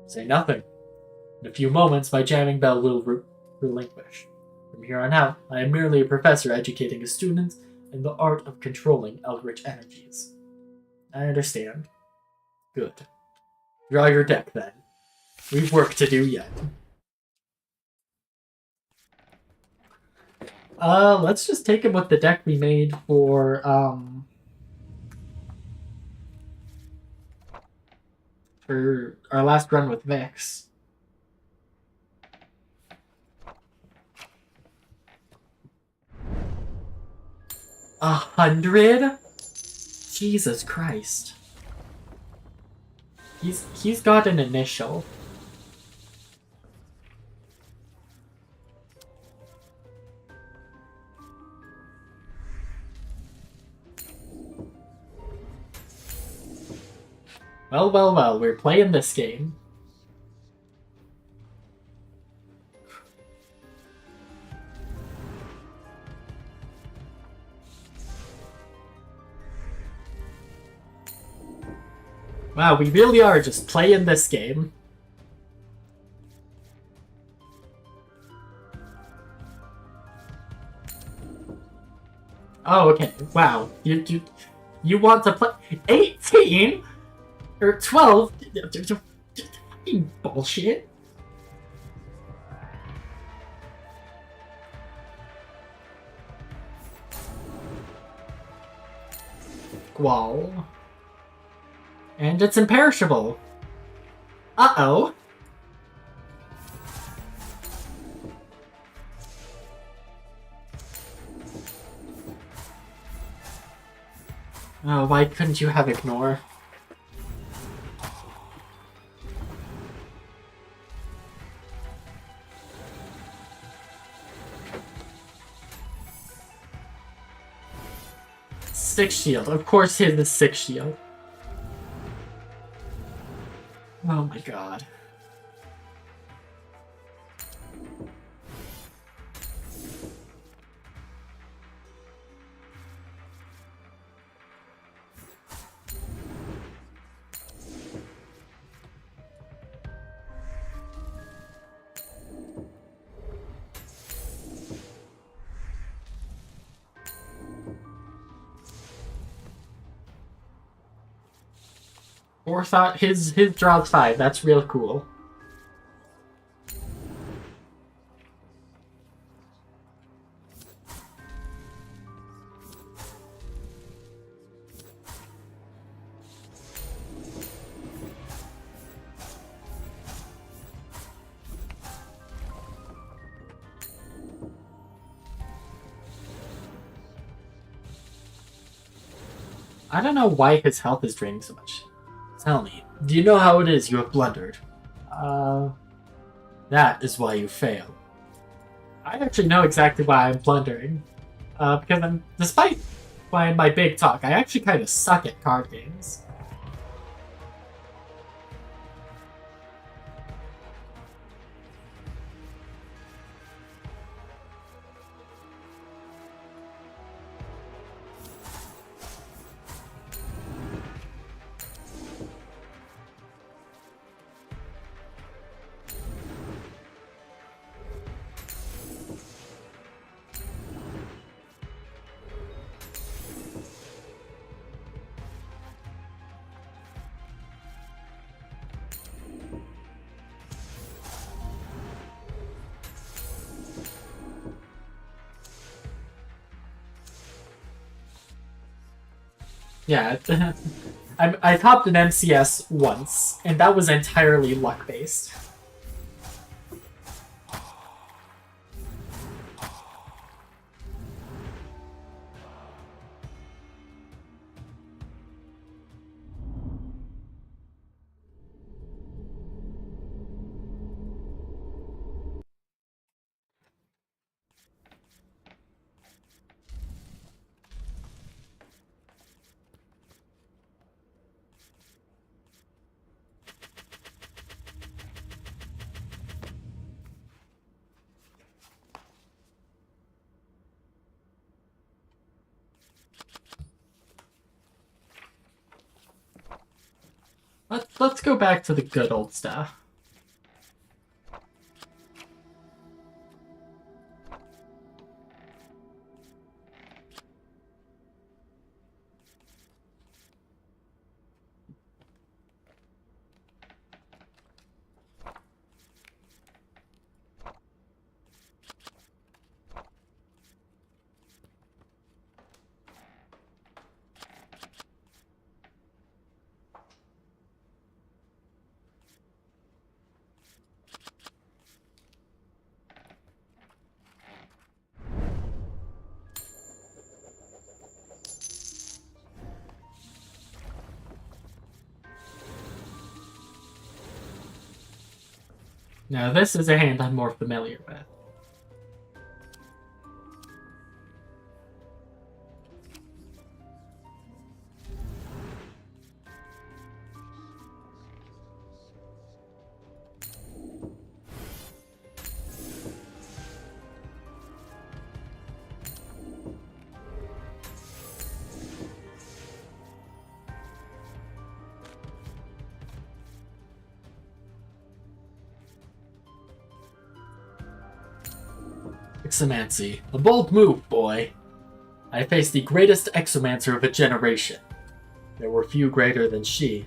Say nothing. In a few moments, my jamming bell will relinquish. From here on out, I am merely a professor educating a student in the art of controlling eldritch energies. I understand. Good. Draw your deck, then. We've work to do yet. Let's just take him with the deck we made for our last run with Vix. A 100? Jesus Christ. He's got an initial. Well, we're playing this game. Wow, we really are just playing this game. Oh, okay. Wow. You want to play 18 or 12? Fucking bullshit. Squall. And it's imperishable. Uh-oh. Oh, why couldn't you have ignore? Six shield. Of course his is 6 shield. Oh my god. Forethought, his draw's 5. That's real cool. I don't know why his health is draining so much. Tell me, do you know how it is you have blundered? That is why you fail. I actually know exactly why I'm blundering. Because despite my big talk, I actually kind of suck at card games. Yeah, I topped an MCS once, and that was entirely luck-based. Let's go back to the good old stuff. Now this is a hand I'm more familiar with. Geomancy. A bold move, boy. I faced the greatest exomancer of a generation. There were few greater than she.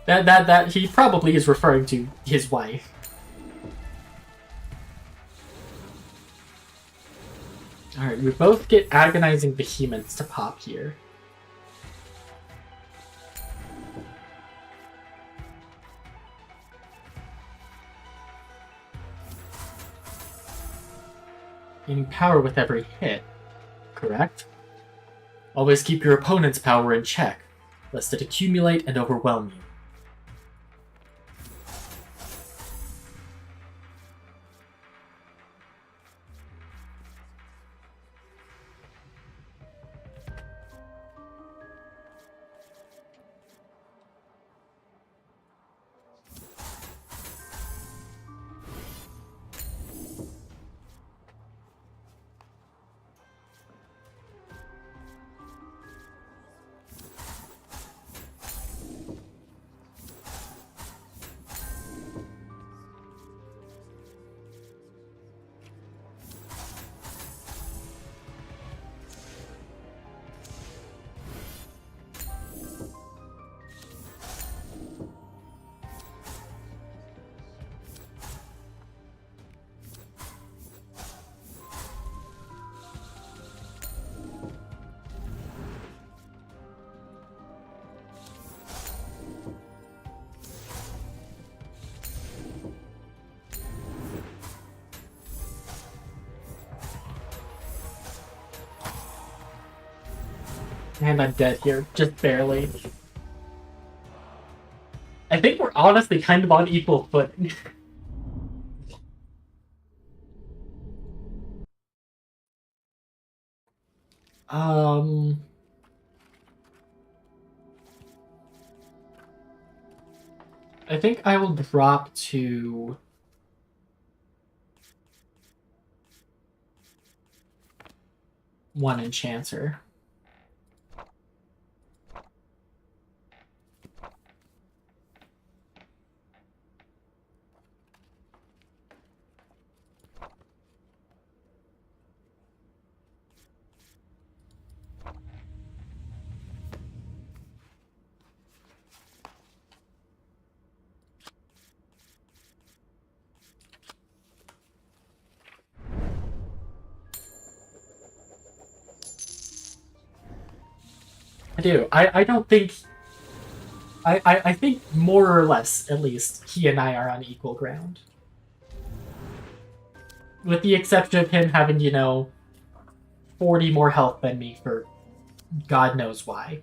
That he probably is referring to his wife. Alright, we both get agonizing behemoths to pop here. Gaining power with every hit, correct? Always keep your opponent's power in check, lest it accumulate and overwhelm you. And I'm dead here, just barely. I think we're honestly kind of on equal footing. I think I will drop to... one enchanter. do. I don't think... I think more or less, at least, he and I are on equal ground. With the exception of him having, 40 more health than me for God knows why.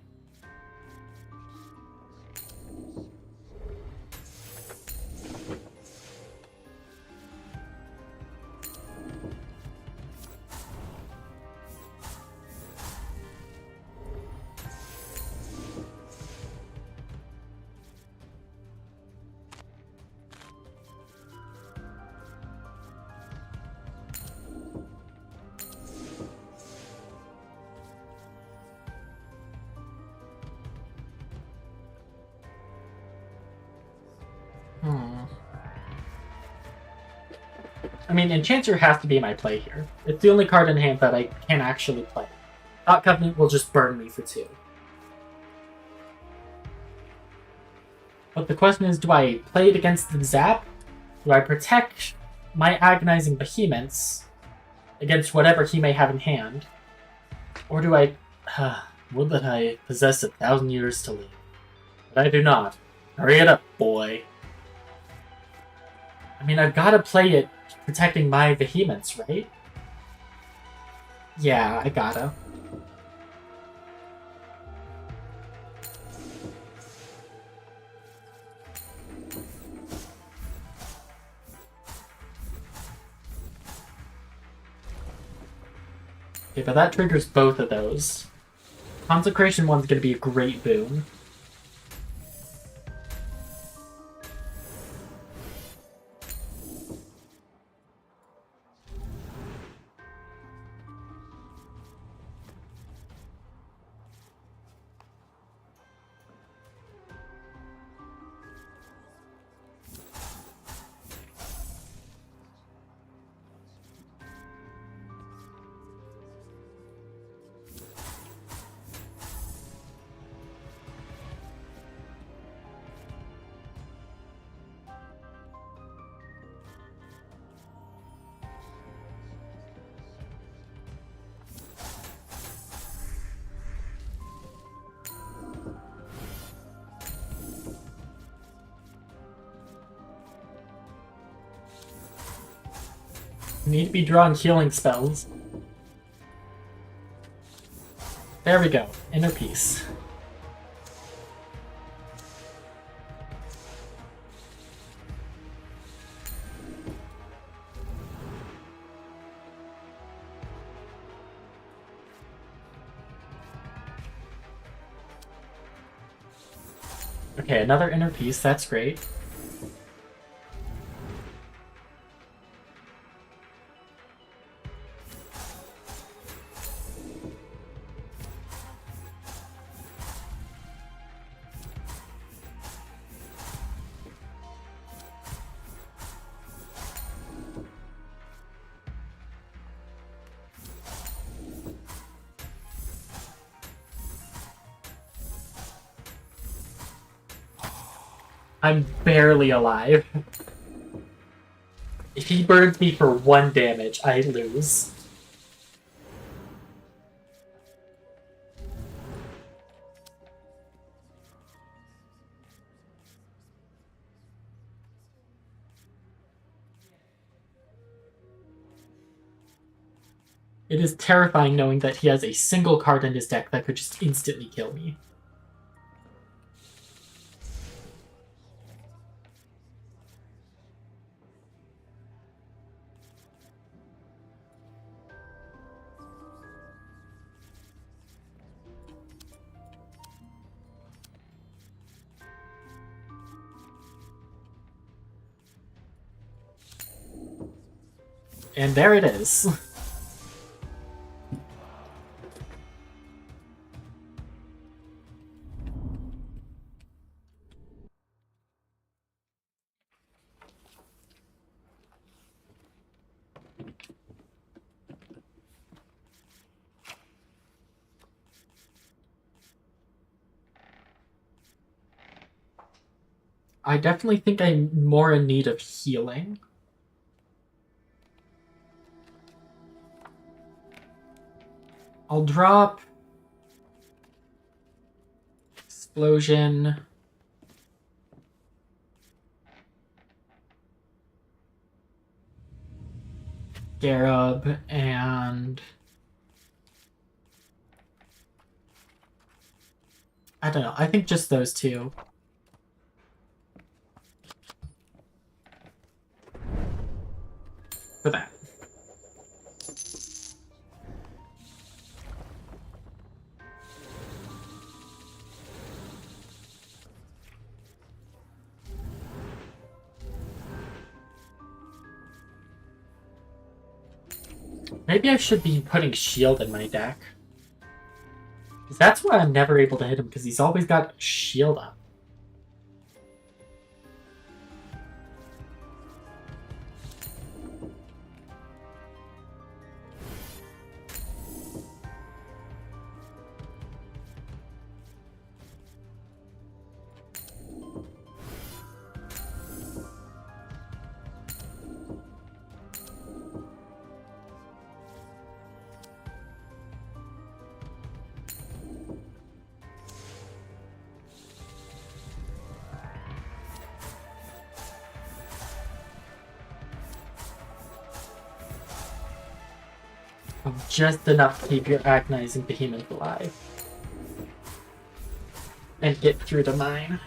I mean, Enchanter has to be my play here. It's the only card in hand that I can actually play. Thought Covenant will just burn me for 2. But the question is, do I play it against the Zap? Do I protect my Agonizing Behemoths against whatever he may have in hand? Or do I... would that I possess 1,000 years to live. But I do not. Hurry it up, boy. I mean, I've got to play it protecting my Behemoths, right? Yeah, I gotta. Okay, but that triggers both of those. Consecration one's gonna be a great boon. Need to be drawing healing spells. There we go. Inner Peace. Okay, another Inner Peace. That's great. I'm barely alive. If he burns me for 1 damage, I lose. It is terrifying knowing that he has a single card in his deck that could just instantly kill me. And there it is. I definitely think I'm more in need of healing. I'll drop Explosion. Scarab and I don't know. I think just those two. For that. Maybe I should be putting shield in my deck. Because that's why I'm never able to hit him, because he's always got shield up. Just enough to keep your agonizing behemoth alive. And get through to mine.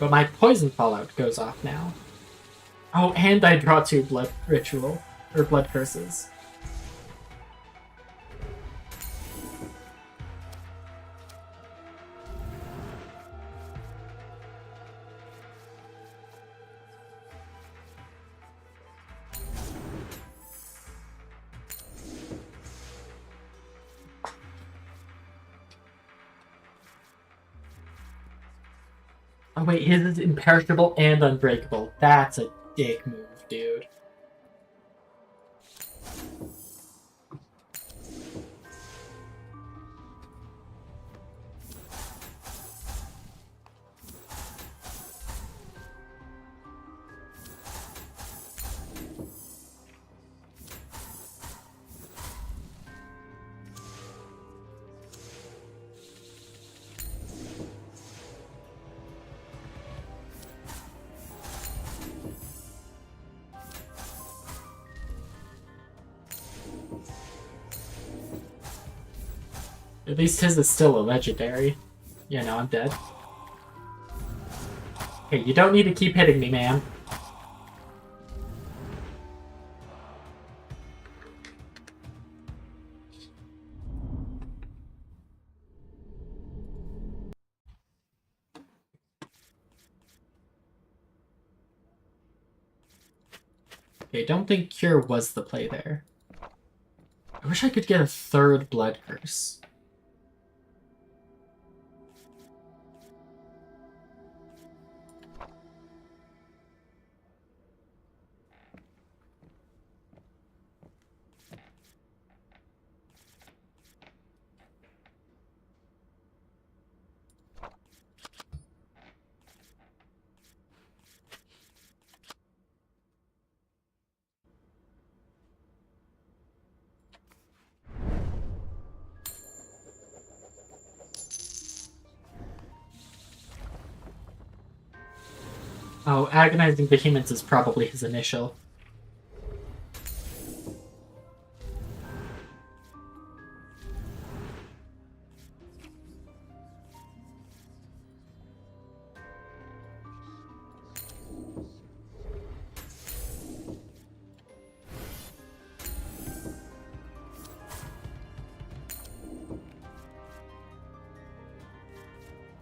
But my poison fallout goes off now. Oh, and I draw 2 blood ritual, or blood curses. Oh wait, his is imperishable and unbreakable. That's a dick move, dude. At least his is still a legendary. Yeah, no, I'm dead. Hey, you don't need to keep hitting me, man. Okay, don't think Cure was the play there. I wish I could get a 3rd Blood Curse. Oh, Agonizing Behemoths is probably his initial.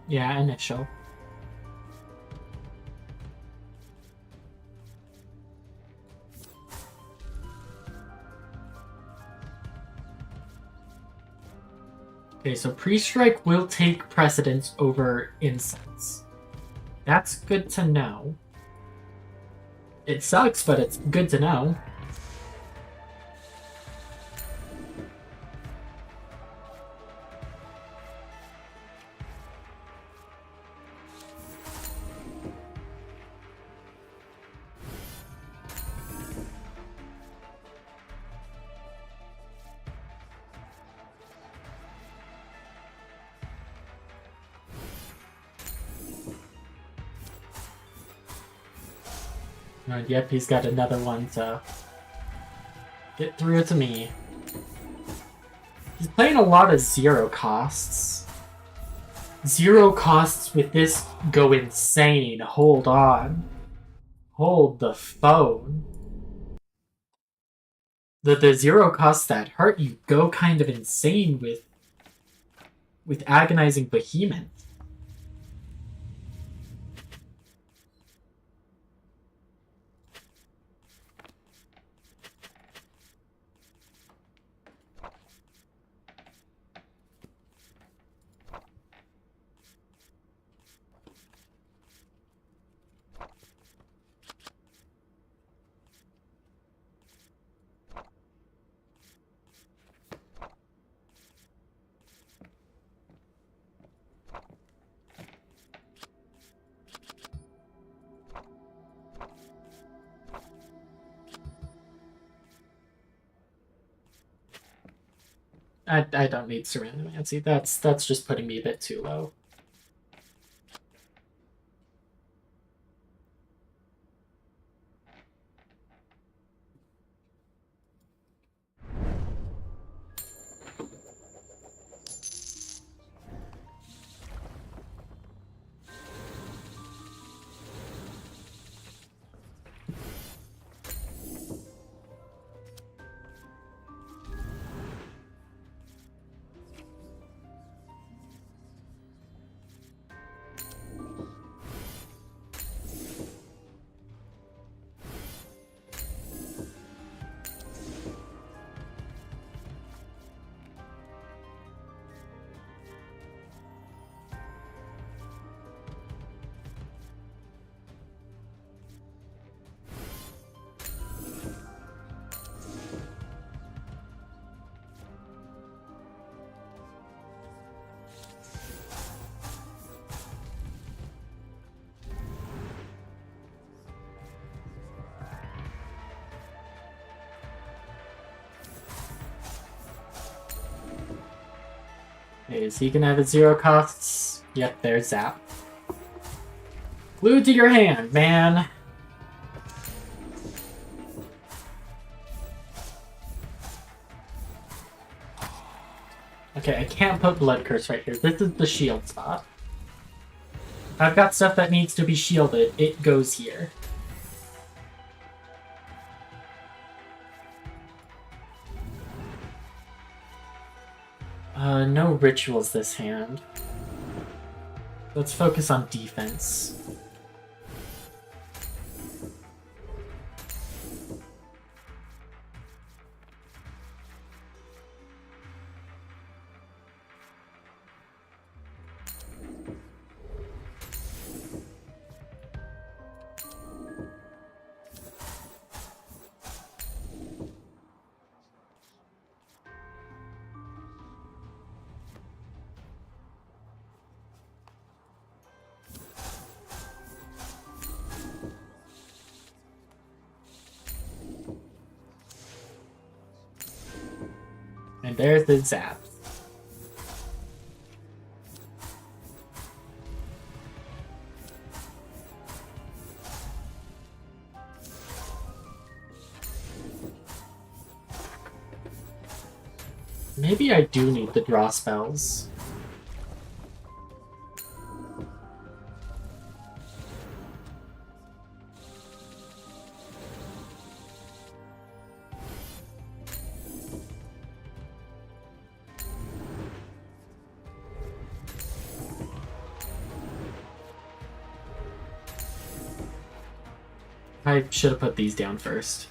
Yeah, initial. Okay, so pre-strike will take precedence over incense. That's good to know. It sucks, but it's good to know. And yep, he's got another one to get through to me. He's playing a lot of zero costs. Zero costs with this go insane. Hold on. Hold the phone. The zero costs that hurt you go kind of insane with agonizing behemoth. I don't need Ceranomancy. That's just putting me a bit too low. Is he gonna have a zero costs? Yep, there's Zap. Glued to your hand, man. Okay, I can't put Blood Curse right here. This is the shield spot. If I've got stuff that needs to be shielded, it goes here. No rituals this hand. Let's focus on defense. And there's the Zap. Maybe I do need the draw spells. I should have put these down first.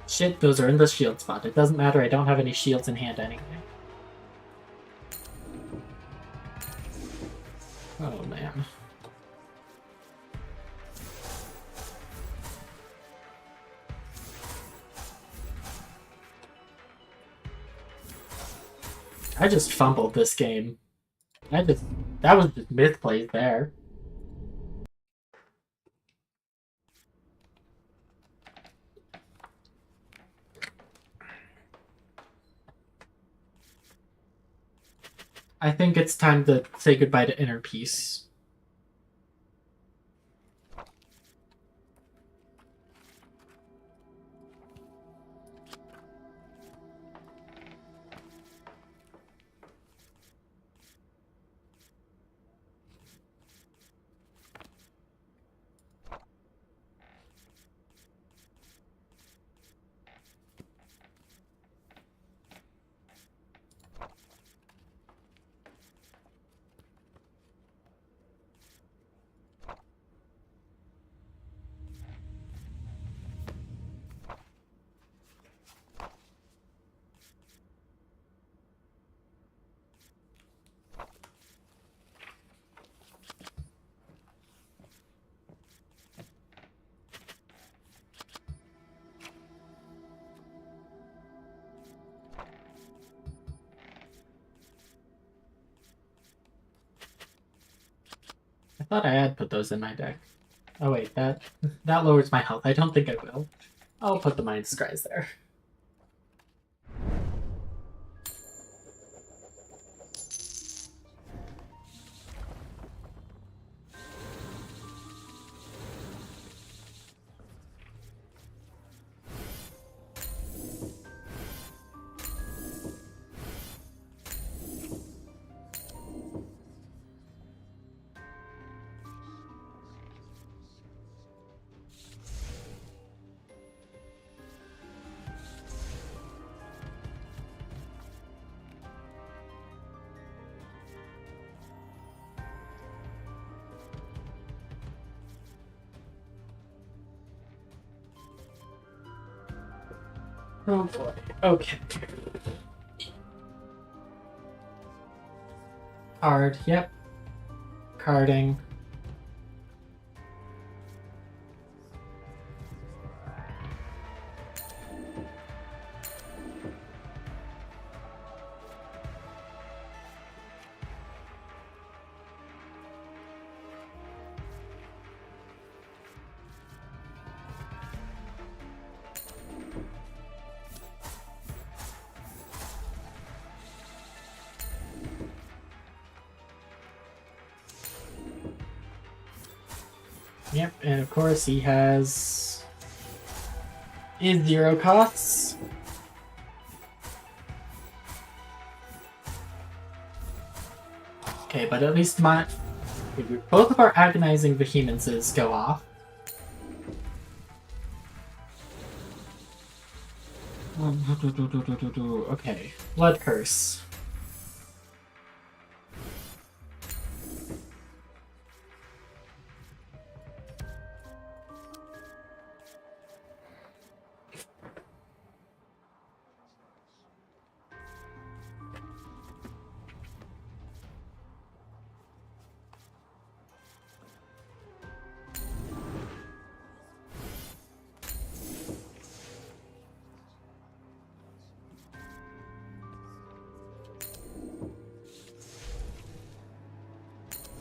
Shit, those are in the shield spot. It doesn't matter, I don't have any shields in hand anyway. Oh man. I just fumbled this game. That was just misplays there. I think it's time to say goodbye to Inner Peace. thought I had put those in my deck. Oh wait, that lowers my health. I don't think I will. I'll put the Mind Scries there. Oh boy. Okay. Card, yep. Carding. Yep, and of course he has his 0 costs. Okay, but at least both of our agonizing vehemences go off. Okay, Blood Curse.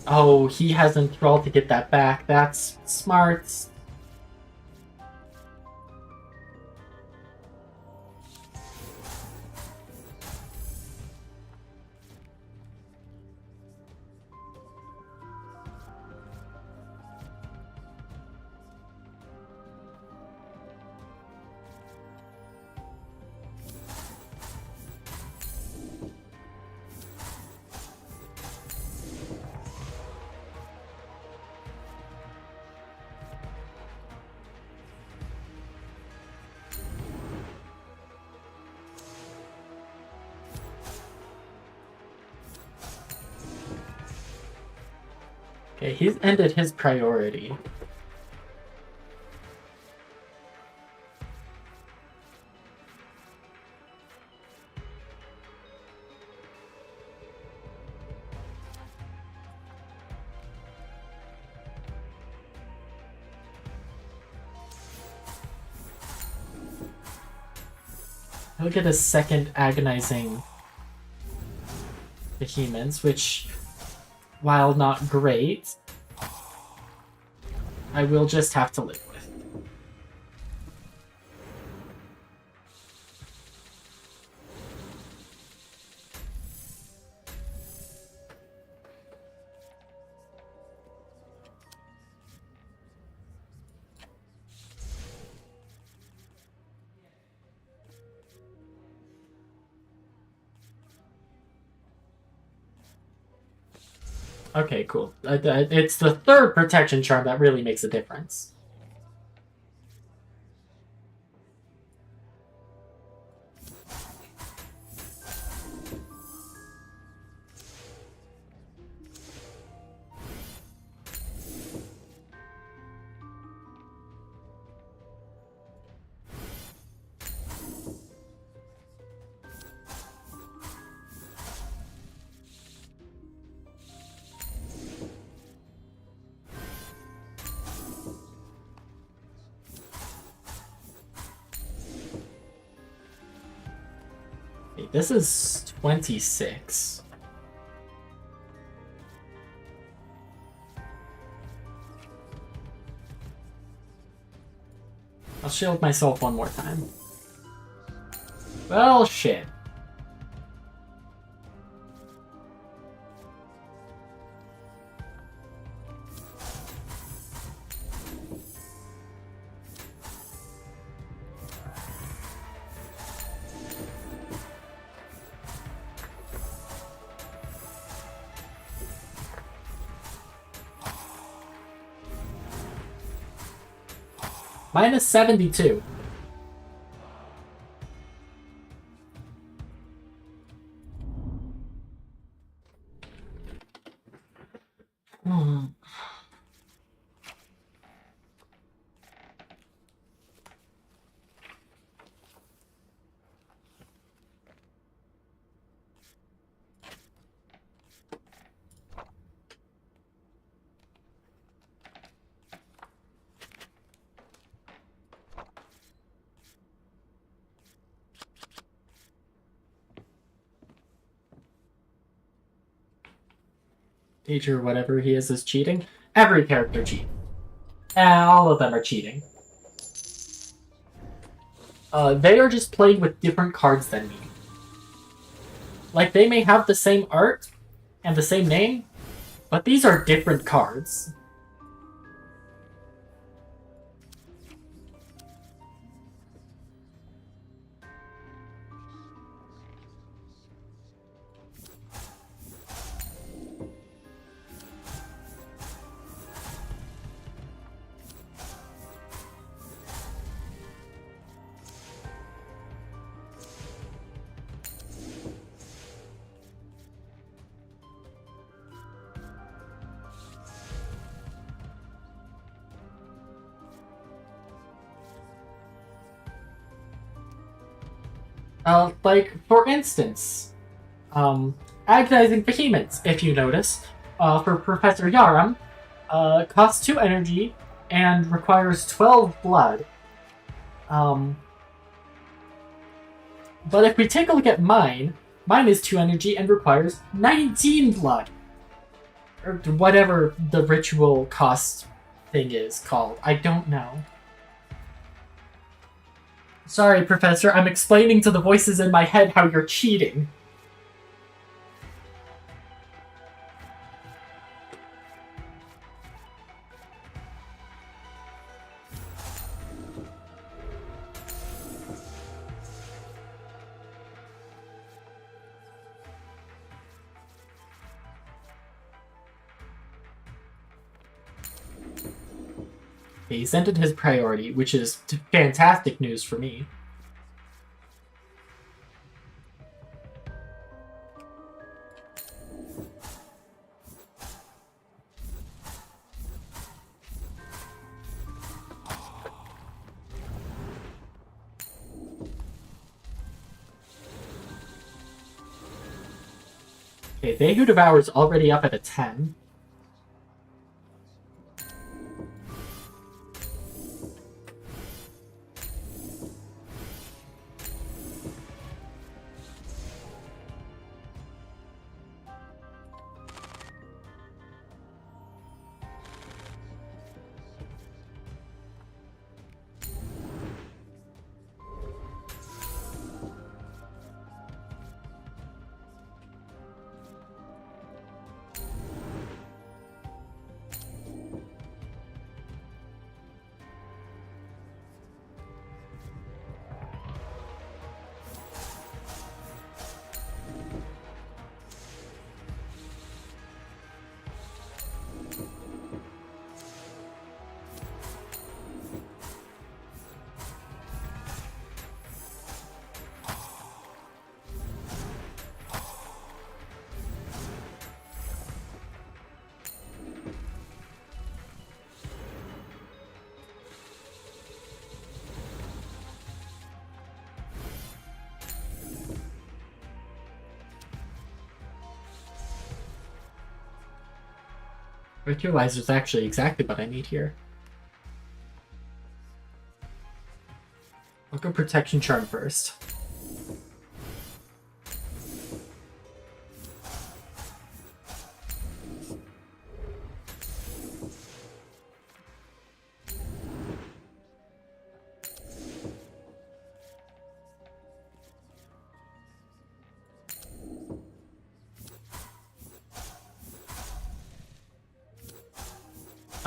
Oh, he has Enthrall to get that back. That's smart. Okay, he's ended his priority. He'll get a second agonizing Vehemence, which, while not great, I will just have to live with. Okay, cool. It's the third protection charm that really makes a difference. This is 26. I'll shield myself one more time. Well, shit. Minus 72. Hmm. Teacher, whatever he is cheating. Every character cheats. All of them are cheating. They are just playing with different cards than me. Like, they may have the same art and the same name, but these are different cards. Like, for instance, Agonizing Behemoths, if you notice, for Professor Yaram, costs 2 energy and requires 12 blood. But if we take a look at mine is 2 energy and requires 19 blood. Or whatever the ritual cost thing is called. I don't know. Sorry, Professor, I'm explaining to the voices in my head how you're cheating. He sent it his priority, which is fantastic news for me. Okay, They Who Devour is already up at a 10. Ritualizer is actually exactly what I need here. I'll go Protection Charm first.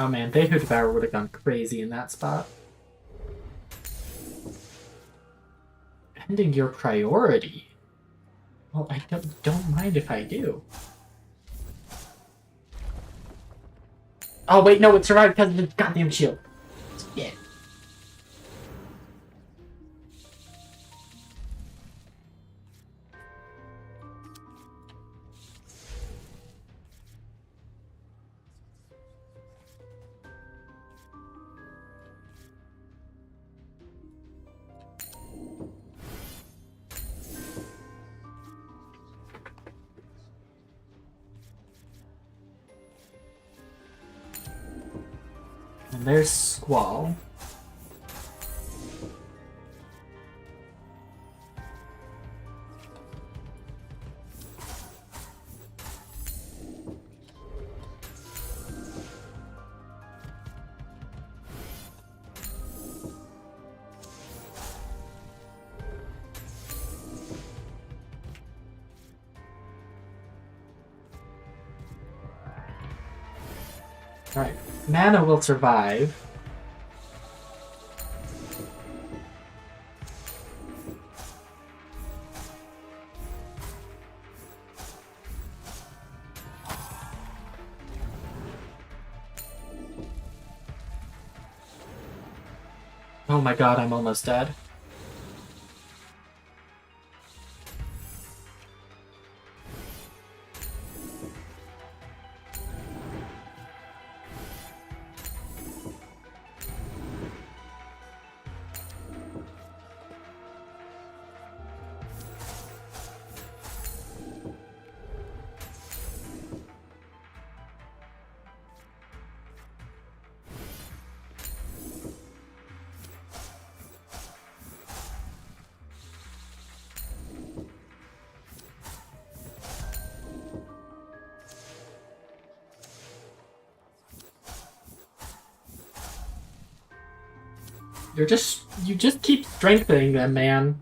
Oh man, they who devour would have gone crazy in that spot. Ending your priority. Well, I don't mind if I do. Oh wait, no, it survived because of the goddamn shield. Yeah. And there's Squall. Alright, Mana will survive. Oh my god, I'm almost dead. You just keep strengthening them, man.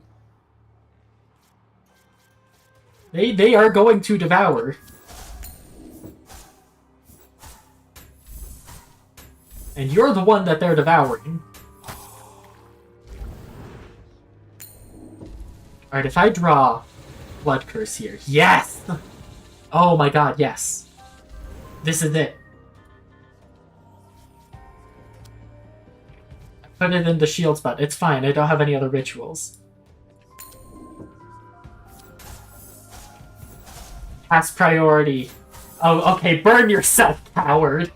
They are going to devour. And you're the one that they're devouring. Alright, if I draw Blood Curse here. Yes! Oh my god, yes. This is it. Put it in the shield spot. It's fine. I don't have any other rituals. Pass priority. Oh, okay. Burn yourself, coward.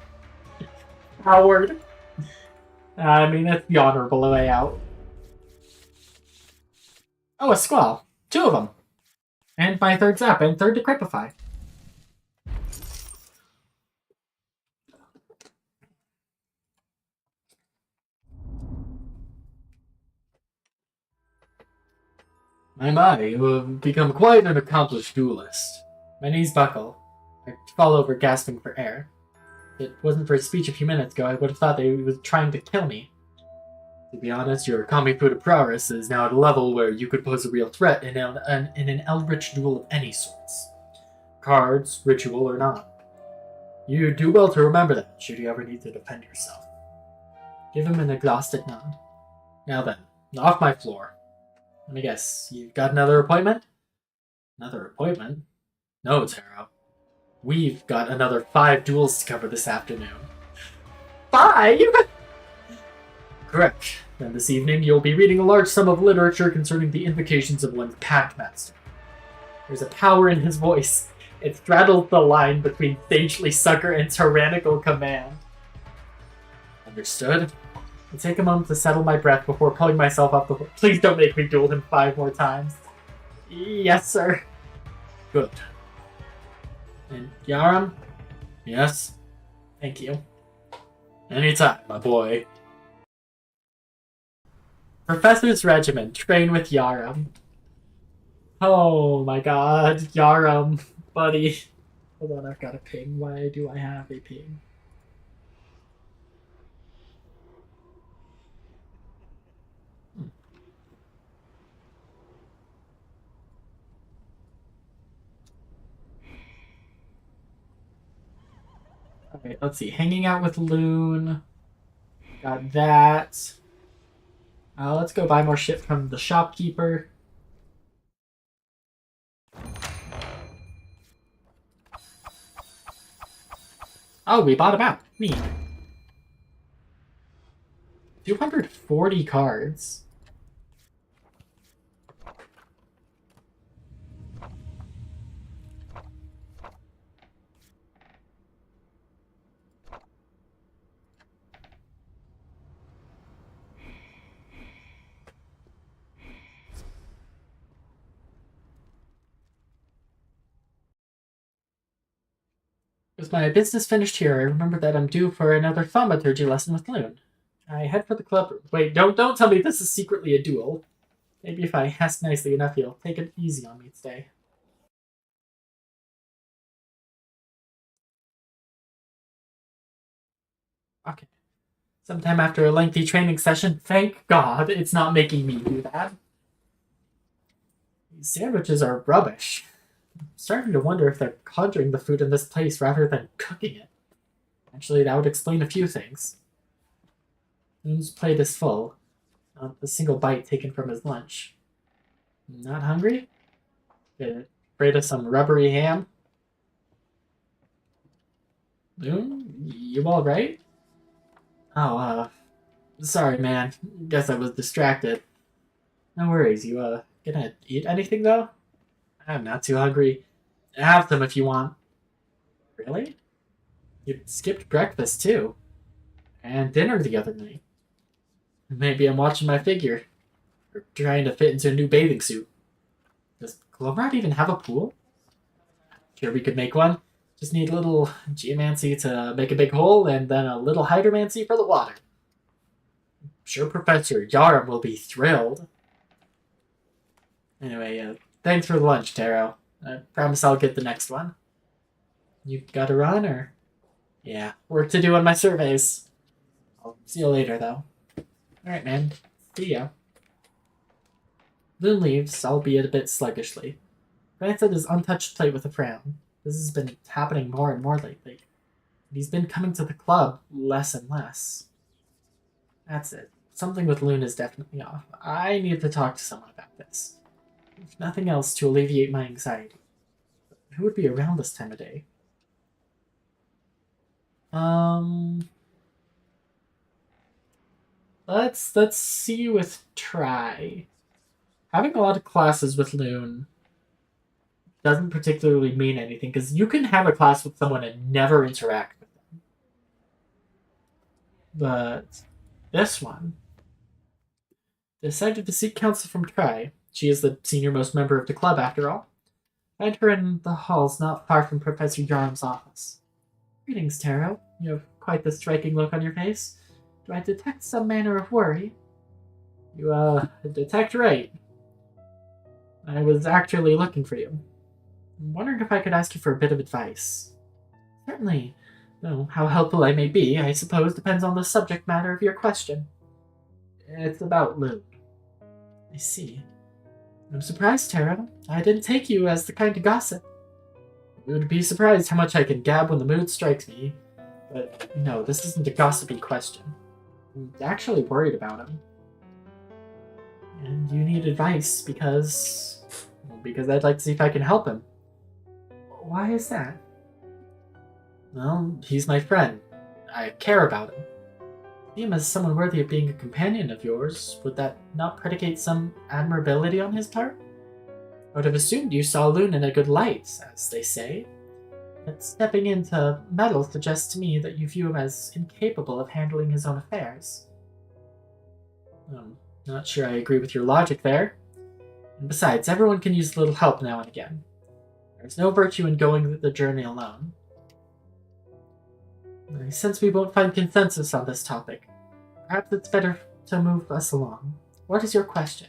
Coward. I mean, that's the honorable way out. Oh, a Squall. 2 of them. And my 3rd Zap and 3rd Decrepify. My, you have become quite an accomplished duelist. My knees buckle. I fall over, gasping for air. If it wasn't for his speech a few minutes ago, I would have thought that he was trying to kill me. To be honest, your Kamifuda prowess is now at a level where you could pose a real threat in an eldritch duel of any sorts. Cards, ritual, or not. You do well to remember that, should you ever need to defend yourself. Give him an exhausted nod. Now then, off my floor. Let me guess, you've got another appointment? Another appointment? No, Taro. We've got another 5 duels to cover this afternoon. 5?! Correct. Then this evening you'll be reading a large sum of literature concerning the invocations of one's Pact Master. There's a power in his voice. It straddles the line between sagely succor and tyrannical command. Understood. I'll take a moment to settle my breath before pulling myself up the hook. Please don't make me duel him 5 more times. Yes, sir. Good. And Yaram? Yes? Thank you. Anytime, my boy. Professor's Regiment. Train with Yaram. Oh my god. Yaram. Buddy. Hold on, I've got a ping. Why do I have a ping? Okay, let's see. Hanging out with Loon. Got that. Let's go buy more shit from the shopkeeper. Oh, we bought a map. Neat. 240 cards. With my business finished here, I remember that I'm due for another thaumaturgy lesson with Loon. I head for the club. Wait, don't tell me this is secretly a duel. Maybe if I ask nicely enough, he'll take it easy on me today. Okay. Sometime after a lengthy training session, thank God it's not making me do that. These sandwiches are rubbish. I'm starting to wonder if they're conjuring the food in this place rather than cooking it. Actually, that would explain a few things. Loon's plate is full, not a single bite taken from his lunch. Not hungry? Afraid of some rubbery ham? Loon, you alright? Oh, sorry, man. Guess I was distracted. No worries. You, gonna eat anything, though? I'm not too hungry. Have some if you want. Really? You skipped breakfast, too. And dinner the other night. Maybe I'm watching my figure. Or trying to fit into a new bathing suit. Does Glomerod even have a pool? Sure, we could make one. Just need a little Geomancy to make a big hole, and then a little Hydromancy for the water. I'm sure Professor Yarum will be thrilled. Anyway, thanks for the lunch, Taro. I promise I'll get the next one. You gotta run, or? Yeah, work to do on my surveys. I'll see you later, though. Alright, man. See ya. Loon leaves, albeit a bit sluggishly. Glanced at his untouched plate with a frown. This has been happening more and more lately. And he's been coming to the club less and less. That's it. Something with Loon is definitely off. I need to talk to someone about this. If nothing else, to alleviate my anxiety. But who would be around this time of day? Let's see with Try. Having a lot of classes with Loon doesn't particularly mean anything, because you can have a class with someone and never interact with them. But this one decided to seek counsel from Try. She is the senior-most member of the club, after all. Find her in the halls not far from Professor Yarum's office. Greetings, Taro. You have quite the striking look on your face. Do I detect some manner of worry? You, detect right. I was actually looking for you. I'm wondering if I could ask you for a bit of advice. Certainly. Though how helpful I may be, I suppose, depends on the subject matter of your question. It's about Loon. I see. I'm surprised, Taro. I didn't take you as the kind to gossip. You would be surprised how much I can gab when the mood strikes me. But no, this isn't a gossipy question. I'm actually worried about him. And you need advice because I'd like to see if I can help him. Why is that? Well, he's my friend. I care about him. See him as someone worthy of being a companion of yours. Would that not predicate some admirability on his part? I would have assumed you saw Loon in a good light, as they say. But stepping into meddle suggests to me that you view him as incapable of handling his own affairs. I'm not sure I agree with your logic there. And besides, everyone can use a little help now and again. There's no virtue in going the journey alone. I sense we won't find consensus on this topic. Perhaps it's better to move us along. What is your question?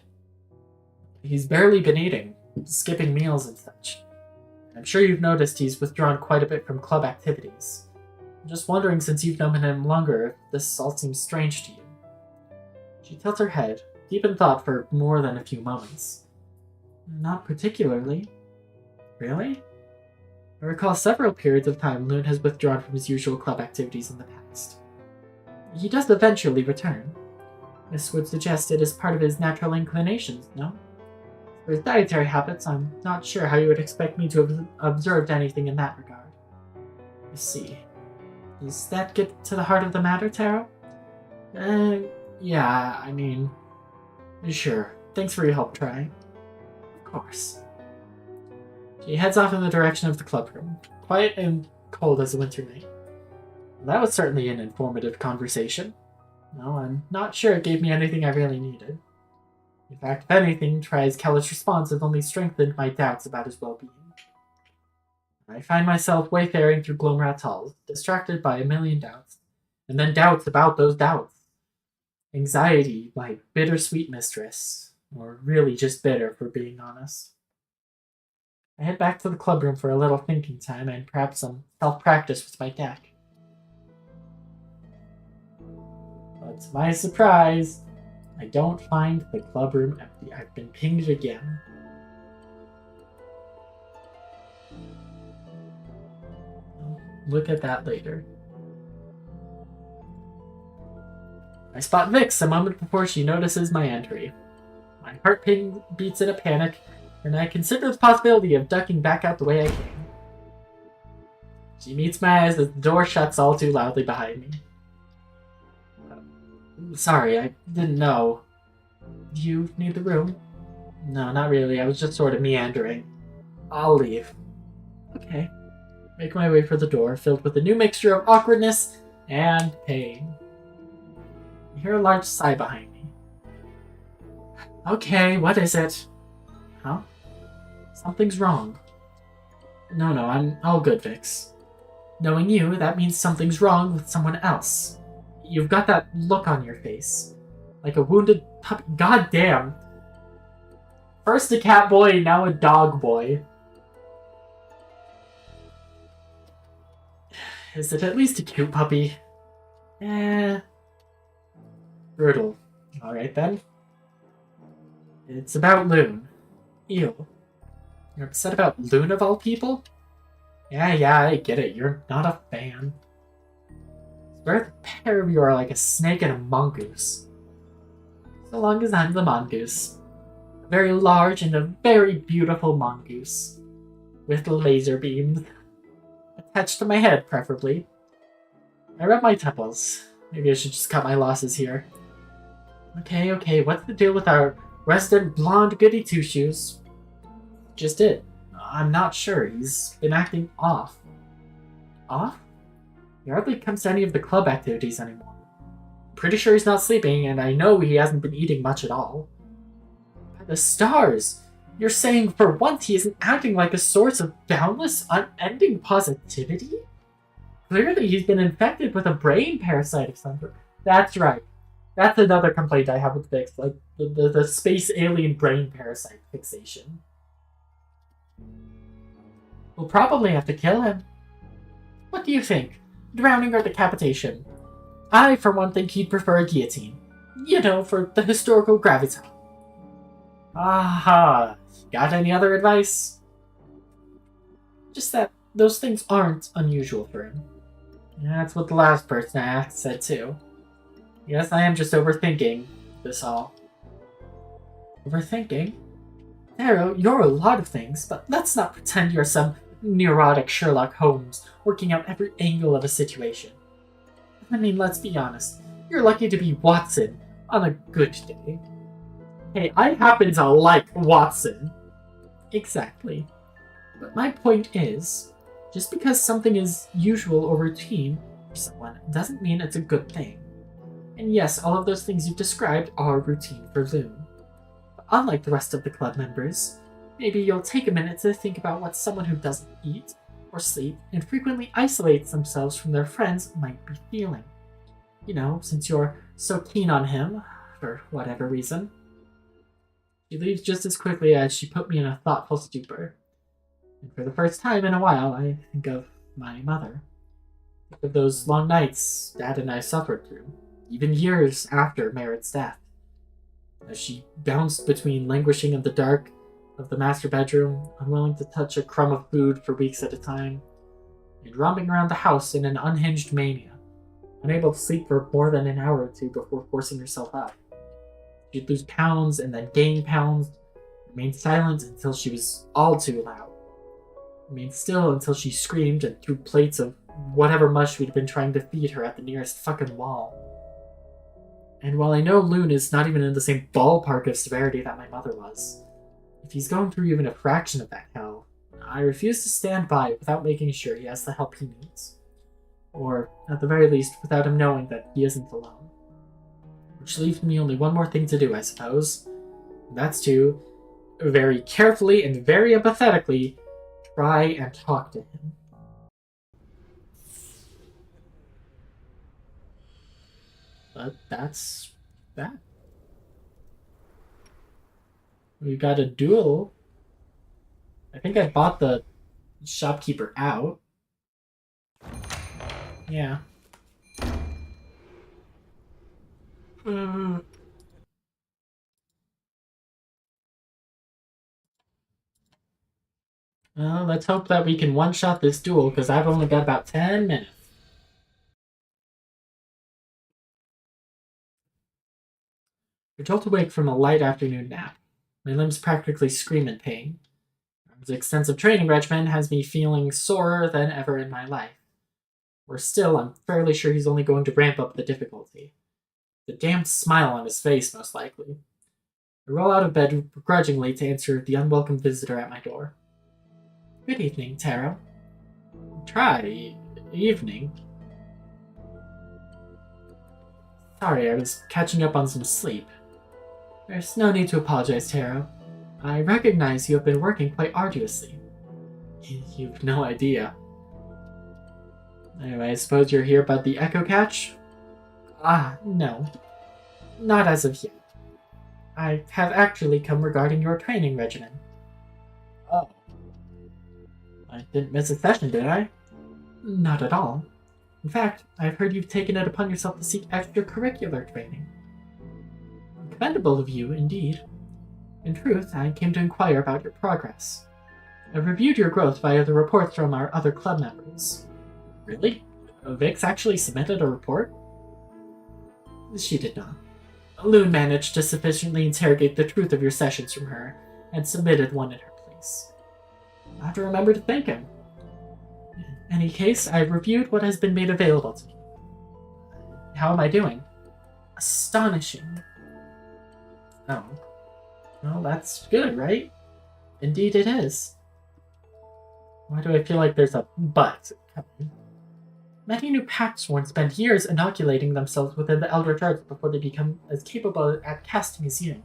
He's barely been eating, skipping meals and such. I'm sure you've noticed he's withdrawn quite a bit from club activities. I'm just wondering, since you've known him longer, if this all seems strange to you. She tilts her head, deep in thought for more than a few moments. Not particularly. Really? I recall several periods of time Loon has withdrawn from his usual club activities in the past. He does eventually return. This would suggest it is part of his natural inclinations, no? For his dietary habits, I'm not sure how you would expect me to have observed anything in that regard. I see. Does that get to the heart of the matter, Taro? Yeah, I mean... Sure. Thanks for your help trying. Of course. She heads off in the direction of the clubroom, quiet and cold as a winter night. That was certainly an informative conversation. No, I'm not sure it gave me anything I really needed. In fact, if anything, Try's callous response has only strengthened my doubts about his well-being. I find myself wayfaring through Gloomrat's halls, distracted by a million doubts, and then doubts about those doubts. Anxiety, my bittersweet mistress, or really just bitter, for being honest. I head back to the clubroom for a little thinking time and perhaps some self-practice with my deck. But to my surprise, I don't find the clubroom empty. I've been pinged again. I'll look at that later. I spot Vix a moment before she notices my entry. My heart beats in a panic, and I consider the possibility of ducking back out the way I came. She meets my eyes as the door shuts all too loudly behind me. Sorry, I didn't know. Do you need the room? No, not really. I was just sort of meandering. I'll leave. Okay. Make my way for the door, filled with a new mixture of awkwardness and pain. I hear a large sigh behind me. Okay, what is it? Huh? Something's wrong. No, I'm all good, Vix. Knowing you, that means something's wrong with someone else. You've got that look on your face. Like a wounded puppy. God damn. First a cat boy, now a dog boy. Is it at least a cute puppy? Brutal. Alright then. It's about Loon. Ew. You're upset about Loon of all people? Yeah, I get it. You're not a fan. I swear the pair of you are like a snake and a mongoose. So long as I'm the mongoose. A very large and a very beautiful mongoose. With laser beams. Attached to my head, preferably. I rub my temples. Maybe I should just cut my losses here. Okay, what's the deal with our resident blonde goody two-shoes? Just it. I'm not sure. He's been acting off. Off? He hardly comes to any of the club activities anymore. I'm pretty sure he's not sleeping, and I know he hasn't been eating much at all. By the stars! You're saying for once he isn't acting like a source of boundless, unending positivity? Clearly he's been infected with a brain parasite of some sort. That's right. That's another complaint I have with Vix, like the space alien brain parasite fixation. We'll probably have to kill him. What do you think? Drowning or decapitation? I, for one, think he'd prefer a guillotine. You know, for the historical gravitas. Aha! Got any other advice? Just that those things aren't unusual for him. That's what the last person I asked said too. Yes, I am just overthinking this all. Overthinking? Taro, you're a lot of things, but let's not pretend you're some neurotic Sherlock Holmes working out every angle of a situation. I mean, let's be honest. You're lucky to be Watson on a good day. Hey, I happen to like Watson. Exactly. But my point is, just because something is usual or routine for someone doesn't mean it's a good thing. And yes, all of those things you've described are routine for Loon. But unlike the rest of the club members, maybe you'll take a minute to think about what someone who doesn't eat or sleep and frequently isolates themselves from their friends might be feeling. You know, since you're so keen on him, for whatever reason. She leaves just as quickly as she put me in a thoughtful stupor. And for the first time in a while, I think of my mother. Think of those long nights Dad and I suffered through, even years after Merritt's death. As she bounced between languishing in the dark of the master bedroom, unwilling to touch a crumb of food for weeks at a time, and romping around the house in an unhinged mania, unable to sleep for more than an hour or two before forcing herself up. She'd lose pounds and then gain pounds, remain silent until she was all too loud, remain still until she screamed and threw plates of whatever mush we'd been trying to feed her at the nearest fucking wall. And while I know Loon is not even in the same ballpark of severity that my mother was, if he's going through even a fraction of that hell, I refuse to stand by without making sure he has the help he needs. Or, at the very least, without him knowing that he isn't alone. Which leaves me only one more thing to do, I suppose. And that's to, very carefully and very empathetically, try and talk to him. But that's that. We got a duel. I think I bought the shopkeeper out. Yeah. Well, let's hope that we can one-shot this duel, because I've only got about 10 minutes. I jolt awake from a light afternoon nap. My limbs practically scream in pain. His extensive training regimen has me feeling sorer than ever in my life. Or still, I'm fairly sure he's only going to ramp up the difficulty. The damned smile on his face, most likely. I roll out of bed begrudgingly to answer the unwelcome visitor at my door. Good evening, Taro. Evening. Sorry, I was catching up on some sleep. There's no need to apologize, Taro. I recognize you have been working quite arduously. You've no idea. Anyway, I suppose you're here about the Echo Catch? No. Not as of yet. I have actually come regarding your training regimen. Oh. I didn't miss a session, did I? Not at all. In fact, I've heard you've taken it upon yourself to seek extracurricular training. Commendable of you, indeed. In truth, I came to inquire about your progress. I've reviewed your growth via the reports from our other club members. Really? Vix actually submitted a report? She did not. Loon managed to sufficiently interrogate the truth of your sessions from her, and submitted one in her place. I have to remember to thank him. In any case, I've reviewed what has been made available to me. How am I doing? Astonishing. Oh. Well, that's good, right? Indeed it is. Why do I feel like there's a but coming? Many new Packsworn spend years inoculating themselves within the Eldritch Arts before they become as capable at casting as you.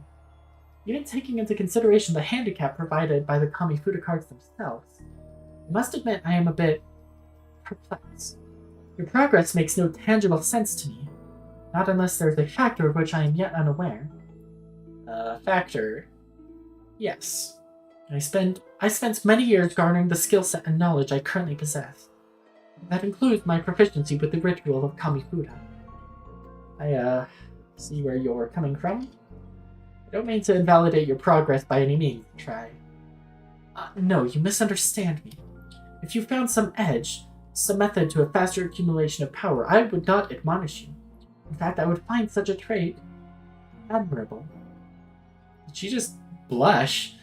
Even taking into consideration the handicap provided by the Kamifuda cards themselves, I must admit I am a bit perplexed. Your progress makes no tangible sense to me, not unless there's a factor of which I am yet unaware. Factor? Yes. I spent many years garnering the skill set and knowledge I currently possess. That includes my proficiency with the ritual of Kamifuda. I, see where you're coming from. I don't mean to invalidate your progress by any means, Try. No, you misunderstand me. If you found some edge, some method to a faster accumulation of power, I would not admonish you. In fact, I would find such a trait admirable. Did she just blush?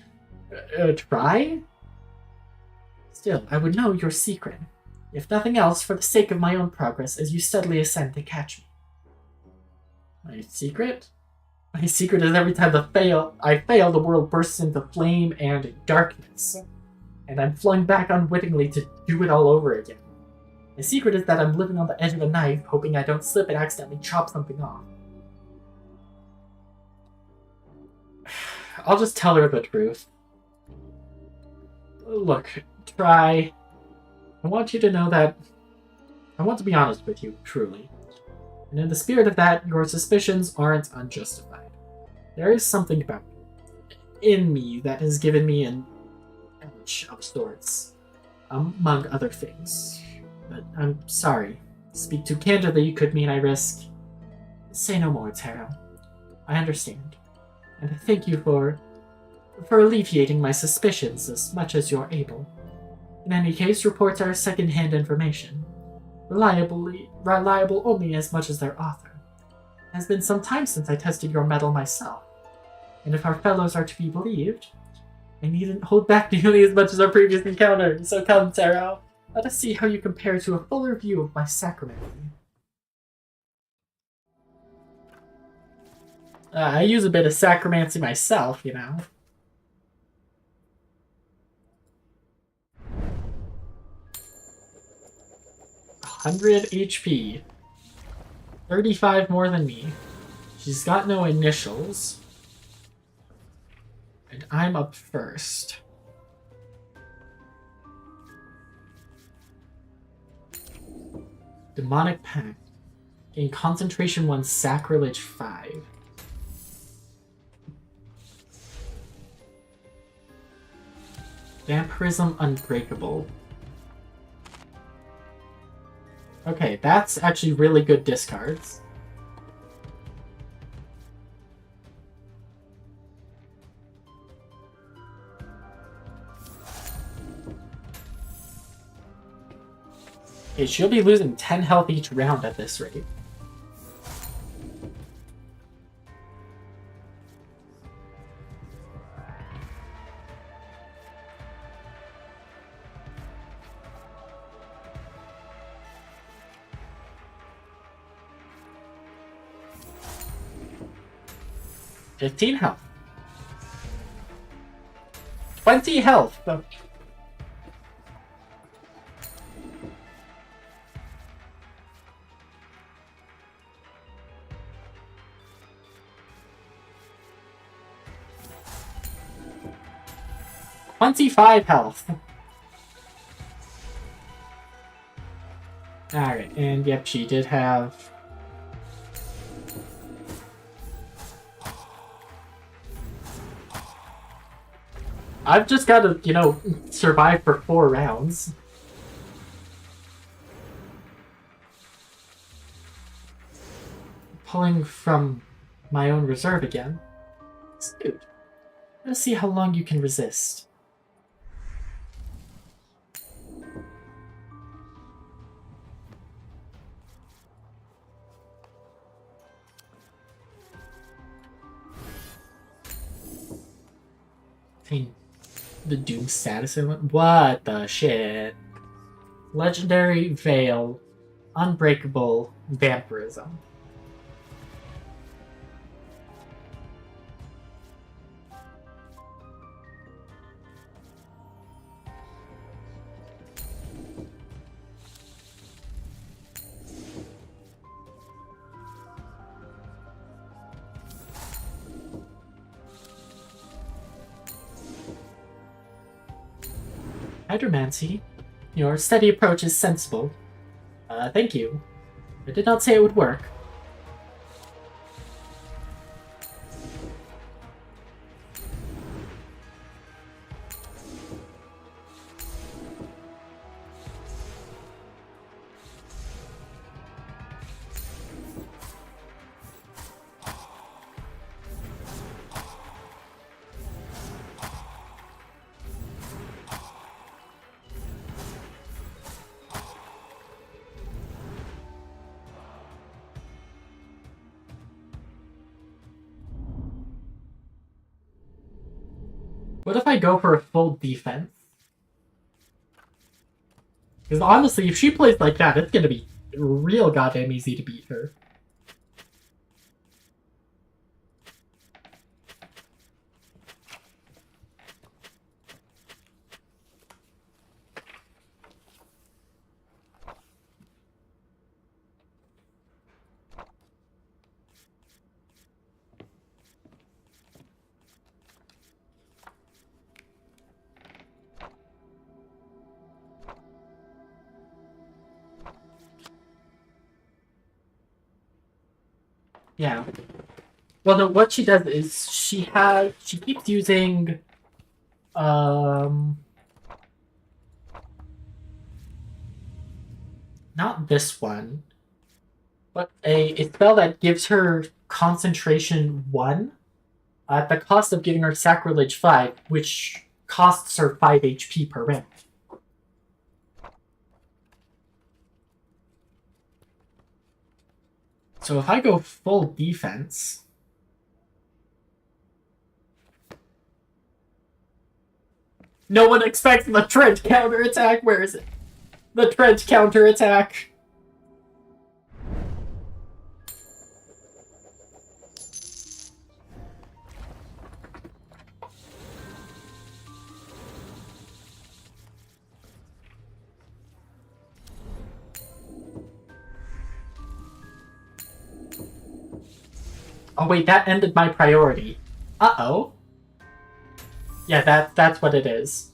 Try? Still, I would know your secret. If nothing else, for the sake of my own progress as you steadily ascend to catch me. My secret? My secret is every time I fail, the world bursts into flame and darkness. And I'm flung back unwittingly to do it all over again. My secret is that I'm living on the edge of a knife, hoping I don't slip and accidentally chop something off. I'll just tell her the truth. Look, Try. I want you to know that I want to be honest with you, truly. And in the spirit of that, your suspicions aren't unjustified. There is something about in me that has given me an edge of sorts, among other things. But I'm sorry. Speak too candidly could mean I risk. Say no more, Taro. I understand. And thank you for for alleviating my suspicions as much as you're able. In any case, reports are second-hand information, reliable only as much as their author. It has been some time since I tested your metal myself, and if our fellows are to be believed, I needn't hold back nearly as much as our previous encounter. So come, Taro, let us see how you compare to a fuller view of my sacrament. I use a bit of sacromancy myself, you know. $100 HP. 35 more than me. She's got no initials. And I'm up first. Demonic Pact. Gain Concentration 1, Sacrilege 5. Vampirism Unbreakable. Okay, that's actually really good discards. Okay, she'll be losing 10 health each round at this rate. $15 health. 20 health. 25 health. Alright, and yep, she did have... I've just got to, you know, survive for 4 rounds. Pulling from my own reserve again. Dude, let's see how long you can resist. The Doom status. What the shit? Legendary Veil. Unbreakable Vampirism. Hydromancy. Your steady approach is sensible. Thank you. I did not say it would work. What if I go for a full defense? Because honestly, if she plays like that, it's gonna be real goddamn easy to beat her. Yeah. Well, no, what she does is she keeps using, not this one, but a spell that gives her concentration 1 at the cost of giving her Sacrilege 5, which costs her 5 HP per round. So if I go full defense... No one expects the Trent counterattack. Where is it? The Trent counterattack. Oh wait, that ended my priority. Uh-oh. Yeah, that's what it is.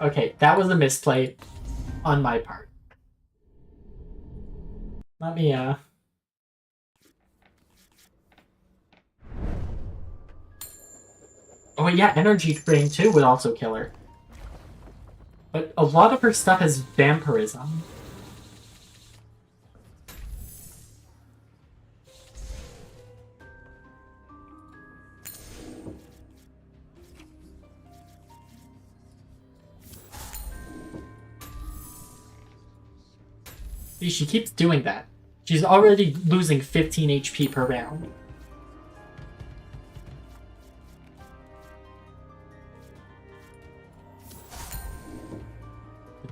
Okay, that was a misplay on my part. Let me, Oh yeah, Energy Drain too would also kill her. But a lot of her stuff is vampirism. See, she keeps doing that. She's already losing 15 HP per round.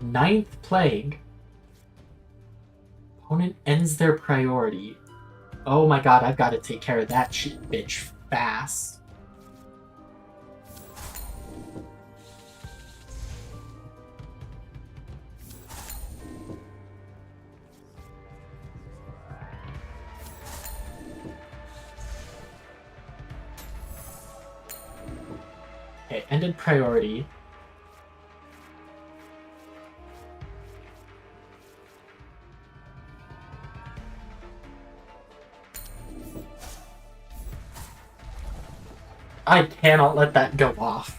Ninth Plague. Opponent ends their priority. Oh my god, I've got to take care of that shit bitch fast. Okay, ended priority. I cannot let that go off.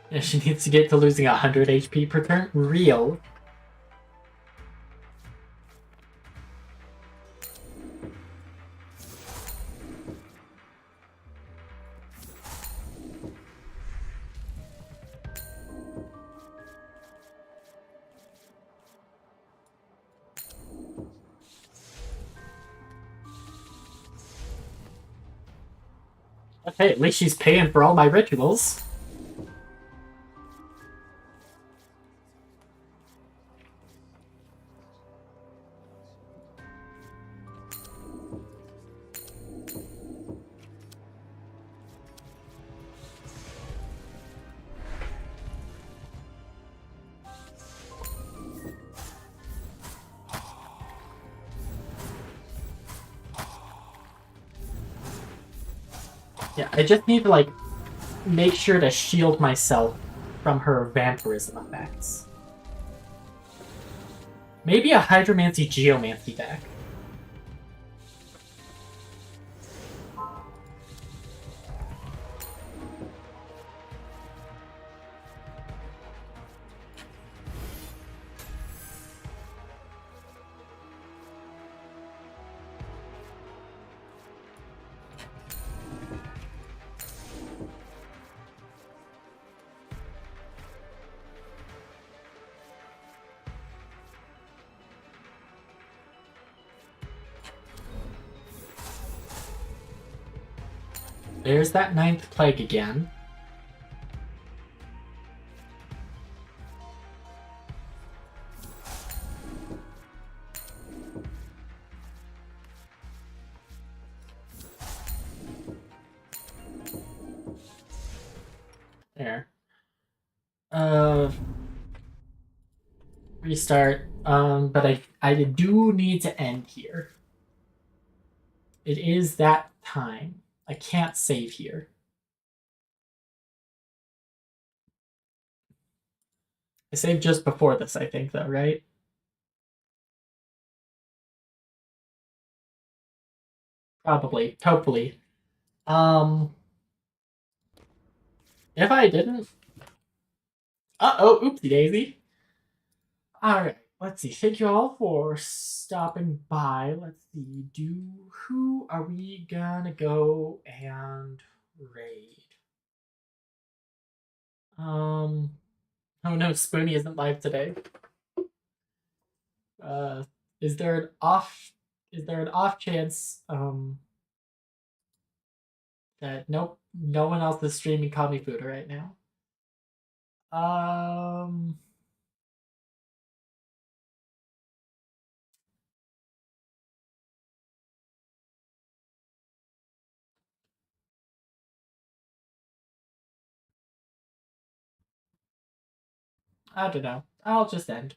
Yeah, she needs to get to losing 100 HP per turn. Real. Okay, at least she's paying for all my rituals. Yeah, I just need to, like, make sure to shield myself from her vampirism effects. Maybe a Hydromancy Geomancy deck. There's that ninth plague again. There. Restart. But I do need to end here. It is that time. I can't save here. I saved just before this, I think, though, right? Probably. Hopefully. If I didn't... Uh-oh, oopsie daisy. Alright, let's see. Thank you all for stopping by. Let's see. Who are we gonna go and raid? Oh no, Spoonie isn't live today. Uh, is there an off chance that nope, no one else is streaming Kamifuda right now? I don't know. I'll just end.